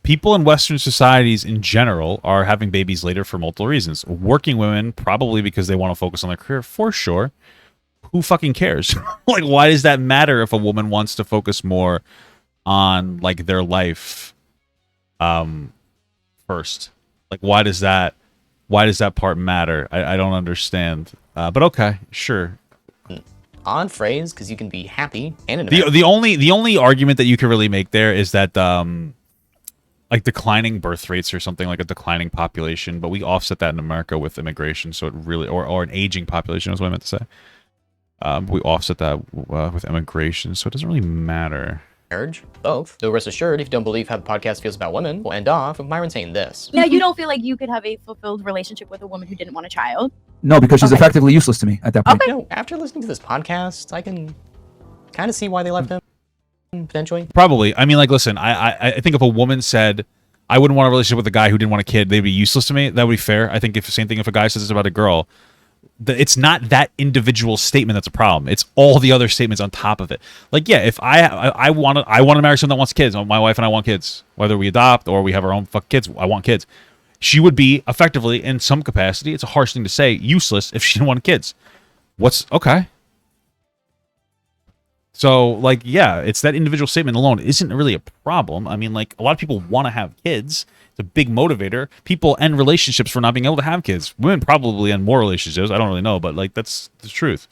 People in Western societies in general are having babies later for multiple reasons. Working women, probably because they want to focus on their career, for sure. Who fucking cares? Like, why does that matter if a woman wants to focus more on like their life first? Like, why does that part matter? I don't understand. But okay, sure. Odd phrase, because you can be happy and in The only argument that you can really make there is that like declining birth rates or something, like a declining population, but we offset that in America with immigration, so it really or an aging population is what I meant to say. We offset that with immigration, so it doesn't really matter. marriage, both. Though rest assured, if you don't believe how the podcast feels about women, we'll end off with Myron saying this. Now, you don't feel like you could have a fulfilled relationship with a woman who didn't want a child? No, because she's effectively useless to me at that point. You know, after listening to this podcast, I can kind of see why they left him, potentially. Probably. I mean, like, listen, I think if a woman said, I wouldn't want a relationship with a guy who didn't want a kid, they'd be useless to me, that would be fair. I think if same thing if a guy says it's about a girl, it's not that individual statement that's a problem. It's all the other statements on top of it. Like, yeah, if I want to marry someone that wants kids, my wife and I want kids, whether we adopt or we have our own kids, I want kids. She would be effectively, in some capacity, it's a harsh thing to say, useless if she didn't want kids. Okay. So, like, yeah, it's that individual statement alone isn't really a problem. I mean, like, a lot of people want to have kids. It's a big motivator. People end relationships for not being able to have kids. Women probably end more relationships. I don't really know, but, like, that's the truth.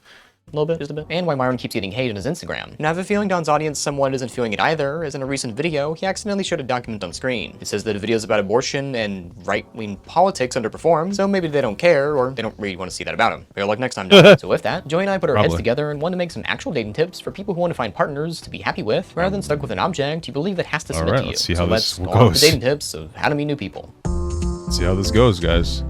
A little bit, just a bit. And why Myron keeps getting hate on his Instagram. And I have a feeling Don's audience somewhat isn't feeling it either, as in a recent video, he accidentally showed a document on screen. It says that the videos about abortion and right-wing politics underperform, so maybe they don't care, or they don't really want to see that about him. Better luck next time, Don. So with that, Joey and I put our heads together and wanted to make some actual dating tips for people who want to find partners to be happy with, rather than stuck with an object you believe that has to submit to you. Let's see how this go on goes. with the dating tips of how to meet new people. Let's see how this goes, guys.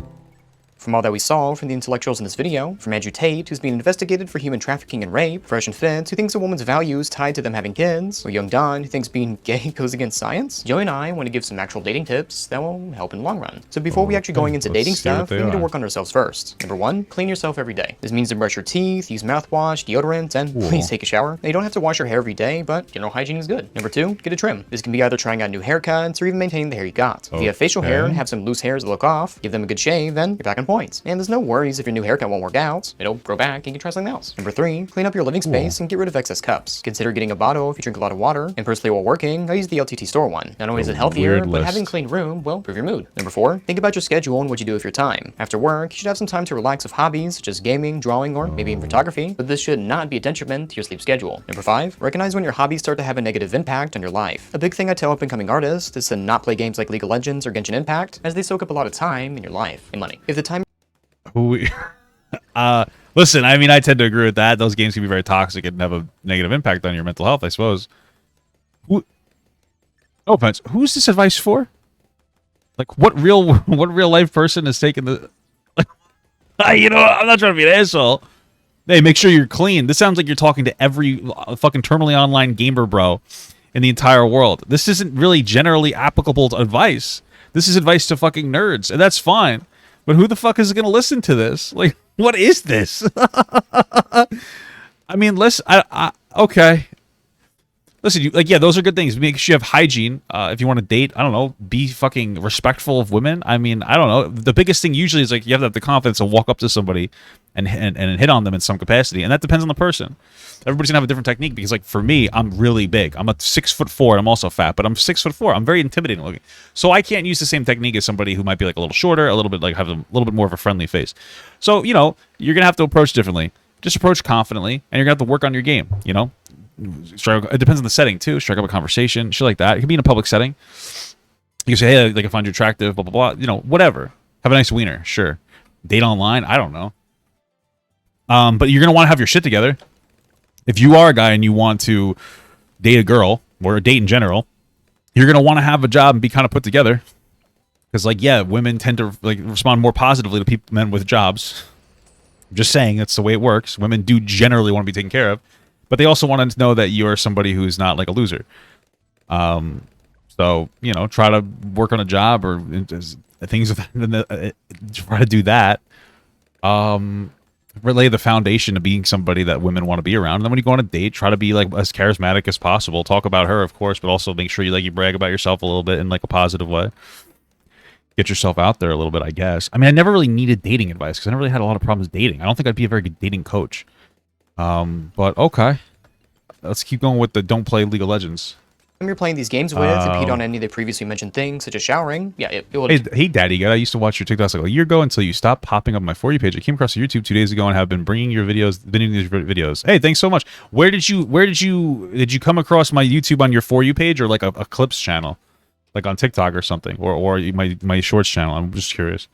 From all that we saw from the intellectuals in this video, from Andrew Tate, who's being investigated for human trafficking and rape, Fresh and Fit, who thinks a woman's value is tied to them having kids, or young Don, who thinks being gay goes against science, Joey and I want to give some actual dating tips that will help in the long run. So before we actually going into dating stuff, we need to work on ourselves first. Number 1, clean yourself every day. This means to brush your teeth, use mouthwash, deodorant, and please take a shower. Now, you don't have to wash your hair every day, but general hygiene is good. Number 2, get a trim. This can be either trying out new haircuts or even maintaining the hair you got. If you have facial hair and have some loose hairs that look off, give them a good shave, then you're back on points. And there's no worries if your new haircut won't work out. It'll grow back and you can try something else. Number 3, clean up your living space and get rid of excess cups. Consider getting a bottle if you drink a lot of water. And personally, while working, I use the LTT store one. Not only is it healthier, but having a clean room will improve your mood. Number 4, think about your schedule and what you do with your time. After work, you should have some time to relax with hobbies such as gaming, drawing, or maybe even photography, but this should not be a detriment to your sleep schedule. Number 5, recognize when your hobbies start to have a negative impact on your life. A big thing I tell up-and-coming artists is to not play games like League of Legends or Genshin Impact, as they soak up a lot of time in your life and money. If the time Listen, I mean, I tend to agree with that. Those games can be very toxic and have a negative impact on your mental health, I suppose. No offense. Who's this advice for? Like, what real life person is taking the... You know, I'm not trying to be an asshole. Hey, make sure you're clean. This sounds like you're talking to every fucking terminally online gamer bro in the entire world. This isn't really generally applicable to advice. This is advice to fucking nerds, and that's fine. But who the fuck is going to listen to this? Like, what is this? I mean, okay. Listen, yeah, those are good things. Make sure you have hygiene. If you want to date, I don't know, be fucking respectful of women. I mean, I don't know. The biggest thing usually is like you have to have the confidence to walk up to somebody and hit on them in some capacity, and that depends on the person. Everybody's gonna have a different technique because, like, for me, I'm really big. I'm a 6'4", and I'm also fat, but I'm 6'4". I'm very intimidating looking, so I can't use the same technique as somebody who might be like a little shorter, a little bit like have a little bit more of a friendly face. So, you know, you're gonna have to approach differently. just approach confidently, and you're gonna have to work on your game. You know, it depends on the setting too. Strike up a conversation, shit like that. It can be in a public setting. You can say, hey, like I find you attractive, blah blah blah. You know, whatever. Have a nice wiener, sure. Date online, I don't know. But you're gonna want to have your shit together. If you are a guy and you want to date a girl or a date in general, you're gonna want to have a job and be kind of put together. Because, like, yeah, women tend to like respond more positively to men with jobs. I'm just saying that's the way it works. Women do generally want to be taken care of, but they also want to know that you're somebody who's not like a loser. So, you know, try to work on a job or things try to do that. Relay the foundation to being somebody that women want to be around. And then when you go on a date, try to be like as charismatic as possible. Talk about her, of course, but also make sure you brag about yourself a little bit in like a positive way. Get yourself out there a little bit, I guess. I mean, I never really needed dating advice because I never really had a lot of problems dating. I don't think I'd be a very good dating coach. But okay. Let's keep going with the don't play League of Legends. You're playing these games with, impede on any of the previously mentioned things, such as showering. Yeah, it will. Hey, Daddy God, I used to watch your TikToks like a year ago until you stopped popping up on my For You page. I came across your YouTube 2 days ago and have been bringing your videos, Hey, thanks so much. Where did you come across my YouTube on your For You page or like a clips channel, like on TikTok or something, or my shorts channel? I'm just curious.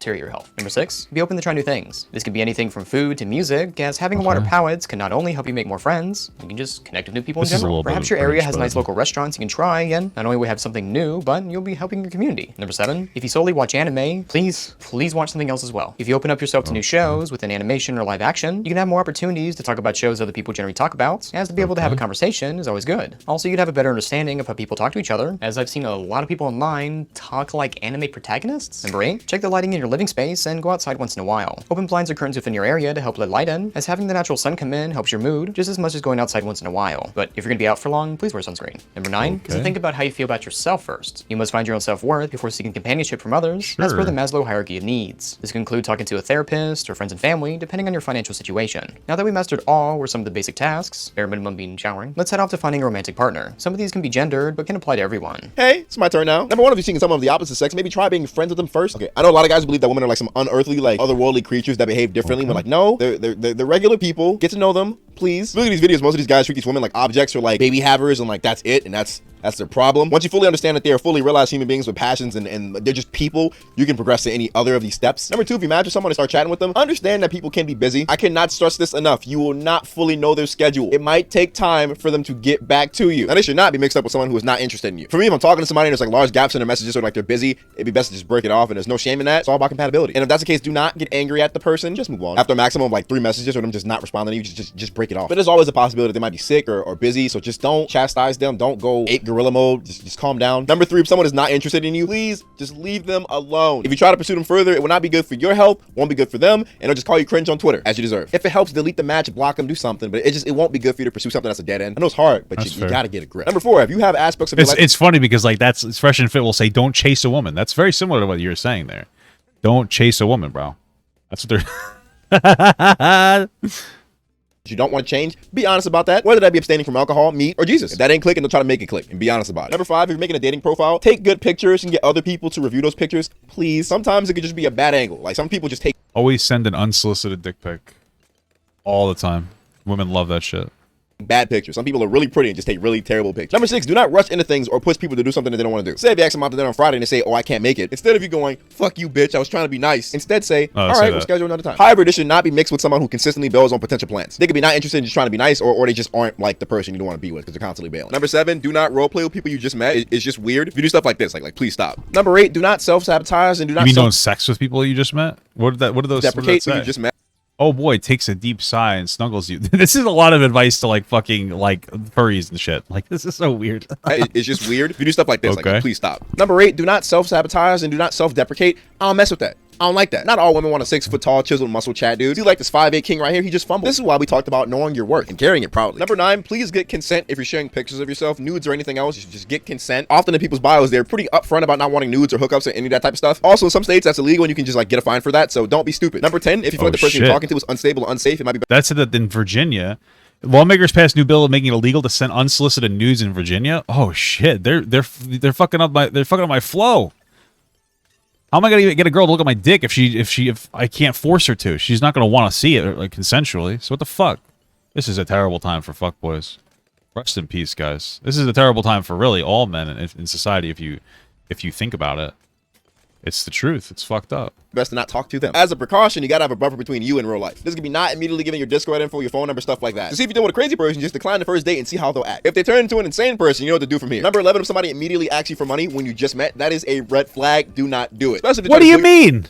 Your health. Number 6, be open to try new things. This could be anything from food to music, as having wider palates can not only help you make more friends, you can just connect with new people in general. Perhaps your area has nice local restaurants you can try, and not only will you have something new, but you'll be helping your community. Number 7, if you solely watch anime, please watch something else as well. If you open up yourself to new shows within animation or live action, you can have more opportunities to talk about shows other people generally talk about, as to be able to have a conversation is always good. Also, you'd have a better understanding of how people talk to each other, as I've seen a lot of people online talk like anime protagonists. Number 8, check the lighting in your living space and go outside once in a while. Open blinds or curtains within your area to help let light in, as having the natural sun come in helps your mood just as much as going outside once in a while. But if you're gonna be out for long, please wear sunscreen. Number 9 is to think about how you feel about yourself first. You must find your own self-worth before seeking companionship from others, as per the Maslow hierarchy of needs. This can include talking to a therapist or friends and family, depending on your financial situation. Now that we mastered all or some of the basic tasks, bare minimum being showering, let's head off to finding a romantic partner. Some of these can be gendered, but can apply to everyone. Hey, it's my turn now. Number 1, if you're seeing someone of the opposite sex, maybe try being friends with them first. Okay, I know a lot of guys believe that women are like some unearthly, like otherworldly creatures that behave differently. We're like, no, they're regular people. Get to know them, please. Look at these videos. Most of these guys treat these women like objects or like baby havers, and like that's it, and that's their problem. Once you fully understand that they are fully realized human beings with passions and they're just people, you can progress to any other of these steps. Number 2, if you match with someone and start chatting with them, understand that people can be busy. I cannot stress this enough. You will not fully know their schedule. It might take time for them to get back to you. Now, they should not be mixed up with someone who is not interested in you. For me, if I'm talking to somebody and there's like large gaps in their messages or like they're busy, it'd be best to just break it off, and there's no shame in that. It's all about compatibility. And if that's the case, do not get angry at the person. Just move on. After a maximum of like 3 messages or them just not responding to you, just break it off. But there's always a possibility that they might be sick or busy, so just don't chastise them. Don't go 8 gorilla mode. Just calm down. Number 3, if someone is not interested in you, please just leave them alone. If you try to pursue them further, it will not be good for your health, won't be good for them, and they'll just call you cringe on Twitter, as you deserve. If it helps, delete the match, block them, do something, but it won't be good for you to pursue something that's a dead end. I know it's hard, but you gotta get a grip. Number 4, if you have aspects of your life, it's funny because like it's Fresh and Fit will say, don't chase a woman. That's very similar to what you're saying there. Don't chase a woman, bro. That's what they're you don't want to change, be honest about that. Whether that be abstaining from alcohol, meat, or Jesus. If that ain't clicking, they'll try to make it click, and be honest about it. Number 5, if you're making a dating profile, take good pictures and get other people to review those pictures, please. Sometimes it could just be a bad angle. Like some people just take. Always send an unsolicited dick pic. All the time. Women love that shit. Bad pictures. Some people are really pretty and just take really terrible pictures. Number 6, do not rush into things or push people to do something that they don't want to do. Say if you ask them out to dinner on Friday and they say, oh, I can't make it. Instead of you going, fuck you, bitch, I was trying to be nice. Instead say, all right, we'll schedule another time. However, this should not be mixed with someone who consistently bails on potential plans. They could be not interested in just trying to be nice, or they just aren't like the person you don't want to be with because they're constantly bailing. Number 7, do not role play with people you just met. It's just weird. If you do stuff like this, like please stop. Number 8, do not self-sabotage and do not. You mean doing sex with people you just met? What are those? Deprecate who you just met. Oh boy, takes a deep sigh and snuggles you. This is a lot of advice to like fucking like furries and shit. Like this is so weird. It's just weird. If you do stuff like this, like please stop. Number 8, do not self-sabotage and do not self-deprecate. I don't mess with that. I don't like that. Not all women want a 6-foot-tall, chiseled muscle chat dude. See like this 5'8" king right here, he just fumbled. This is why we talked about knowing your worth and carrying it proudly. Number 9, please get consent if you're sharing pictures of yourself, nudes or anything else. You should just get consent. Often in people's bios, they're pretty upfront about not wanting nudes or hookups or any of that type of stuff. Also, in some states that's illegal and you can just like get a fine for that. So don't be stupid. Number 10, if you feel like the person you're talking to is unstable or unsafe, it might be. That's it. In Virginia, lawmakers passed new bill making it illegal to send unsolicited nudes in Virginia. Oh shit, they're fucking up my flow. How am I gonna get a girl to look at my dick if I can't force her to? She's not gonna want to see it like consensually. So what the fuck? This is a terrible time for fuckboys. Rest in peace, guys. This is a terrible time for really all men in society. If you think about it, it's the truth. It's fucked up. Best to not talk to them. As a precaution, you gotta have a buffer between you and real life. This could be not immediately giving your Discord info, your phone number, stuff like that. To see if you're dealing with a crazy person, just decline the first date and see how they'll act. If they turn into an insane person, you know what to do from here. Number 11, if somebody immediately asks you for money when you just met, that is a red flag. Do not do it. Especially if what do you mean?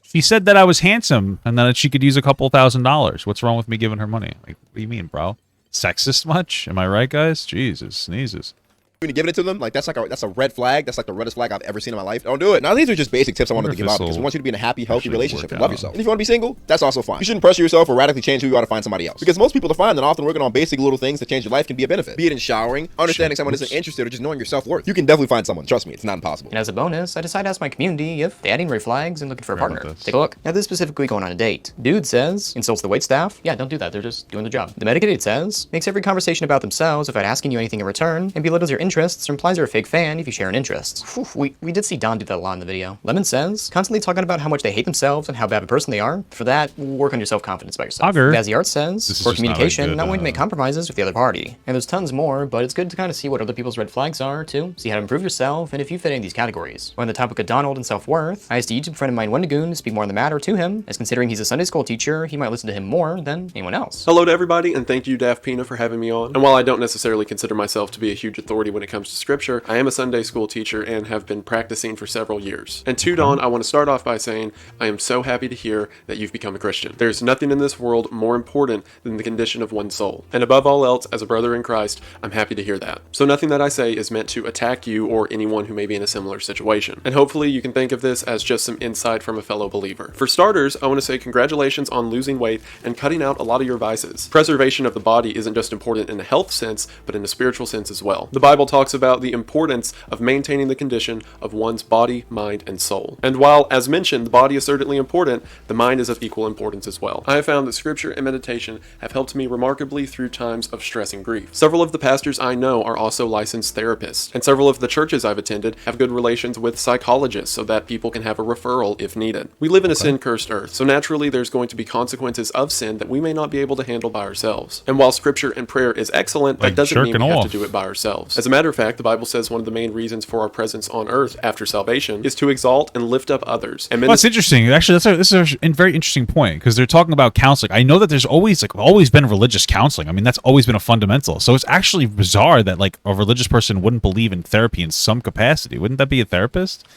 She said that I was handsome and that she could use a couple $1,000s. What's wrong with me giving her money? Like, what do you mean, bro? Sexist much? Am I right, guys? Jesus, sneezes. When you're giving it to them, like that's a red flag. That's like the reddest flag I've ever seen in my life. Don't do it. Now these are just basic tips I wanted to give out because we want you to be in a happy, healthy relationship and love yourself. And if you want to be single, that's also fine. You shouldn't pressure yourself or radically change who you are to find somebody else. Because most people find that often working on basic little things to change your life can be a benefit. Be it in showering, understanding someone isn't interested, or just knowing your self-worth. You can definitely find someone. Trust me, it's not impossible. And as a bonus, I decided to ask my community if they adding red flags and looking for a partner. Take a look. Now this is specifically going on a date. Dude says, insults the waitstaff. Yeah, don't do that. They're just doing the job. The medicated says, makes every conversation about themselves without asking you anything in return, and belittles your interests or implies you're a fake fan if you share an interest. Whew, we did see Don do that a lot in the video. Lemon says, constantly talking about how much they hate themselves and how bad of a person they are. For that, work on your self-confidence by yourself. Bazzy Art says, for communication, not willing to make compromises with the other party. And there's tons more, but it's good to kind of see what other people's red flags are, too. See how to improve yourself, and if you fit in these categories. On the topic of Donald and self-worth, I asked a YouTube friend of mine, Wendigoon, to speak more on the matter to him, as considering he's a Sunday school teacher, he might listen to him more than anyone else. Hello to everybody, and thank you, Daft Pina, for having me on. And while I don't necessarily consider myself to be a huge authority when it comes to scripture, I am a Sunday school teacher and have been practicing for several years. And to Don, I want to start off by saying I am so happy to hear that you've become a Christian. There's nothing in this world more important than the condition of one's soul. And above all else, as a brother in Christ, I'm happy to hear that. So nothing that I say is meant to attack you or anyone who may be in a similar situation. And hopefully you can think of this as just some insight from a fellow believer. For starters, I want to say congratulations on losing weight and cutting out a lot of your vices. Preservation of the body isn't just important in a health sense, but in a spiritual sense as well. The Bible talks about the importance of maintaining the condition of one's body, mind, and soul. And while, as mentioned, the body is certainly important, the mind is of equal importance as well. I have found that scripture and meditation have helped me remarkably through times of stress and grief. Several of the pastors I know are also licensed therapists, and several of the churches I've attended have good relations with psychologists so that people can have a referral if needed. We live in a sin-cursed earth, so naturally there's going to be consequences of sin that we may not be able to handle by ourselves. And while scripture and prayer is excellent, that doesn't mean we have to do it by ourselves. As a matter of fact, the Bible says one of the main reasons for our presence on earth after salvation is to exalt and lift up others. And that's interesting. Actually, this is a very interesting point because they're talking about counseling. I know that there's always been religious counseling. I mean, that's always been a fundamental. So it's actually bizarre that like a religious person wouldn't believe in therapy in some capacity. Wouldn't that be a therapist?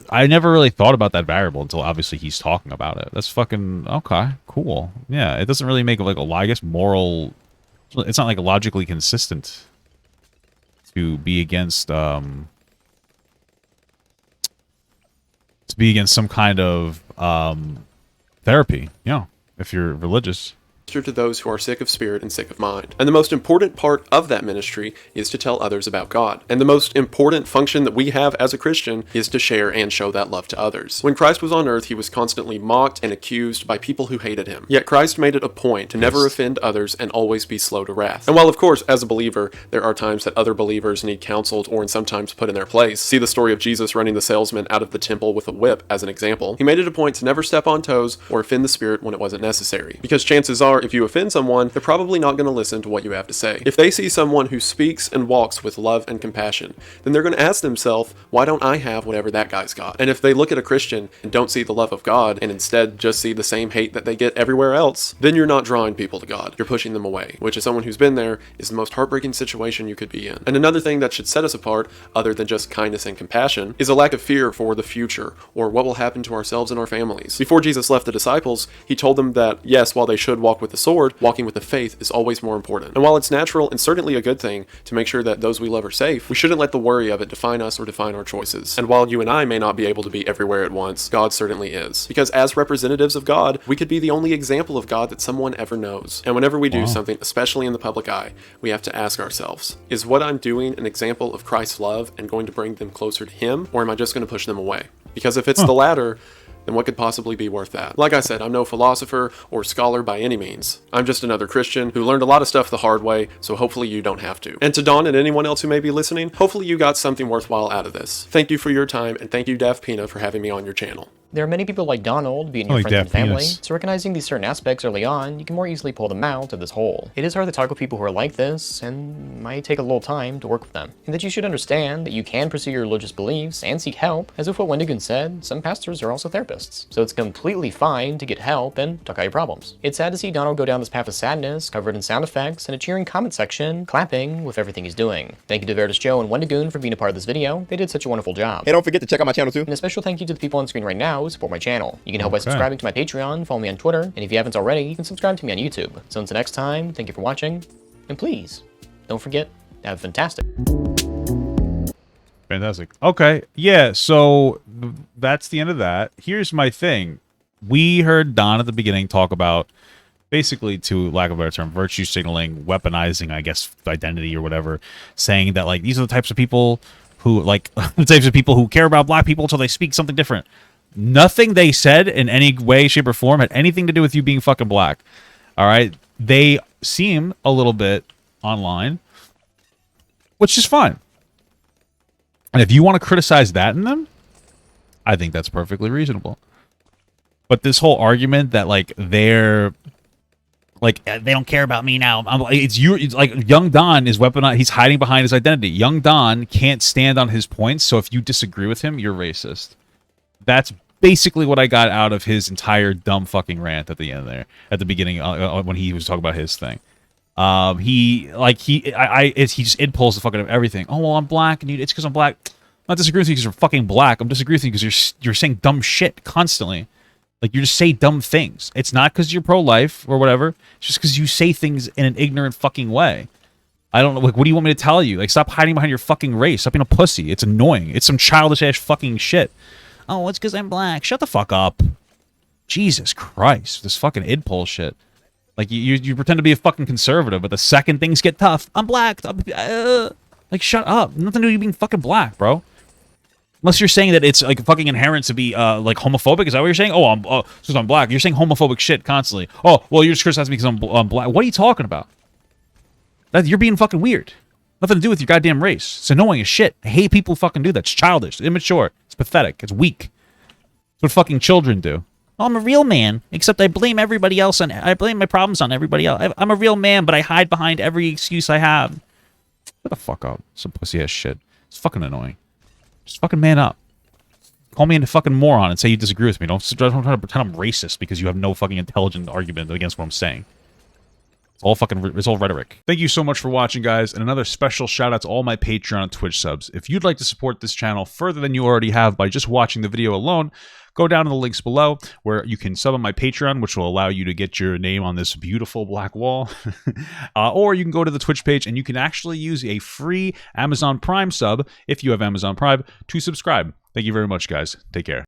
I never really thought about that variable until obviously he's talking about it. That's fucking okay, cool. Yeah, it doesn't really make like I guess moral. It's not like logically consistent to be against some kind of therapy, if you're religious. To those who are sick of spirit and sick of mind. And the most important part of that ministry is to tell others about God. And the most important function that we have as a Christian is to share and show that love to others. When Christ was on earth, he was constantly mocked and accused by people who hated him. Yet Christ made it a point to never offend others and always be slow to wrath. And while of course, as a believer, there are times that other believers need counseled or sometimes put in their place. See the story of Jesus running the salesman out of the temple with a whip as an example. He made it a point to never step on toes or offend the spirit when it wasn't necessary. Because chances are, if you offend someone, they're probably not going to listen to what you have to say. If they see someone who speaks and walks with love and compassion, then they're going to ask themselves, why don't I have whatever that guy's got? And if they look at a Christian and don't see the love of God and instead just see the same hate that they get everywhere else, then you're not drawing people to God. You're pushing them away, which as someone who's been there is the most heartbreaking situation you could be in. And another thing that should set us apart, other than just kindness and compassion, is a lack of fear for the future or what will happen to ourselves and our families. Before Jesus left the disciples, he told them that yes, while they should walk with the sword, walking with the faith is always more important. And while it's natural and certainly a good thing to make sure that those we love are safe, we shouldn't let the worry of it define us or define our choices. And while you and I may not be able to be everywhere at once, God certainly is. Because as representatives of God, we could be the only example of God that someone ever knows. And whenever we do something, especially in the public eye, we have to ask ourselves, is what I'm doing an example of Christ's love and going to bring them closer to him, or am I just going to push them away? Because if it's the latter, then what could possibly be worth that? Like I said, I'm no philosopher or scholar by any means. I'm just another Christian who learned a lot of stuff the hard way, so hopefully you don't have to. And to Dawn and anyone else who may be listening, hopefully you got something worthwhile out of this. Thank you for your time, and thank you, Daft Pina, for having me on your channel. There are many people like Donald, being your friends and family, so recognizing these certain aspects early on, you can more easily pull them out of this hole. It is hard to talk with people who are like this, and might take a little time to work with them. And that you should understand that you can pursue your religious beliefs and seek help, as with what Wendigoon said, some pastors are also therapists. So it's completely fine to get help and talk out your problems. It's sad to see Donald go down this path of sadness, covered in sound effects, and a cheering comment section, clapping with everything he's doing. Thank you to Veritas Joe and Wendigoon for being a part of this video. They did such a wonderful job. Hey, don't forget to check out my channel too. And a special thank you to the people on screen right now who support my channel. You can help by subscribing to my Patreon, follow me on Twitter, and if you haven't already, you can subscribe to me on YouTube. So until next time, thank you for watching, and please, don't forget to have a fantastic. Okay, yeah, so that's the end of that. Here's my thing. We heard Don at the beginning talk about, basically, to lack of a better term, virtue signaling, weaponizing, I guess, identity or whatever, saying that, like, these are the types of people who, like, the types of people who care about black people until they speak something different. Nothing they said in any way, shape, or form had anything to do with you being fucking black. All right? They seem a little bit online, which is fine. And if you want to criticize that in them, I think that's perfectly reasonable. But this whole argument that, like, they're... like, they don't care about me now. It's like, young Don is weaponized. He's hiding behind his identity. Young Don can't stand on his points, so if you disagree with him, you're racist. That's basically what I got out of his entire dumb fucking rant at the end there, at the beginning when he was talking about his thing. He just impulse the fucking everything. Oh well, I'm black, and it's because I'm black. I'm not disagreeing with you because you're fucking black. I'm disagreeing with you because you're saying dumb shit constantly. Like, you just say dumb things. It's not because you're pro-life or whatever. It's just because you say things in an ignorant fucking way. I don't know. Like, what do you want me to tell you? Like, stop hiding behind your fucking race. Stop being a pussy. It's annoying. It's some childish ass fucking shit. Oh, it's because I'm black. Shut the fuck up. Jesus Christ. This fucking id-pol shit. Like, you pretend to be a fucking conservative, but the second things get tough, I'm black. Like, shut up. Nothing to do with you being fucking black, bro. Unless you're saying that it's, like, fucking inherent to be, like, homophobic. Is that what you're saying? Oh, because I'm black. You're saying homophobic shit constantly. Oh, well, you're just criticizing me because I'm black. What are you talking about? You're being fucking weird. Nothing to do with your goddamn race. It's annoying as shit. I hate people who fucking do that. It's childish. It's immature. It's pathetic. It's weak. It's what fucking children do. Oh, I'm a real man, except I blame everybody else and I blame my problems on everybody else. I'm a real man, but I hide behind every excuse I have. Shut the fuck up. Some pussy ass shit. It's fucking annoying. Just fucking man up. Call me a fucking moron and say you disagree with me. Don't try to pretend I'm racist because you have no fucking intelligent argument against what I'm saying. It's all rhetoric. Thank you so much for watching, guys, and another special shout out to all my Patreon and Twitch subs. If you'd like to support this channel further than you already have by just watching the video alone, go down to the links below where you can sub on my Patreon, which will allow you to get your name on this beautiful black wall. Or you can go to the Twitch page and you can actually use a free Amazon Prime sub, if you have Amazon Prime, to subscribe. Thank you very much, guys. Take care.